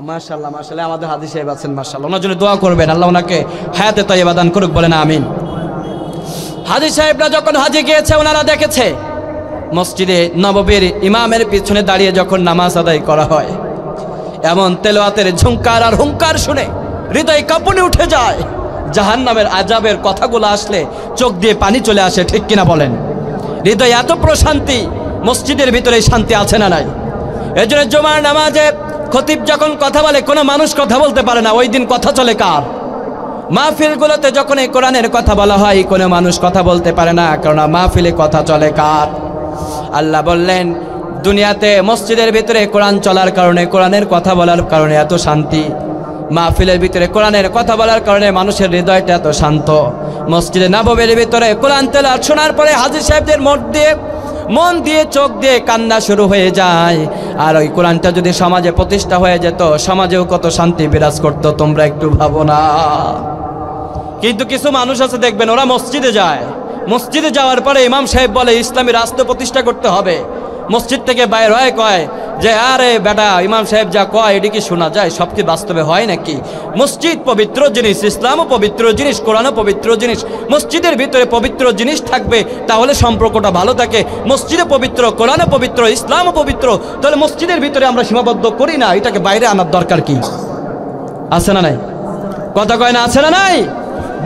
মাশাআল্লাহ মাশাআল্লাহ, আমাদের হাজী সাহেব আছেন মাশাআল্লাহ। ওনার জন্য দোয়া করবেন, আল্লাহ ওনাকে হায়াতে তাইয়্যিবা দান করুক, বলেন আমিন। হাজী সাহেবরা যখন হাজী গিয়েছে, ওনারা দেখেছে মসজিদে নববীর ইমামের পিছনে দাঁড়িয়ে যখন নামাজ আদায় করা হয়, এমন তেলাওয়াতের ঝুংকার আর হুঙ্কার শুনে হৃদয় কাঁপুনি উঠে যায়। জাহান্নামের আযাবের কথাগুলো আসলে চোখ দিয়ে পানি চলে আসে, ঠিক কিনা বলেন? হৃদয় এত প্রশান্তি, মসজিদের ভিতরে শান্তি আছে না নাই? এজন্য জুমার নামাজে খতিব যখন কথা বলে, কোনো মানুষ কথা বলতে পারে না। ওই দিন কথা চলে কার? মাহফিলগুলোতে যখন এই কোরআনের কথা বলা হয়, কোনো মানুষ কথা বলতে পারে না, কারণ মাহফিলে কথা চলে কার? আল্লাহ বললেন দুনিয়াতে মসজিদের ভিতরে কোরআন চলার কারণে, কোরআনের কথা বলার কারণে এত শান্তি। মাহফিলের ভিতরে কোরআনের কথা বলার কারণে মানুষের হৃদয়টা এত শান্ত। মসজিদে নববীর ভিতরে কোরআন তেলাওয়াত শোনার পরে হাজী সাহেবদের মন দিয়ে চোখ দিয়ে কান্না শুরু হয়ে যায়। আর ওই কোরআনটা যদি সমাজে প্রতিষ্ঠা হয়ে যেত, সমাজেও কত শান্তি বিরাজ করত, তোমরা একটু ভাবো না? কিন্তু কিছু মানুষ আছে দেখবেন, ওরা মসজিদে যায়, মসজিদে যাওয়ার পরে ইমাম সাহেব বলে ইসলামী রাষ্ট্র প্রতিষ্ঠা করতে হবে, মসজিদ থেকে বাইর হয়ে কয় যে আরে বেটা ইমাম সাহেব যা কয় এটি কি শোনা যায়? সব কি বাস্তবে হয় নাকি? মসজিদ পবিত্র জিনিস, ইসলামও পবিত্র জিনিস, কোরআনও পবিত্র জিনিস। মসজিদের ভিতরে পবিত্র জিনিস থাকবে, তাহলে সম্পর্কটা ভালো থাকে। মসজিদে পবিত্র, কোরআনও পবিত্র, ইসলামও পবিত্র, তাহলে মসজিদের ভিতরে আমরা সীমাবদ্ধ করি না, এটাকে বাইরে আনার দরকার কি? আছে না নাই? কথা কয় না, আছে না নাই?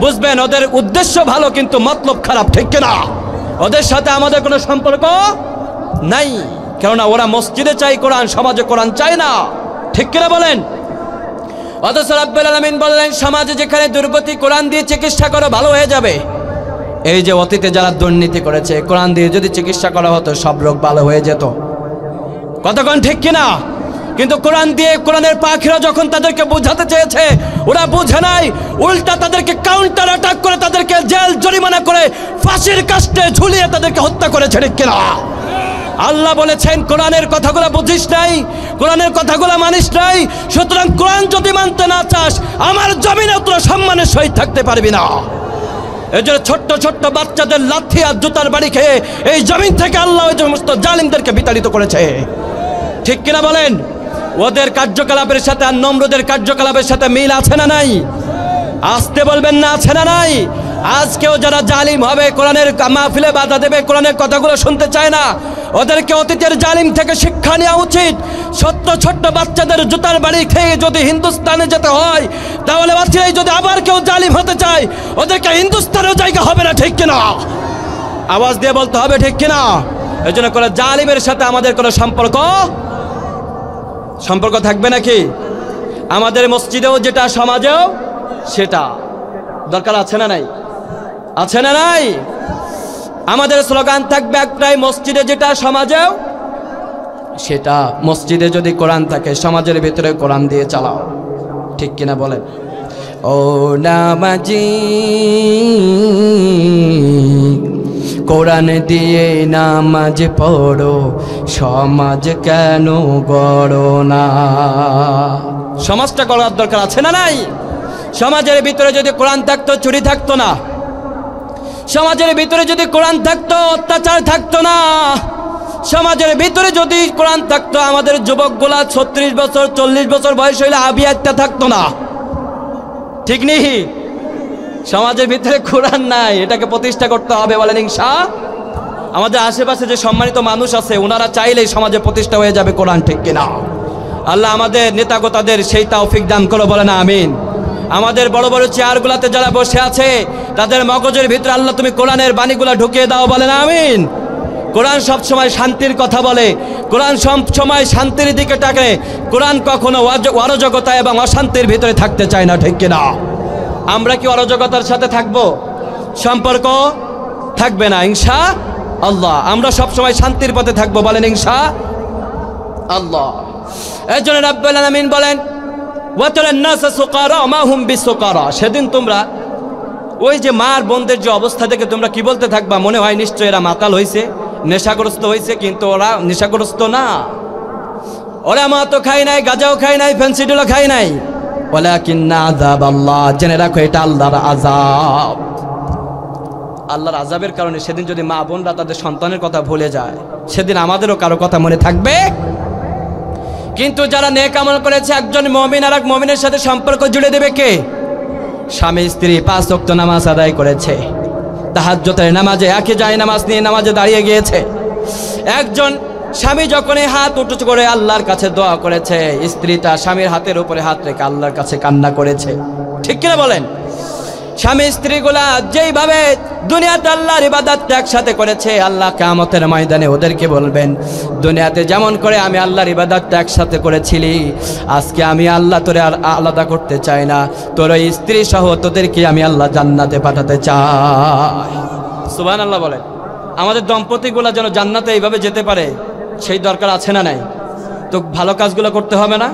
বুঝবেন ওদের উদ্দেশ্য ভালো, কিন্তু মতলব খারাপ, ঠিক কিনা? ওদের সাথে আমাদের কোনো সম্পর্ক নাই, কেননা ওরা মসজিদে চাই কোরআন, সমাজে কোরআন চায় না, ঠিক কিনা বলেন? অথচ রাব্বুল আলামিন বললেন সমাজে যেখানে দুর্গতি, কোরআন দিয়ে চিকিৎসা করো, ভালো হয়ে যাবে। এই যে অতীতে যারা দুর্নীতি করেছে, কোরআন দিয়ে যদি চিকিৎসা করা হতো সব রোগ ভালো হয়ে যেত। কতক্ষণ ঠিক কিনা? কিন্তু কোরআন দিয়ে, কোরআনের পাখিরা যখন তাদেরকে বোঝাতে চেয়েছে, ওরা বুঝে নাই, উল্টা তাদেরকে কাউন্টার অ্যাটাক করে তাদেরকে জেল জরিমানা করে ফাঁসির কাস্টে ঝুলিয়ে তাদেরকে হত্যা করেছে, ঠিক কিনা? আল্লাহ বলেছেন কোরআনের কথাগুলো বুঝিস নাই, কোরআনের কথাগুলো মানিস নাই, সুতরাং কোরআন যদি মানতে না চাস, আমার জমিনে তোরা সম্মানের সহিত থাকতে পারবি না। এজন্য ছোট্ট ছোট্ট বাচ্চাদের লাথি আর জুতার বাড়ি খেয়ে এই জমিন থেকে আল্লাহ ওই সমস্ত জালিমদেরকে বিতাড়িত করেছে, ঠিক কিনা বলেন? ওদের কার্যকলাপের সাথে আর নমরুদের কার্যকলাপের সাথে মিল আছে না নাই? আসতে বলবেন না, আছে না নাই? আজকেও যারা জালিম হবে, কোরআনের মাহফিলে বাধা দেবে, কোরআনের কথাগুলো শুনতে চায় না, ওদেরকে অতীতের জালিম থেকে শিক্ষা নেওয়া উচিত। ছোট্ট ছোট্ট বাচ্চাদের জুতার বাড়ি খেয়ে যদি হিন্দুস্তানে যেতে হয়, তাহলে বাচ্চারাই যদি আবার কেউ জালিম হতে চায়, ওদেরকে হিন্দুস্তানেও জায়গা হবে না, ঠিক কিনা? আওয়াজ দিয়ে বলতে হবে, ঠিক কিনা? এই জন্য কোনো জালিমের সাথে আমাদের কোনো সম্পর্ক থাকবে নাকি? আমাদের মসজিদেও যেটা, সমাজেও সেটা দরকার আছে না নাই? আছে না নাই? আমাদের স্লোগান থাকবে একটাই, মসজিদে যেটা সমাজেও সেটা। মসজিদে যদি কোরআন থাকে, সমাজের ভিতরে কোরআন দিয়ে চালাও, ঠিক কিনা বলেন? ও নামাজি কোরআন দিয়ে নামাজ পড়ো, সমাজ কেন গড়ো না? সমাজটা গড়ার দরকার আছে না নাই? সমাজের ভিতরে যদি কোরআন থাকতো, চুরি থাকতো না। সমাজের ভিতরে যদি কোরআন থাকতো, অত্যাচার থাকতো না। সমাজের ভিতরে যদি কোরআন থাকতো, আমাদের যুবকগুলা 36 বছর 40 বছর বয়স হইলে আবিয়াতটা থাকতো না, ঠিক নেই? সমাজের ভিতরে কোরআন নাই, এটাকে প্রতিষ্ঠা করতে হবে, বলেন ইনশাআল্লাহ। আমাদের আশেপাশে যে সম্মানিত মানুষ আছে, ওনারা চাইলেই সমাজে প্রতিষ্ঠা হয়ে যাবে কোরআন, ঠিক কিনা? আল্লাহ আমাদের নেতাগোতাদের সেই তৌফিক দান করো, বলেন আমিন। আমাদের বড় বড় চেয়ারগুলাতে যারা বসে আছে, তাদের মগজের ভিতরে আল্লাহ তুমি কোরআনের বাণীগুলা ঢুকিয়ে দাও, বলেন আমিন। কোরআন সবসময় শান্তির কথা বলে, কোরআন সবসময় শান্তির দিকে টাকে। কোরআন কখনো অরাজকতা এবং অশান্তির ভিতরে থাকতে চায় না, ঠিক কিনা? আমরা কি অরাজকতার সাথে থাকবো? সম্পর্ক থাকবে না ইনশাআল্লাহ। আমরা সবসময় শান্তির পথে থাকবো, বলেন ইনশাআল্লাহ। এই জন্য রাব্বুল আলামিন বলেন, ওয়াতারান নাসা সুকারা মা হুম বিসুকারা। সেদিন তোমরা ওই যে মার বোনদের যে অবস্থা দেখে তোমরা কি বলতে থাকবা? মনে হয় নিশ্চয় এরা মাতাল হয়েছে, নেশাগ্রস্ত হয়েছে, কিন্তু ওরা নেশাগ্রস্ত না। ওরা মা তো খায় নাই, গাঁজাও খায় নাই, ফেন্সিডিলও খায় নাই। ওয়ালাকিন্না আযাবাল্লাহ, জেনে রাখো এটা আল্লাহর আযাব। আল্লাহর আযাবের কারণে সেদিন যদি মা বোনরা তাদের সন্তানের কথা ভুলে যায়, সেদিন আমাদেরও কারো কথা মনে থাকবে? কিন্তু যারা নেক আমল করেছে, একজন মুমিন আর এক মুমিনের সাথে সম্পর্ক জুড়ে দেবে কে? স্বামী স্ত্রী 5 ওয়াক্ত নামাজ আদায় করেছে, তাহাজ্জুদের নামাজে একই যায় নামাজ নিয়ে নামাজে দাঁড়িয়ে গিয়েছে। একজন স্বামী যখন হাত উঁচু করে আল্লাহর কাছে দোয়া করেছে, স্ত্রী তার স্বামীর হাতের উপরে হাত রেখে আল্লাহর কাছে কান্না করেছে, ঠিক কিনা বলেন? স্বামী স্ত্রীগুলা যেইভাবে দুনিয়াতে আল্লাহর ইবাদত একসাথে করেছে, আল্লাহ কিয়ামতের ময়দানে ওদেরকে বলবেন, দুনিয়াতে যেমন করে আমি আল্লাহর ইবাদত একসাথে করেছিলি, আজকে আমি আল্লাহ তোরে আর আলাদা করতে চাই না, তোর ওই স্ত্রী সহ তোদেরকে আমি আল্লাহ জান্নাতে পাঠাতে চাই। সুবহানাল্লাহ বলেন। আমাদের দম্পতিগুলা যেন জান্নাতে এইভাবে যেতে পারে, সেই দরকার আছে না নাই? তো ভালো কাজগুলো করতে হবে না?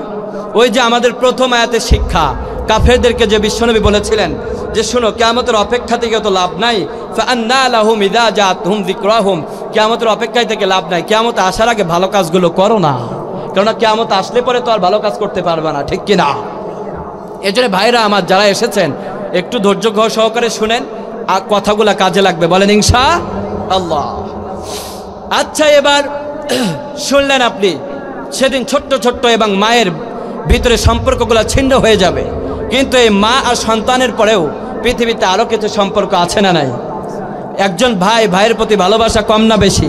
ওই যে আমাদের প্রথম আয়াতের শিক্ষা, কাফেরদেরকে যে বিশ্বনবী বলেছিলেন যে শোনো, কিয়ামতের অপেক্ষা থেকে তো লাভ নাই, ফাআন্না লাহুম ইযা জাআতহুম যিকরাহুম, কিয়ামতের অপেক্ষায় থেকে লাভ নাই, কিয়ামত আসার আগে ভালো কাজগুলো করো না, কারণ কিয়ামত আসলে পরে তো আর ভালো কাজ করতে পারবে না, ঠিক কিনা? এজন্য ভাইরা আমার যারা এসেছেন, একটু ধৈর্য সহকারে শুনেন, আর কথাগুলো কাজে লাগবে, বলেন ইনশাআল্লাহ। আচ্ছা, এবার শুনলেন আপনি, সেদিন ছোট্ট ছোট্ট এবং মায়ের ভিতরে সম্পর্কগুলো ছিন্ন হয়ে যাবে, কিন্তু এই মা আর সন্তানের পরেও পৃথিবীতে আরও কিছু সম্পর্ক আছে না নাই? একজন ভাই ভাইয়ের প্রতি ভালোবাসা কম না বেশি?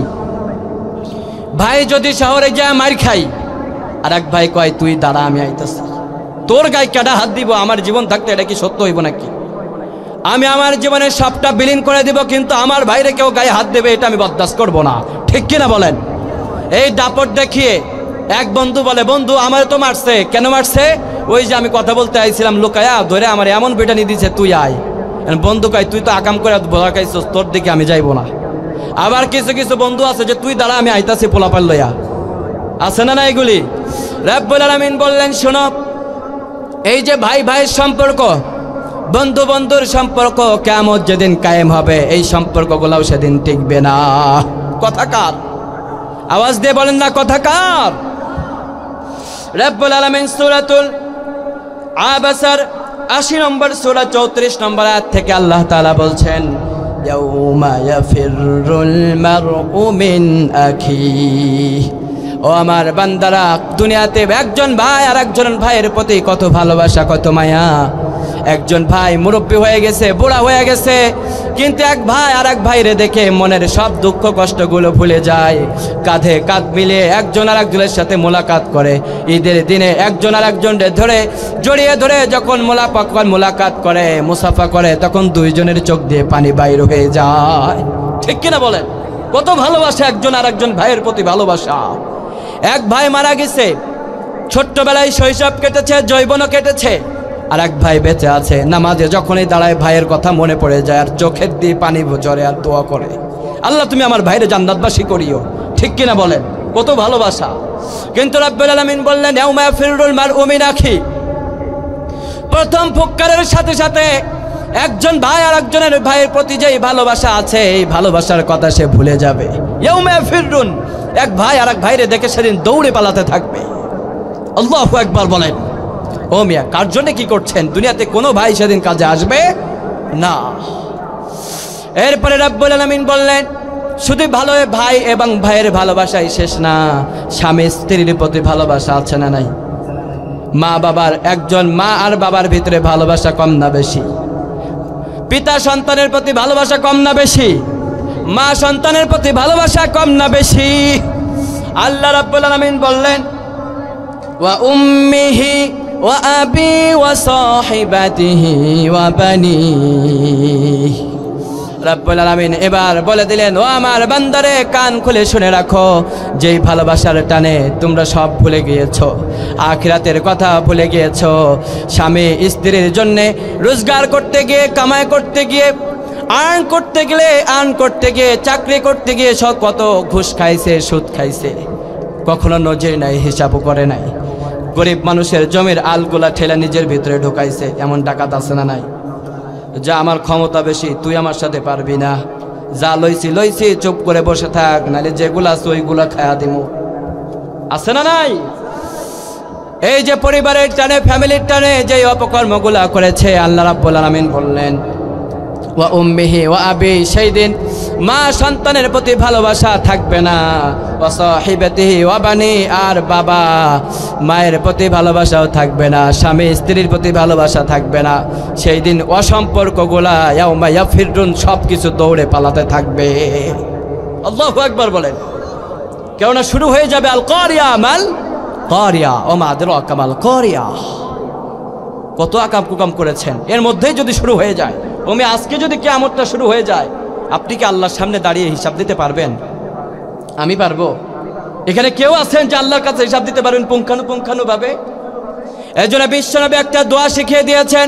ভাই যদি শহরে যায় মার খাই, আর এক ভাই কয় তুই দাঁড়া আমি আইতাছি, তোর গায়ে কেডা হাত দিব? আমার জীবন থাকতে এটা কি সত্য হইব নাকি? আমি আমার জীবনের সবটা বিলীন করে দিব, কিন্তু আমার ভাইরে কেউ গায়ে হাত দেবে এটা আমি বরদাস্ত করব না, ঠিক কিনা বলেন? এই দাপট দেখিয়ে এক বন্ধু বলে, বন্ধু আমার তো মারছে। কেন মারছে? ওই যে আমি কথা বলতে আইছিলাম, লুকায়া ধরে আমার এমন পিটানি দিছে, তুই আয়। বন্ধু কয় তুই তো আকাম করে বলাকাইছিস, তোর দিকে আমি যাইব না। আবার কিছু কিছু বন্ধু আছে যে তুই দাঁড়া আমি আইতাছি পোলাপাল লইয়া, আছে না না এগুলি? রব্বুল আলামিন বললেন, শোনো, এই যে ভাই ভাইয়ের সম্পর্ক, বন্ধু বন্ধুর সম্পর্ক, কিয়ামত যেদিন কায়েম হবে এই সম্পর্কগুলোও সেদিন টিকবে না। কথা কার? আওয়াজ দিয়ে বলেন না, কথা কার? রব্বুল আলামিন সূরাতুল আবাসার 80 নম্বর সূরা 34 নম্বর আয়াত থেকে আল্লাহ তাআলা বলছেন, ইয়াউমা ইয়াফিরুল মারউ মিন আখিহি। ও আমার বান্দারা, দুনিয়াতে একজন ভাই আর একজন ভাইয়ের প্রতি কত ভালোবাসা, কত মায়া, একজন ভাই মুরব্বী হয়ে গেছে, বুড়া হয়ে গেছে, কিন্তু এক ভাই আর এক ভাইরে দেখে মনের সব দুঃখ কষ্টগুলো ভুলে যায়। কাঁধে কাঁধ মিলিয়ে একজন আর একজনের সাথে মোলাকাত করে। ঈদের দিনে একজন আর একজনকে ধরে জড়িয়ে ধরে যখন মোলাকাত করে, মুসাফা করে, তখন দুইজনের চোখ দিয়ে পানি বাইর হয়ে যায়। ঠিক কিনা বলেন? কত ভালোবাসা একজন আর একজন ভাইয়ের প্রতি ভালোবাসা। এক ভাই মারা গেছে, ছোট্টবেলায় শৈশব কেটেছে, যৌবনও কেটেছে। আর এক ভাই বেঁচে আছে, নামাজে যখনই দাঁড়ায় ভাইয়ের কথা মনে পড়ে যায় আর চোখের দিয়ে পানি ঝরে আর দোয়া করে, আল্লাহ তুমি আমার ভাইরে জান্নাতবাসী করিও। ঠিক কিনা বলেন? কত ভালোবাসা। কিন্তু রাব্বুল আলামিন বললেন ইয়াউমা ইয়াফিরুল মারউ মিন আখি, প্রথম ফুৎকারের সাথে সাথে একজন ভাই আর একজনের ভাইয়ের প্রতি যেই ভালোবাসা আছে, এই ভালোবাসার কথা সে ভুলে যাবে। ইয়াউমা ইয়াফিরুন, এক ভাই আর এক ভাইরে দেখে সেদিন দৌড়ে পালাতে থাকবে। আল্লাহু আকবার বলেন। ও মিয়া, কার জন্য কি করছেন? দুনিয়াতে কোনো ভাই সেদিন কাজে আসবে না। এরপরে রাব্বুল আলামিন বললেন শুধু ভালো ভাই এবং ভাইয়ের ভালোবাসাই শেষ না, স্বামী স্ত্রীর প্রতি ভালোবাসা আছে না নাই? মা বাবার, একজন মা আর বাবার ভিতরে ভালোবাসা কম না বেশি? পিতা সন্তানের প্রতি ভালোবাসা কম না বেশি? মা সন্তানের প্রতি ভালোবাসা কম না বেশি? আল্লাহ রাব্বুল আলামিন বললেন ওয়া উম্মিহি ওয়া আবি ওয়া সাহিবাতিহি ওয়া বানিহি। রাব্বুল আলামিন এবার বলে দিলেন, ও আমার বান্দারে, কান খুলে শুনে রাখো, যেই ভালোবাসার টানে তোমরা সব ভুলে গিয়েছো, আখিরাতের কথা ভুলে গিয়েছো। স্বামী স্ত্রীর জন্যে রোজগার করতে গিয়ে, কামাই করতে গিয়ে, আর্ন করতে গিয়ে, চাকরি করতে গিয়ে সব কত ঘুষ খাইছে, সুদ খাইছে, কখনো নজর নাই, হিসাবও করে নাই। গরিব মানুষের জমির আলগুলা ঠেলে নিজের ভিতরে ঢুকাইছে। এমন ডাকাত আছে না নাই? যা আমার ক্ষমতা বেশি, তুই আমার সাথে পারবি না, যা লইছি চুপ করে বসে থাক, নাহলে যেগুলা আছে ওইগুলা খায়া দিমু। আছে না নাই? এই যে পরিবারের টানে, ফ্যামিলির টানে যে অপকর্মগুলা করেছে, আল্লাহ রাব্বুল আলামিন বললেন ওয়া উম্মিহি ওয়া আবি, সেই দিন মা সন্তানের প্রতি ভালোবাসা থাকবে না। ওয়া সাহিবাতিহি ওয়া বানি, আর বাবা মায়ের প্রতি ভালোবাসাও থাকবে না, স্বামী স্ত্রীর প্রতি ভালোবাসা থাকবে না। সেই দিন অসম্পর্কগুলা ইয়াউমা ইয়াফিরুন, সব কিছু দৌড়ে পালাতে থাকবে। আল্লাহু আকবার বলেন। কেননা শুরু হয়ে যাবে আল কারিয়া মাল কারিয়া ওমা আদরাকা মাল কারিয়া। কত আকাম কুকাম করেছেন, এর মধ্যেই যদি শুরু হয়ে যায়, ওমি আজকে যদি কিয়ামতটা শুরু হয়ে যায়, আপনি কি আল্লাহর সামনে দাঁড়িয়ে হিসাব দিতে পারবেন? আমি পারবো? এখানে কেউ আছেন যে আল্লাহর কাছে হিসাব দিতে পারবেন পুঙ্খানুপুঙ্খানুভাবে? এই জন্য বিশ্বনবী একটা দোয়া শিখিয়ে দিয়েছেন,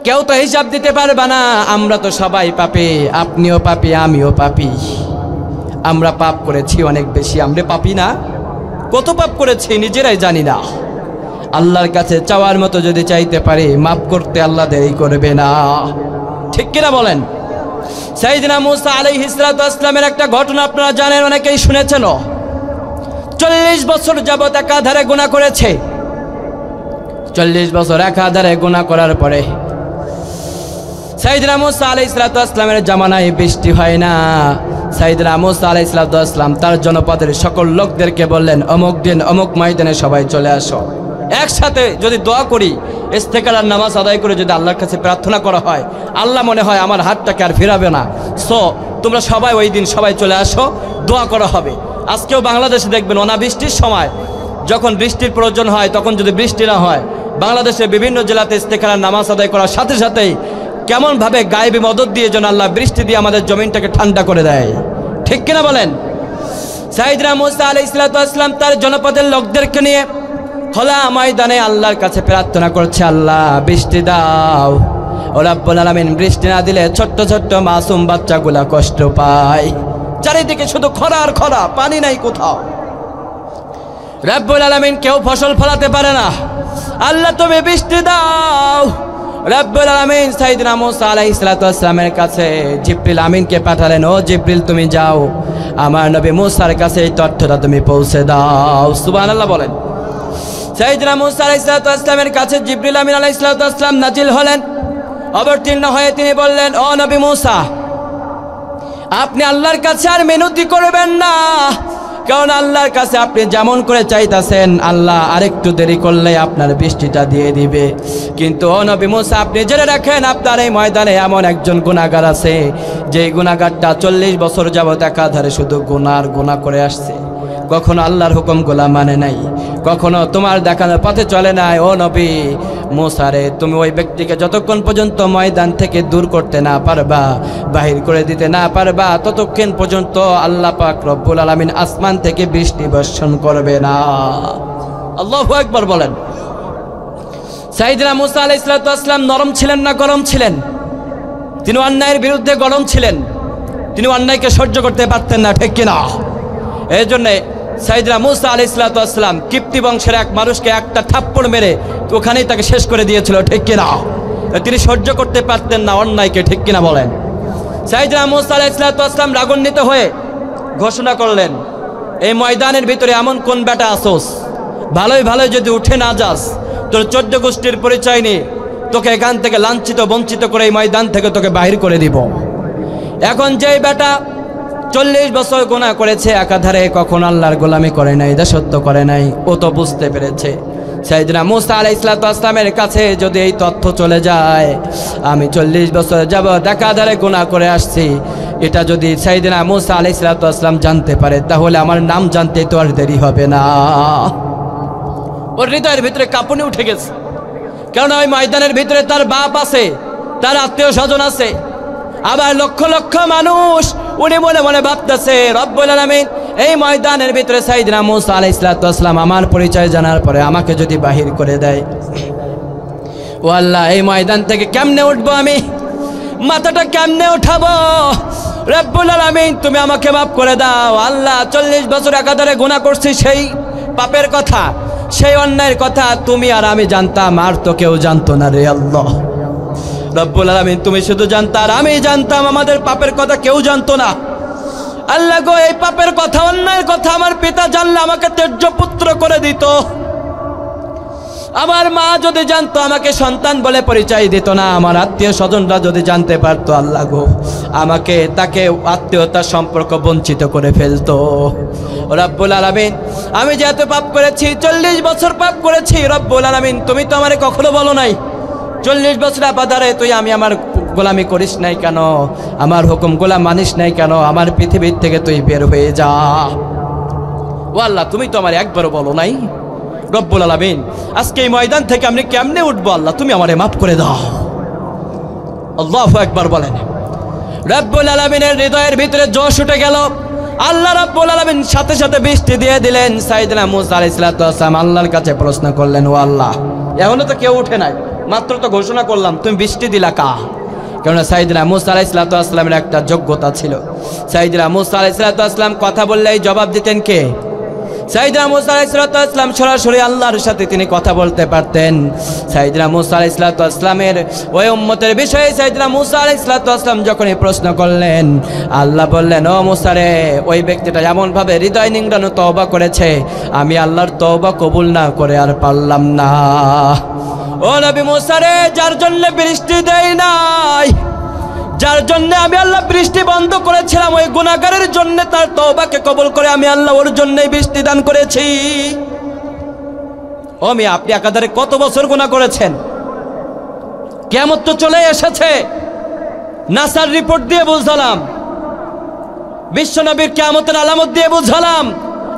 কেউ তো হিসাব দিতে পারবে না। আমরা তো সবাই পাপী, আপনিও পাপী, আমিও পাপী। আমরা পাপ করেছি অনেক বেশি। আমরা পাপী না? কত পাপ করেছি নিজেরাই জানি না। আল্লাহর কাছে চাওয়ার মতো যদি চাইতে পারি, মাফ করতে আল্লাহ দেরি করবে না। ঠিক কিনা বলেন? সাইয়েদনা মূসা আলাইহিস সালাতু ওয়াস সালামের একটা ঘটনা আপনারা জানেন, অনেকেই শুনেছেন। 40 বছর যাবত একাধারে গুনাহ করেছে। 40 বছর একাধারে গুনাহ করার পরে সাইয়েদনা মূসা আলাইহিস সালাতু ওয়াস সালামের জামানায় বৃষ্টি হয় না। সাইয়েদনা মূসা আলাইহিস সালাতু ওয়াস সালাম তার জনপদের সকল লোকদেরকে বললেন, অমুক দিন অমুক ময়দানে সবাই চলে আসো, একসাথে যদি দোয়া করি, ইস্তেকারার নামাজ আদায় করে যদি আল্লাহর কাছে প্রার্থনা করা হয়, আল্লাহ মনে হয় আমার হাতটাকে আর ফেরাবে না। সো তোমরা সবাই ওই দিন সবাই চলে আসো, দোয়া করা হবে। আজকেও বাংলাদেশে দেখবেন অনাবৃষ্টির সময় যখন বৃষ্টির প্রয়োজন হয়, তখন যদি বৃষ্টি না হয়, বাংলাদেশের বিভিন্ন জেলাতে ইস্তেকারার নামাজ আদায় করার সাথে সাথেই কেমনভাবে গায়েবী মদদ দিয়ে যেন আল্লাহ বৃষ্টি দিয়ে আমাদের জমিনটাকে ঠান্ডা করে দেয়। ঠিক কিনা বলেন? সাইয়েদনা মূসা আলাইহিস সালাতু ওয়াস সালাম তার জনপদের লোকদেরকে নিয়ে খোলা ময়দানে আল্লাহর কাছে প্রার্থনা করছে, আল্লাহ বৃষ্টি দাও। ও রাব্বুল আলামিন বৃষ্টি না দিলে ছোট্ট ছোট্ট মাসুম বাচ্চাগুলা কষ্ট পায়। চারিদিকে শুধু খরা আর খরা, পানি নাই কোথাও। রাব্বুল আলামিন কেউ ফসল ফলাতে পারে না, আল্লাহ তুমি বৃষ্টি দাও। রাব্বুল আলামিন সাইয়েদনা মূসা আলাইহিস সালাতু ওয়াস সালামের কাছে জিবরিল আমিনকে পাঠালেন, ও জিবরিল তুমি যাও, আমার নবী মূসার কাছে এই তথ্যটা তুমি পৌঁছে দাও। সুবহানাল্লাহ বলেন। সাইয়েদনা মূসা আলাইহিস সালাতু ওয়াস সালামের কাছে জিবরিল আমিন আলাইহিস সালাতু ওয়াস সালাম নাজিল হলেন। অবতীর্ণ হয়ে তিনি বললেন, ও নবী মূসা, আপনি আল্লাহর কাছে আর মিনতি করবেন না, কারণ আল্লাহর কাছে আপনি যেমন করে চাইতেছেন আল্লাহ আরেকটু দেরি করলে আপনার বৃষ্টিটা দিয়ে দিবে। কিন্তু ও নবী মুসা, আপনি জেনে রাখেন আপনার এই ময়দানে এমন একজন গুনাহগার আছে, যেই গুনাহগারটা 40 বছর যাবত একাধারে শুধু গুনাহ করে আসছে, কখনো আল্লাহর হুকুমগুলা মানে নাই, কখনো তোমার দেখানোর পথে চলে নাই। ও নবী মুসা রে, তুমি ওই ব্যক্তিকে যতক্ষণ পর্যন্ত ময়দান থেকে দূর করতে না পারবা, বাহির করে দিতে না পারবা, ততক্ষণ পর্যন্ত আল্লাহ পাক রব্বুল আলামিন আসমান থেকে বৃষ্টি বর্ষণ করবে না। আল্লাহু আকবার বলেন। সাইয়েদনা মুসা আলাইহিস সালাম নরম ছিলেন না গরম ছিলেন? তিনি অন্যায়ের বিরুদ্ধে গরম ছিলেন, তিনি অন্যায়কে সহ্য করতে পারতেন না, ঠিক কিনা? এই জন্যে সাইয়েদনা মুসা আলাইহিস সালাম কিপ্তি বংশের এক মানুষকে একটা থাপ্পড় মেরে ওখানেই তাকে শেষ করে দিয়েছিল, ঠিক কিনা? তিনি সহ্য করতে পারতেন না অন্যায়কে, ঠিক কিনা বলেন? সাইয়েদনা মুসা আলাইহিস সালাম রাগান্বিত হয়ে ঘোষণা করলেন, এই ময়দানের ভিতরে এমন কোন বেটা আসোস, ভালোই ভালোই যদি উঠে না যাস, তোর 14 গোষ্ঠীর পরিচয় নিয়ে তোকে এখান থেকে লাঞ্ছিত বঞ্চিত করে এই ময়দান থেকে তোকে বাহির করে দিব। এখন যেই বেটা 40 বছর গুনাহ করেছে, একাধারে কখন আল্লাহর গোলামি করে নাই, দাসত্ব করে নাই, ও তো বুঝতে পেরেছে সাইয়েদনা মুসা আলাইহিস সালামের কাছে যদি এই তথ্য চলে যায় আমি 40 বছর যাবত একাধারে গুনাহ করে আসছি, এটা যদি সাইয়েদনা মুসা আলাইহিস সালাম জানতে পারে, তাহলে আমার নাম জানতে তো আর দেরি হবে না। ওর হৃদয়ের ভিতরে কাঁপুনি উঠে গেছে, কারণ ওই ময়দানের ভিতরে তার বাপ আছে, তার আত্মীয় স্বজন আছে, আবার লক্ষ লক্ষ মানুষ। উনি মনে মনে ভাবতেছে, রব্বুল আলামিন এই ময়দানের ভিতরে সাইয়েদনা মুসা আলাইহিস সালাম আমার পরিচয় জানার পরে আমাকে যদি বাহির করে দেয়, ও আল্লাহ এই ময়দান থেকে কেমনে উঠবো, আমি মাথাটা কেমনে উঠাবো? রব্বুল আলামিন তুমি আমাকে মাফ করে দাও। আল্লাহ 40 বছর একাধারে গুনাহ করছি, সেই পাপের কথা, সেই অন্যায়ের কথা তুমি আর আমি জানতাম, আর তো কেউ জানতো না রে আল্লাহ। রব্বুল আলামিন তুমি শুধু জানতা আর আমি জানতাম, আমাদের পাপের কথা কেউ জানতো না। আল্লাহ গো, এই পাপের কথা, অন্যায়ের কথা আমার পিতা জানলে আমাকে ত্যায্য পুত্র করে দিত, আমার মা যদি জানতো আমাকে সন্তান বলে পরিচয় দিত না, আমার আত্মীয় স্বজনরা যদি জানতে পারতো আল্লাহ গো আমাকে তাকে আত্মীয়তার সম্পর্ক বঞ্চিত করে ফেলতো। রব্বুল আলামিন আমি যে এত পাপ করেছি, 40 বছর পাপ করেছি, রব্বুল আলামিন তুমি তো আমারে কখনো বলো নাই 40 বছর আপাদারে তুই আমি আমার গোলামি করিস নাই কেন, আমার হুকুম গোলাম মানিস নাই কেন, আমার পৃথিবীর থেকে তুই বের হয়ে যা। ও আল্লাহ তুমি তো আমার একবারও বলো নাই। রব্বুল আলামিন আজকে এই ময়দান থেকে আমি কেমনে উঠবো, আল্লাহ তুমি আমারে মাফ করে দাও। আল্লাহু আকবার বলেন। রব্বুল আলামিনের হৃদয়ের ভিতরে জোশ উঠে গেল। আল্লাহ রব্বুল আলামিন সাথে সাথে বৃষ্টি দিয়ে দিলেন। সাইয়েদনা মুসা আলাইহিস সালাম আল্লাহর কাছে প্রশ্ন করলেন, ও আল্লাহ এখনো তো কেউ উঠে নাই, মাত্র তো ঘোষণা করলাম, তুমি বৃষ্টি দিলা কা? কেননা সাইয়েদনা মুসা আলাইহিস সালামের একটা যোগ্যতা ছিল। সাইয়েদনা মুসা আলাইহিস সালাম কথা বললেই জবাব দিতেন কে? সাইয়েদনা মুসা আলাইহিস সালাম সরাসরি আল্লাহর সাথে তিনি কথা বলতে পারতেন। সাইয়েদনা মুসা আলাইহিস সালামের ওই উম্মতের বিষয়ে সাইয়েদনা মুসা আলাইহিস সালাম যখনই প্রশ্ন করলেন, আল্লাহ বললেন, ও মুসা রে, ওই ব্যক্তিটা এমনভাবে হৃদয় নিংড়ানো তওবা করেছে, আমি আল্লাহর তওবা কবুল না করে আর পারলাম না। ও নবী মুসা রে, যার জন্য বৃষ্টি দেই নাই, যার জন্য আমি আল্লাহ বৃষ্টি বন্ধ করেছিলাম, ওই গুনাহগারের জন্য তার তওবাকে কবুল করে আমি আল্লাহ ওর জন্যই বৃষ্টি দান করেছি। ও মিয়া, আপনি একাধারে কত বছর গুনাহ করেছেন? কিয়ামত তো চলে এসেছে, নাসার রিপোর্ট দিয়ে বুঝালাম, বিশ্বনবীর কিয়ামতের আলামত দিয়ে বুঝালাম,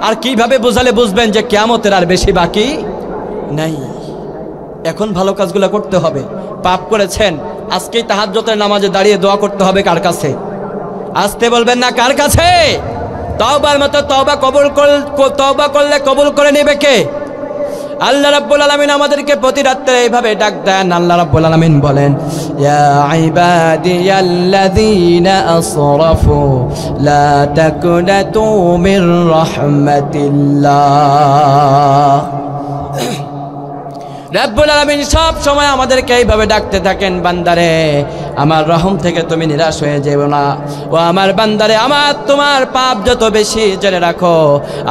আর কিভাবে বুঝালে বুঝবেন যে কিয়ামতের আর বেশি বাকি নাই? এখন ভালো কাজগুলো করতে হবে। পাপ করেছেন, আজকেই তাহাজ্জুদের নামাজে দাঁড়িয়ে দোয়া করতে হবে কার কাছে? আসতে বলবেন না, কার কাছে? তওবার মতো তওবা করলে কবুল করে নেবে কে? আল্লাহ রাব্বুল আলামিন আমাদেরকে প্রতি রাতে এইভাবে ডাক দেন। আল্লাহ রাব্বুল আলামিন বলেন, ইয়া ইবাদিয়াল্লাযীনা আসরাফু লা তাকনাতু মির রাহমাতিল্লাহ। রব্বুল আলামিন সব সময় আমাদেরকে এইভাবে ডাকতে থাকেন, বান্দারে আমার রহম থেকে তুমি নিরাশ হয়ে যেও না। ও আমার বান্দারে, আমার তোমার পাপ যত বেশি, জেনে রাখো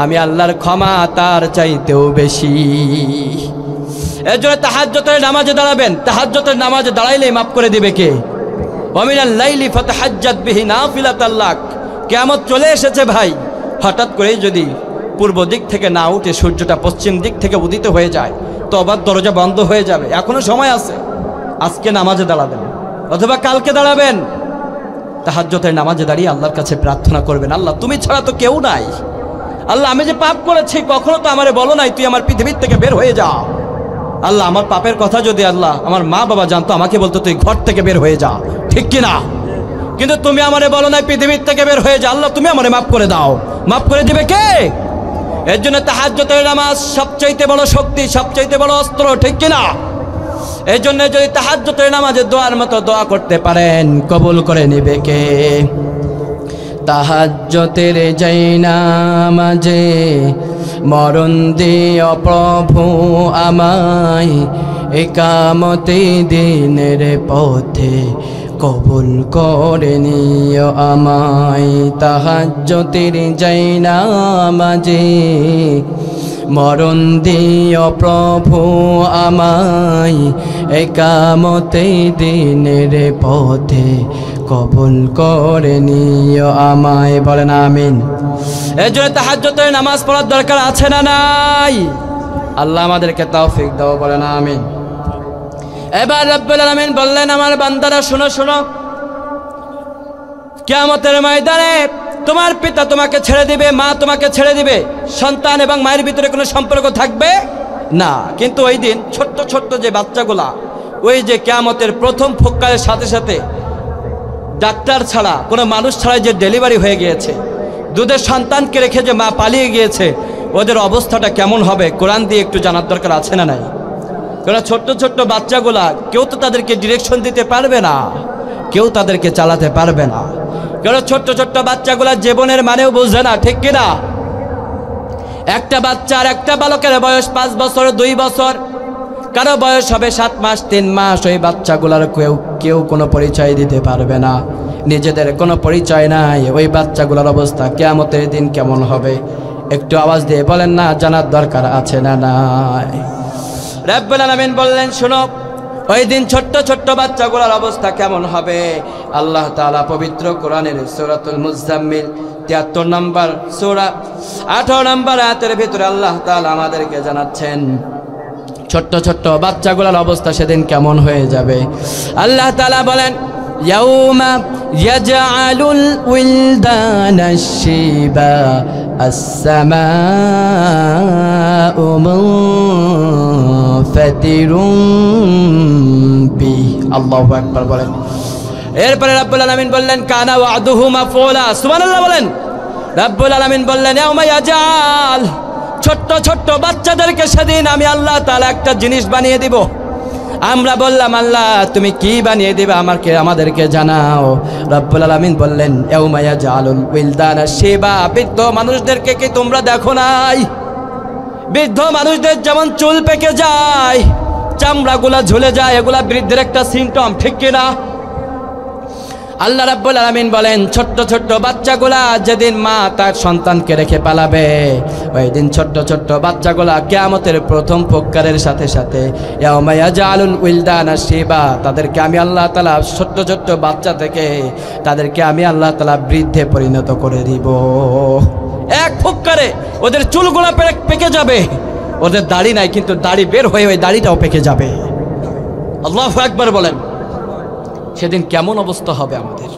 আমি আল্লাহর ক্ষমা তার চাইতেও বেশি। এর জন্য তাহাজ্জুদের নামাজে দাঁড়াবেন। তাহাজ্জুদের নামাজে দাঁড়াইলেই মাফ করে দিবে কে? ওয়া মিনাল লাইলি ফাতাহাজ্জাত বিহি নাফিলাতাল লাক। কিয়ামত চলে এসেছে ভাই, হঠাৎ করেই যদি পূর্ব দিক থেকে না উঠে সূর্যটা পশ্চিম দিক থেকে উদিত হয়ে যায়, তো আবার দরজা বন্ধ হয়ে যাবে। এখনো সময় আছে, আজকে নামাজে দাঁড়াবেন অথবা কালকে দাঁড়াবেন, তাহাজ্জুদের নামাজে দাঁড়িয়ে আল্লাহর কাছে প্রার্থনা করবেন, আল্লাহ তুমি ছাড়া তো কেউ নাই, আল্লাহ আমি যে পাপ করেছি কখনো তো আমারে বলো নাই তুই আমার পৃথিবীর থেকে বের হয়ে যা। আল্লাহ আমার পাপের কথা যদি আল্লাহ আমার মা বাবা জানতো, আমাকে বলতো তুই ঘর থেকে বের হয়ে যা, ঠিক কিনা? কিন্তু তুমি আমারে বলো নাই পৃথিবীর থেকে বের হয়ে যা। আল্লাহ তুমি আমারে মাফ করে দাও, মাফ করে দিবে কে? এর জন্য তাহাজ্জুদের নামাজ সবচাইতে বড় শক্তি, সবচাইতে বড় অস্ত্র, ঠিক কিনা? এই জন্য যদি তাহাজ্জুদের নামাজে দোয়ার মতো দোয়া করতে পারেন, কবুল করে নেবে কে? তাহাজ্জুদের যাই নামাজে মরণ দিও প্রভু আমায়, ইকামতে দিনের পথে কবুল করে নিও আমায়। তাহাজ্জুদের যাই নামাজে মরণ দিও প্রভু আমায়, ইকামতে দিনের পথে কবুল করে নিও আমায়। বলেন আমিন। এর জন্য তাহাজ্জুদের নামাজ পড়ার দরকার আছে না নাই? আল্লাহ আমাদেরকে তৌফিক দাও, বলেন আমিন। এবার রব্বুল আলামিন বললেন, আমার বান্দারা শুনো শুনো, কিয়ামতের ময়দানে তোমার পিতা তোমাকে ছেড়ে দিবে, মা তোমাকে ছেড়ে দিবে, সন্তান এবং মায়ের ভিতরে কোনো সম্পর্ক থাকবে না। কিন্তু ওই দিন ছোট্ট ছোট্ট যে বাচ্চাগুলা, ওই যে কিয়ামতের প্রথম ফুৎকারের সাথে সাথে ডাক্তার ছাড়া কোনো মানুষ ছাড়াই যে ডেলিভারি হয়ে গিয়েছে, দুধের সন্তানকে রেখে যে মা পালিয়ে গিয়েছে, ওদের অবস্থাটা কেমন হবে কোরআন দিয়ে একটু জানার দরকার আছে না নাই? কারণ ছোট্ট ছোট্ট বাচ্চাগুলা কেউ তো তাদেরকে ডিরেকশন দিতে পারবে না, কেউ তাদেরকে চালাতে পারবে না। কারণ ছোট্ট ছোট্ট বাচ্চাগুলা জীবনের মানেও বুঝে না, ঠিক কিনা? একটা বাচ্চা আর একটা বালকের বয়স 5 বছর 2 বছর, কারো বয়স হবে 7 মাস 3 মাস। ওই বাচ্চাগুলার কেউ কোনো পরিচয় দিতে পারবে না, নিজেদের কোনো পরিচয় নাই। ওই বাচ্চাগুলার অবস্থা কিয়ামতের দিন কেমন হবে একটু আওয়াজ দিয়ে বলেন না, জানার দরকার আছে না নাই? রব্বুল আলামিন বললেন, শোনো ওই দিন ছোট্ট ছোট্ট বাচ্চাগুলোর অবস্থা কেমন হবে। আল্লাহ তাআলা পবিত্র কোরআনের সূরাতুল মুজাম্মিল 73 নম্বর সূরা 18 নম্বর আয়াতের ভিতরে আল্লাহ তাআলা আমাদেরকে জানাচ্ছেন ছোট্ট ছোট্ট বাচ্চাগুলোর অবস্থা সেদিন কেমন হয়ে যাবে। আল্লাহ তাআলা বলেন, ইয়াউমা ইয়াজআলুল উলদানা শিবা আস-সামাউ মুনফাতিরুম বি। আল্লাহু আকবার বলেন। এরপরে রব্বুল আলামিন বললেন, কানা ওয়াদুহু মাফউলা। সুবহানাল্লাহ বলেন। রব্বুল আলামিন বললেন, ইয়াউমা ইয়াজআল, ছোট্ট ছোট্ট বাচ্চাদেরকে সেদিন আমি আল্লাহ তাআলা একটা জিনিস বানিয়ে দিব। আমরা বললাম, আল্লাহ তুমি কি বানিয়ে দিবে আমাদেরকে জানাও। রব্বুল আলামিন বললেন, ইয়াউমা ইয়াজআলুল উলদানা শিবা। বৃদ্ধ মানুষদেরকে কি তোমরা দেখো নাই? বৃদ্ধ মানুষদের যেমন চুল পেকে যায়, চামড়াগুলা ঝুলে যায়, এগুলা বৃদ্ধের একটা সিমটম, ঠিক কিনা? আল্লাহ রাব্বুল আলামিন বলেন, ছোট্ট ছোট্ট বাচ্চাগুলা যেদিন মা তার সন্তানকে রেখে পালাবে, ওই দিন ছোট্ট ছোট্ট বাচ্চাগুলা কিয়ামতের প্রথম ফুৎকারের সাথে সাথে ইয়াউমা ইয়াজআলুল উলদানা শিবা, তাদেরকে আমি আল্লাহ তাআলা ছোট্ট ছোট্ট বাচ্চা থেকে তাদেরকে আমি আল্লাহ তাআলা বৃদ্ধে পরিণত করে দিব। এক ফুৎকারে ওদের চুলগুলা পেকে যাবে। ওদের দাড়ি নাই, কিন্তু দাড়ি বের হয়ে ওই দাড়িটাও পেকে যাবে। আল্লাহু আকবার বলেন। সেদিন কেমন অবস্থা হবে আমাদের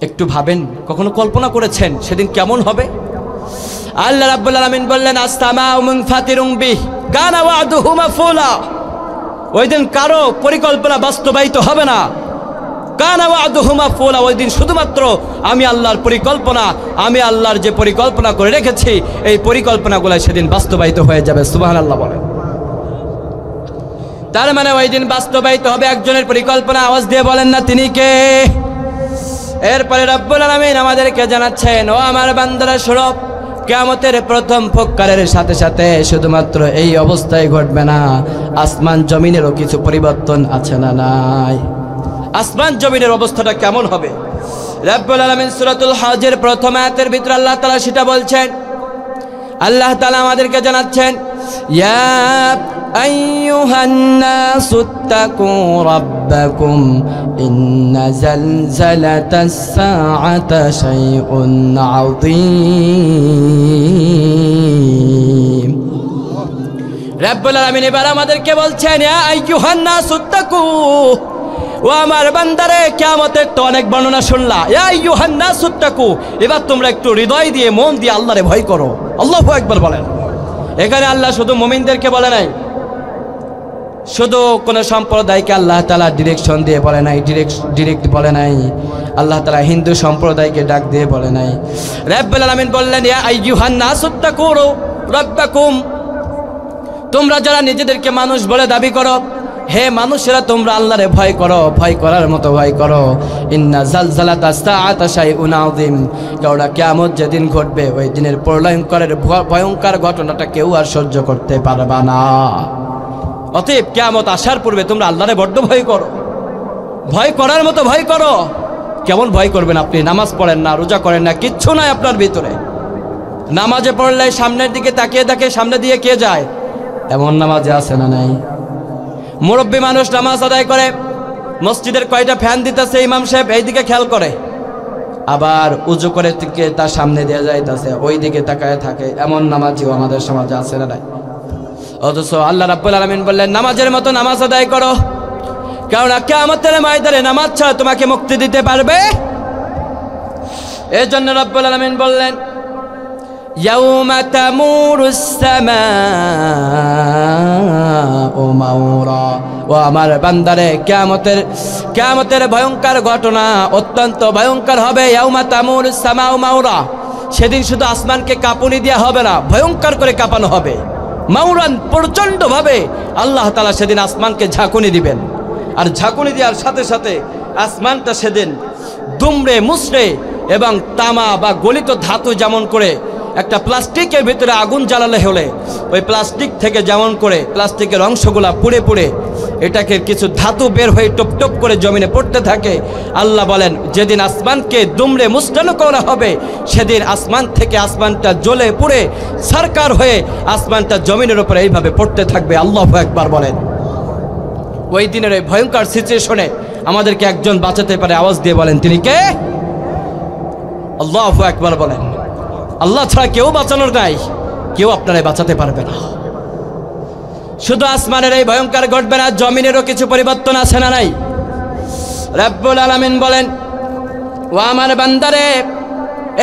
একটু ভাবেন, কখনো কল্পনা করেছেন সেদিন কেমন হবে? আল্লাহ রাব্বুল আলামিন বললেন, আস-সামাউ মুনফাতিরুম বিহি কানা ওয়াদুহু মাফউলা। ওই দিন কারো পরিকল্পনা বাস্তবায়িত হবে না। কানা ওয়াদুহু মাফউলা। ওই দিন শুধুমাত্র আমি আল্লাহর পরিকল্পনা, আমি আল্লাহর যে পরিকল্পনা করে রেখেছি, এই পরিকল্পনাগুলো সেদিন বাস্তবায়িত হয়ে যাবে। সুবহানাল্লাহ বলেন। তার মানে ওই দিন বাস্তবায়িত হবে একজনের পরিকল্পনা। আওয়াজ দিয়ে বলেন না, তিনি কে? এরপরে রব্বুল আলামিন আমাদেরকে জানাচ্ছেন, ও আমার বান্দারা শোনো, কিয়ামতের প্রথম ফুৎকারের সাথে সাথে শুধুমাত্র এই অবস্থায় ঘটবে না, আসমান জমিনেরও কিছু পরিবর্তন আছে না নাই? আসমান জমিনের অবস্থাটা কেমন হবে? রব্বুল আলামিন সূরাতুল হজের প্রথম আয়াতের ভিতরে আল্লাহ তাআলা সেটা বলছেন। আল্লাহ তাআলা আমাদেরকে জানাচ্ছেন, ইয়া আইয়ুহান নাসু ইত্তাকু রাব্বাকুম ইন্না জালজালাতাস সাআতা শাইউন আযীম। রব্বুল আলামিন এবার আমাদেরকে বলছেন, ইয়া আইয়ুহান নাস ইত্তাকু, ও আমার বান্দারে, কিয়ামতের তো অনেক বর্ণনা শুনলা, ইয়া আইয়ুহান নাস ইত্তাকু, এবার তোমরা একটু হৃদয় দিয়ে মন দিয়ে আল্লাহরে ভয় করো। আল্লাহু আকবার বলেন। এখানে আল্লাহ শুধু মুমিনদেরকে বলে নাই, শুধু কোন সম্প্রদায়কে আল্লাহ তাআলা ডিরেকশন দিয়ে বলে নাই, ডিরেক্ট বলে নাই। আল্লাহ তাআলা হিন্দু সম্প্রদায়কে ডাক দিয়ে বলে নাই। রব্বুল আলামিন বললেন, ইয়া আইয়ুহান নাস ইত্তাকু রাব্বাকুম, তোমরা যারা নিজেদেরকে মানুষ বলে দাবি করো, হে মানুষেরা তোমরা আল্লাহরে ভয় করো, ভয় করার মতো ভয় করো। ইন্না জালজালাতাস সাআতা শাইউন আযীম, কেননা কিয়ামত যেদিন ঘটবে ওই দিনের প্রলয়ঙ্করের ভয়ঙ্কর ঘটনাটা কেউ আর সহ্য করতে পারবে না। অতএব কিয়ামত আসার পূর্বে তোমরা আল্লাহরে বড্ড ভয় করো, ভয় করার মতো ভয় করো। কেমন ভয় করবেন আপনি? নামাজ পড়েন না, রোজা করেন না, কিচ্ছু নাই আপনার ভিতরে। নামাজে পড়লে সামনের দিকে তাকিয়ে দেখে সামনে দিয়ে কে যায়, এমন নামাজে আছে না নাই? মুরব্বী মানুষ নামাজ আদায় করে, মসজিদের কয়টা ফ্যান দিতেছে ইমাম সাহেব এই দিকে খেয়াল করে, আবার উজু করে থেকে তার সামনে দিয়ে যাইতেছে ওই দিকে তাকায় থাকে, এমন নামাজিও আমাদের সমাজে আছে না নাই? অথচ আল্লাহ রাব্বুল আলামিন বললেন, নামাজের মতো নামাজ আদায় করো, কারণ কিয়ামতের ময়দানে নামাজ ছাড়া তোমাকে মুক্তি দিতে পারবে। এই জন্য রাব্বুল আলামিন বললেন, ইয়াউমা তামুরুস সামাউ মাউরা, ও আমার বান্দারে, কিয়ামতের ভয়ঙ্কর ঘটনা অত্যন্ত ভয়ঙ্কর হবে। ইয়াউমা তামুরুস সামাউ মাউরা, সেদিন শুধু আসমানকে কাঁপুনি দেওয়া হবে না, ভয়ঙ্কর করে কাঁপানো হবে। মাউরান, প্রচণ্ড ভাবে আল্লাহ তাআলা সেদিন আসমানকে ঝাঁকুনি দিবেন, আর ঝাঁকুনি দেওয়ার সাথে সাথে আসমানটা সেদিন দুমড়ে মুচড়ে এবং তামা বা গলিত ধাতু যেমন করে একটা প্লাস্টিকের ভিতরে আগুন জ্বালালে হলে ওই প্লাস্টিক থেকে যেমন করে প্লাস্টিকের অংশগুলা পুড়ে পুড়ে এটাকে কিছু ধাতু বের হয়ে টপ টপ করে জমিনে পড়তে থাকে। আল্লাহ বলেন, যেদিন আসমানকে দুমড়ে মুচড়ানো করা হবে সেদিন আসমান থেকে আসমানটা জ্বলে পুড়ে সরকার হয়ে আসমানটা জমিনের উপরে এইভাবে পড়তে থাকবে। আল্লাহু আকবার বলেন। ওই দিনের এই ভয়ঙ্কর সিচুয়েশনে আমাদেরকে একজন বাঁচাতে পারে, আওয়াজ দিয়ে বলেন তিনি কে? আল্লাহু আকবার বলেন। আল্লাহ ছাড়া কেউ বাঁচানোর নাই, কেউ আপনারা বাঁচাতে পারবে না। শুধু আসমানের এই ভয়ঙ্কর ঘটবে না, জমিনেরও কিছু পরিবর্তন আছে না নাই? রব্বুল আলামিন বলেন, ও আমার বান্দারে,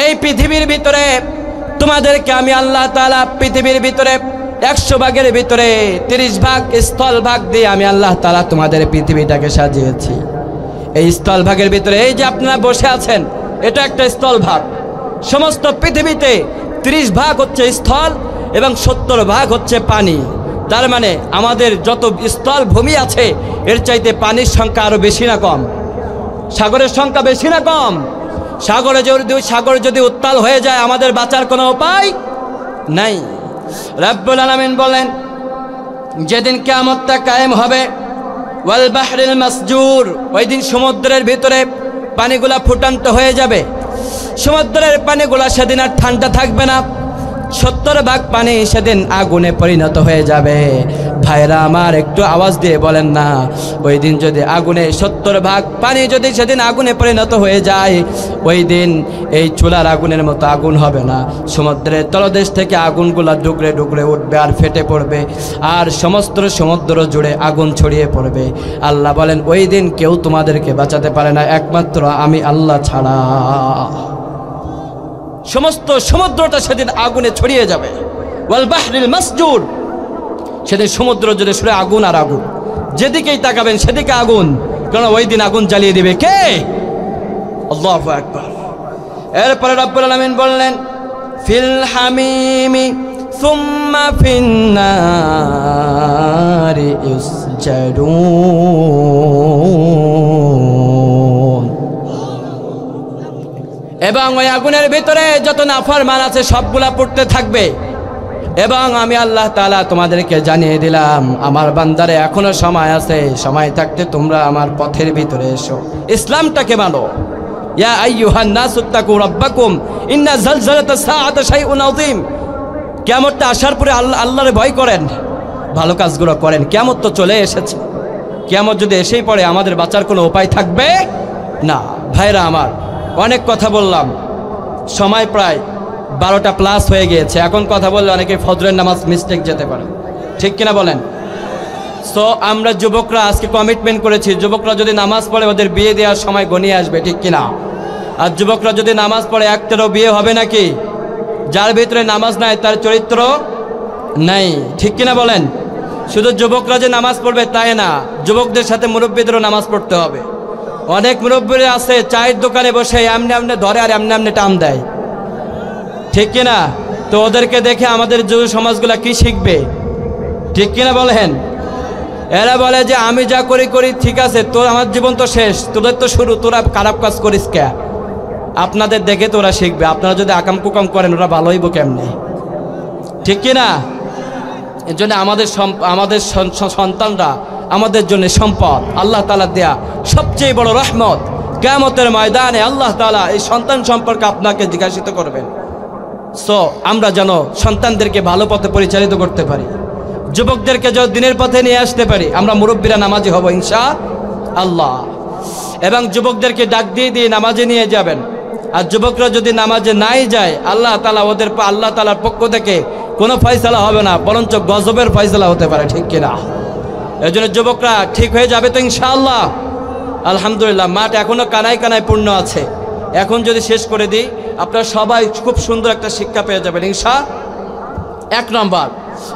এই পৃথিবীর ভিতরে তোমাদেরকে আমি আল্লাহ তাআলা পৃথিবীর ভিতরে 100 ভাগের ভিতরে 30 ভাগ স্থল ভাগ দিয়ে আমি আল্লাহ তাআলা তোমাদের পৃথিবীটাকে সাজিয়েছি। এই স্থল ভাগের ভিতরে এই যে আপনারা বসে আছেন, এটা একটা স্থল ভাগ। সমস্ত পৃথিবীতে 30 ভাগ হচ্ছে স্থল এবং 70 ভাগ হচ্ছে পানি। তার মানে আমাদের যত স্থল ভূমি আছে এর চাইতে পানির সংখ্যা আরো বেশি না কম? সাগরের সংখ্যা বেশি না কম? সাগর যদি উত্তাল হয়ে যায় আমাদের বাঁচার কোনো উপায় নাই। রব্বুল আলামিন বলেন, যেদিন কিয়ামতটা কায়েম হবে, ওয়াল বাহরিল মাসজুর, ওই দিন সমুদ্রের ভিতরে পানিগুলা ফুটান্ত হয়ে যাবে। সমুদ্রের পানিগুলা সেদিন আর ঠান্ডা থাকবে না, 70 ভাগ পানি সেদিন আগুনে পরিণত হয়ে যাবে। ভাইরা আমার, একটু আওয়াজ দিয়ে বলেন না, ওই দিন যদি আগুনে 70 ভাগ পানি যদি সেদিন আগুনে পরিণত হয়ে যায়, ওই দিন এই চুলার আগুনের মতো আগুন হবে না। সমুদ্রের তলদেশ থেকে আগুনগুলা ডুকরে ডুকরে উঠবে আর ফেটে পড়বে, আর সমস্ত সমুদ্র জুড়ে আগুন ছড়িয়ে পড়বে। আল্লাহ বলেন, ওই দিন কেউ তোমাদেরকে বাঁচাতে পারে না একমাত্র আমি আল্লাহ ছাড়া। সমস্ত সমুদ্রটা সেদিন আগুনে ছড়িয়ে যাবে। ওয়াল বাহরিল মাসজুর, সেদিন সমুদ্র জুড়ে শুধু আগুন আর আগুন, যেদিকেই তাকাবেন সেদিকে আগুন, কারণ ওই দিন আগুন জ্বালিয়ে দিবে কে? আল্লাহু আকবার। এরপরে রব্বুল আলামিন বললেন, ফিল হামিমি সুম্মা ফিন নারি ইউসজারুন, এবং ওই আগুনের ভিতরে যত নাফরমান আছে সবগুলা পড়তে থাকবে। এবং আমি আল্লাহ তাআলা তোমাদেরকে জানিয়ে দিলাম, আমার বান্দারে এখনো সময় আছে, সময় থাকতে তোমরা আমার পথের ভিতরে এসো, ইসলামটাকে মানো। ইয়া আইয়ুহান নাস ইত্তাকু রাব্বাকুম ইন্না জালজালাতাস সাআতি শাইউন আযীম, কিয়ামতটা আসার পরে আল্লাহরে ভয় করেন, ভালো কাজগুলো করেন, কিয়ামত তো চলে এসেছে। কিয়ামত যদি এসেই পড়ে আমাদের বাঁচার কোনো উপায় থাকবে না। ভাইরা আমার, অনেক কথা বললাম, সময় প্রায় 12টা প্লাস হয়ে গিয়েছে। এখন কথা বললে অনেকে ফজরের নামাজ মিস্টেক যেতে পারে, ঠিক কিনা বলেন? সো আমরা যুবকরা আজকে কমিটমেন্ট করেছি, যুবকরা যদি নামাজ পড়ে ওদের বিয়ে দেওয়ার সময় গনিয়ে আসবে, ঠিক কিনা? আর যুবকরা যদি নামাজ পড়ে একটারও বিয়ে হবে নাকি? যার ভিতরে নামাজ নাই তার চরিত্র নাই, ঠিক কিনা বলেন? শুধু যুবকরা যে নামাজ পড়বে তাই না, যুবকদের সাথে মুরব্বীদেরও নামাজ পড়তে হবে। অনেক মুরব্বীরা আছে চায়ের দোকানে বসে এমনি এমনি ধরে আর এমনি এমনি টান দেয়, ঠিক কিনা? তো ওদেরকে দেখে আমাদের যুব সমাজগুলা কি শিখবে, ঠিক কিনা বলেন? এরা বলে যে আমি যা করি করি ঠিক আছে, তোর আমার জীবন তো শেষ, তোদের তো শুরু, তোরা খারাপ কাজ করিস কে? আপনাদের দেখে তোরা শিখবে। আপনারা যদি আকাম কুকাম করেন ওরা ভালো হইব কেমনে, ঠিক কিনা? এর জন্য আমাদের সন্তানরা আমাদের জন্য সম্পদ, আল্লাহ তাআলা দেয়া সবচেয়ে বড় রহমত। কিয়ামতের ময়দানে আল্লাহ তাআলা এই সন্তান সম্পর্কে আপনাকে জিজ্ঞাসিত করবেন। সো আমরা যেন সন্তানদেরকে ভালো পথে পরিচালিত করতে পারি, যুবকদেরকে যেন দিনের পথে নিয়ে আসতে পারি। আমরা মুরব্বীরা নামাজি হব ইনশাআল্লাহ, এবং যুবকদেরকে ডাক দিয়ে দিয়ে নামাজে নিয়ে যাবেন। আর যুবকরা যদি নামাজে নাই যায়, আল্লাহ তাআলা আল্লাহ তাআলার পক্ষ থেকে কোনো ফয়সালা হবে না, বরঞ্চ গজবের ফয়সালা হতে পারে, ঠিক কিনা? এই জন্য যুবকরা ঠিক হয়ে যাবে তো ইনশাআল্লাহ। আলহামদুলিল্লাহ, মাঠ এখনো কানায় কানায় পূর্ণ আছে। এখন যদি শেষ করে দিই আপনারা সবাই খুব সুন্দর একটা শিক্ষা পেয়ে যাবেন ইনশাআল্লাহ। 1 নম্বর,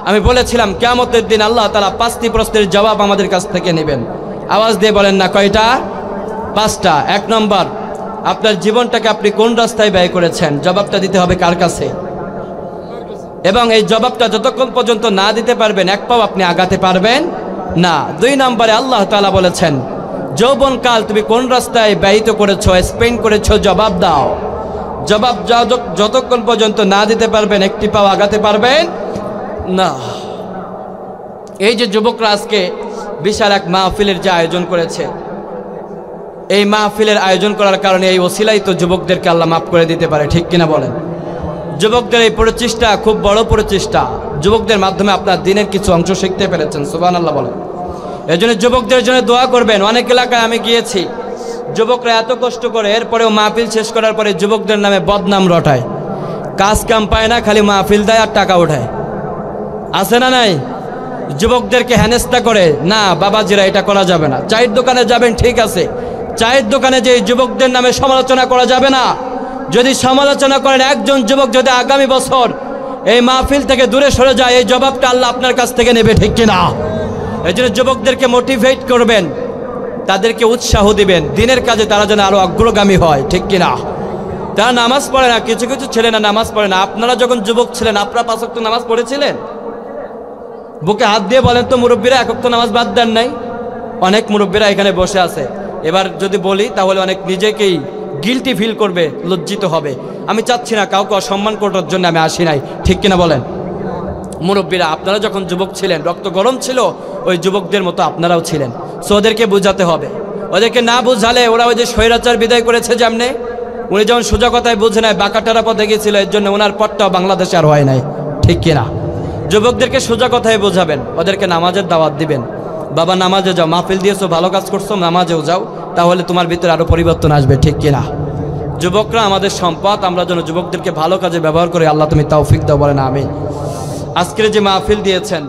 আমি বলেছিলাম কিয়ামতের দিন আল্লাহ তাআলা 5টি প্রশ্নের জবাব আমাদের কাছ থেকে নেবেন। আওয়াজ দিয়ে বলেন না কয়টা? 5টা। 1 নম্বর, আপনার জীবনটাকে আপনি কোন রাস্তায় ব্যয় করেছেন, জবাবটা দিতে হবে কার কাছে? এবং এই জবাবটা যতক্ষণ পর্যন্ত না দিতে পারবেন এক পাও আপনি আগাতে পারবেন না। 2 নম্বরে আল্লাহ তাআলা বলেছেন যৌবনকাল তুমি কোন রাস্তায় ব্যয়িত করেছো, স্পেন্ড করেছো, জবাব দাও। জবাব যতক্ষণ পর্যন্ত না দিতে পারবেন একটি পাও আগাতে পারবেন না। এই যে যুবকরা আজকে বিশাল এক মাহফিলের যে আয়োজন করেছে, এই মাহফিলের আয়োজন করার কারণে এই ওসিলাই তো যুবকদেরকে আল্লাহ মাফ করে দিতে পারে, ঠিক কিনা বলেন? যুবকদের এই প্রচেষ্টা খুব বড় প্রচেষ্টা, যুবকদের মাধ্যমে আপনার দিনের কিছু অংশ শিখতে পেরেছেন, সুবহানাল্লাহ বলেন। এই জন্য যুবকদের জন্য দোয়া করবেন। অনেক এলাকায় আমি গিয়েছি, যুবকরা এত কষ্ট করে এরপরেও মাহফিল শেষ করার পরে যুবকদের নামে বদনাম রটায়, কাজ কাম পায় না, খালি মাহফিল দেয় আর টাকা ওঠায়, আছে না নাই? যুবকদেরকে হেনস্থা করে, না বাবাজিরা এটা করা যাবে না। চায়ের দোকানে যাবেন ঠিক আছে, চায়ের দোকানে যে যুবকদের নামে সমালোচনা করা যাবে না। যদি সমালোচনা করেন একজন যুবক যদি আগামী বছর এই মাহফিল থেকে দূরে সরে যায়, এই জবাবটা আল্লাহ আপনার কাছ থেকে নেবে, ঠিক কিনা? এই জন্য যুবকদেরকে মোটিভেট করবেন, তাদেরকে উৎসাহ দিবেন দিনের কাজে, তারা যেন আরো অগ্রগামী হয়, ঠিক কিনা? তারা নামাজ পড়ে না, কিছু কিছু ছেলেরা নামাজ পড়ে না। আপনারা যখন যুবক ছিলেন আপনারা 5 ওয়াক্ত নামাজ পড়েছিলেন? বুকে হাত দিয়ে বলেন তো মুরব্বীরা 1 ওয়াক্ত নামাজ বাদ দেন নাই? অনেক মুরব্বীরা এখানে বসে আছে, এবার যদি বলি তাহলে অনেক নিজেকেই গিলটি ফিল করবে, লজ্জিত হবে। আমি চাচ্ছি না কাউকে অসম্মান করার জন্য আমি আসি নাই, ঠিক কিনা বলেন? মুরব্বীরা আপনারা যখন যুবক ছিলেন, রক্ত গরম ছিল, ওই যুবকদের মতো আপনারাও ছিলেন। সো ওদেরকে বোঝাতে হবে, ওদেরকে না বুঝালে ওরা ওই যে স্বৈরাচার বিদায় করেছে যেমনে, উনি যেমন সোজা কথায় বুঝে নাই বাঁকাটারা পথে গেছিল, এর জন্য ওনার পথটাও বাংলাদেশে আর হয় নাই, ঠিক কিনা? যুবকদেরকে সোজা কথায় বোঝাবেন, ওদেরকে নামাজের দাওয়াত দিবেন। বাবা নামাজে যাও, মাহফিল দিয়েছো, ভালো কাজ করছো, নামাজেও যাও, তাহলে তোমার ভিতরে আরো পরিবর্তন আসবে, ঠিক কিনা? যুবকরা আমাদের সম্পদ, আমরা যেন যুবকদেরকে ভালো কাজে ব্যবহার করে। আল্লাহ তুমি তৌফিক দাও, বলেন আমিন। আজকের যে মাহফিল দিয়েছেন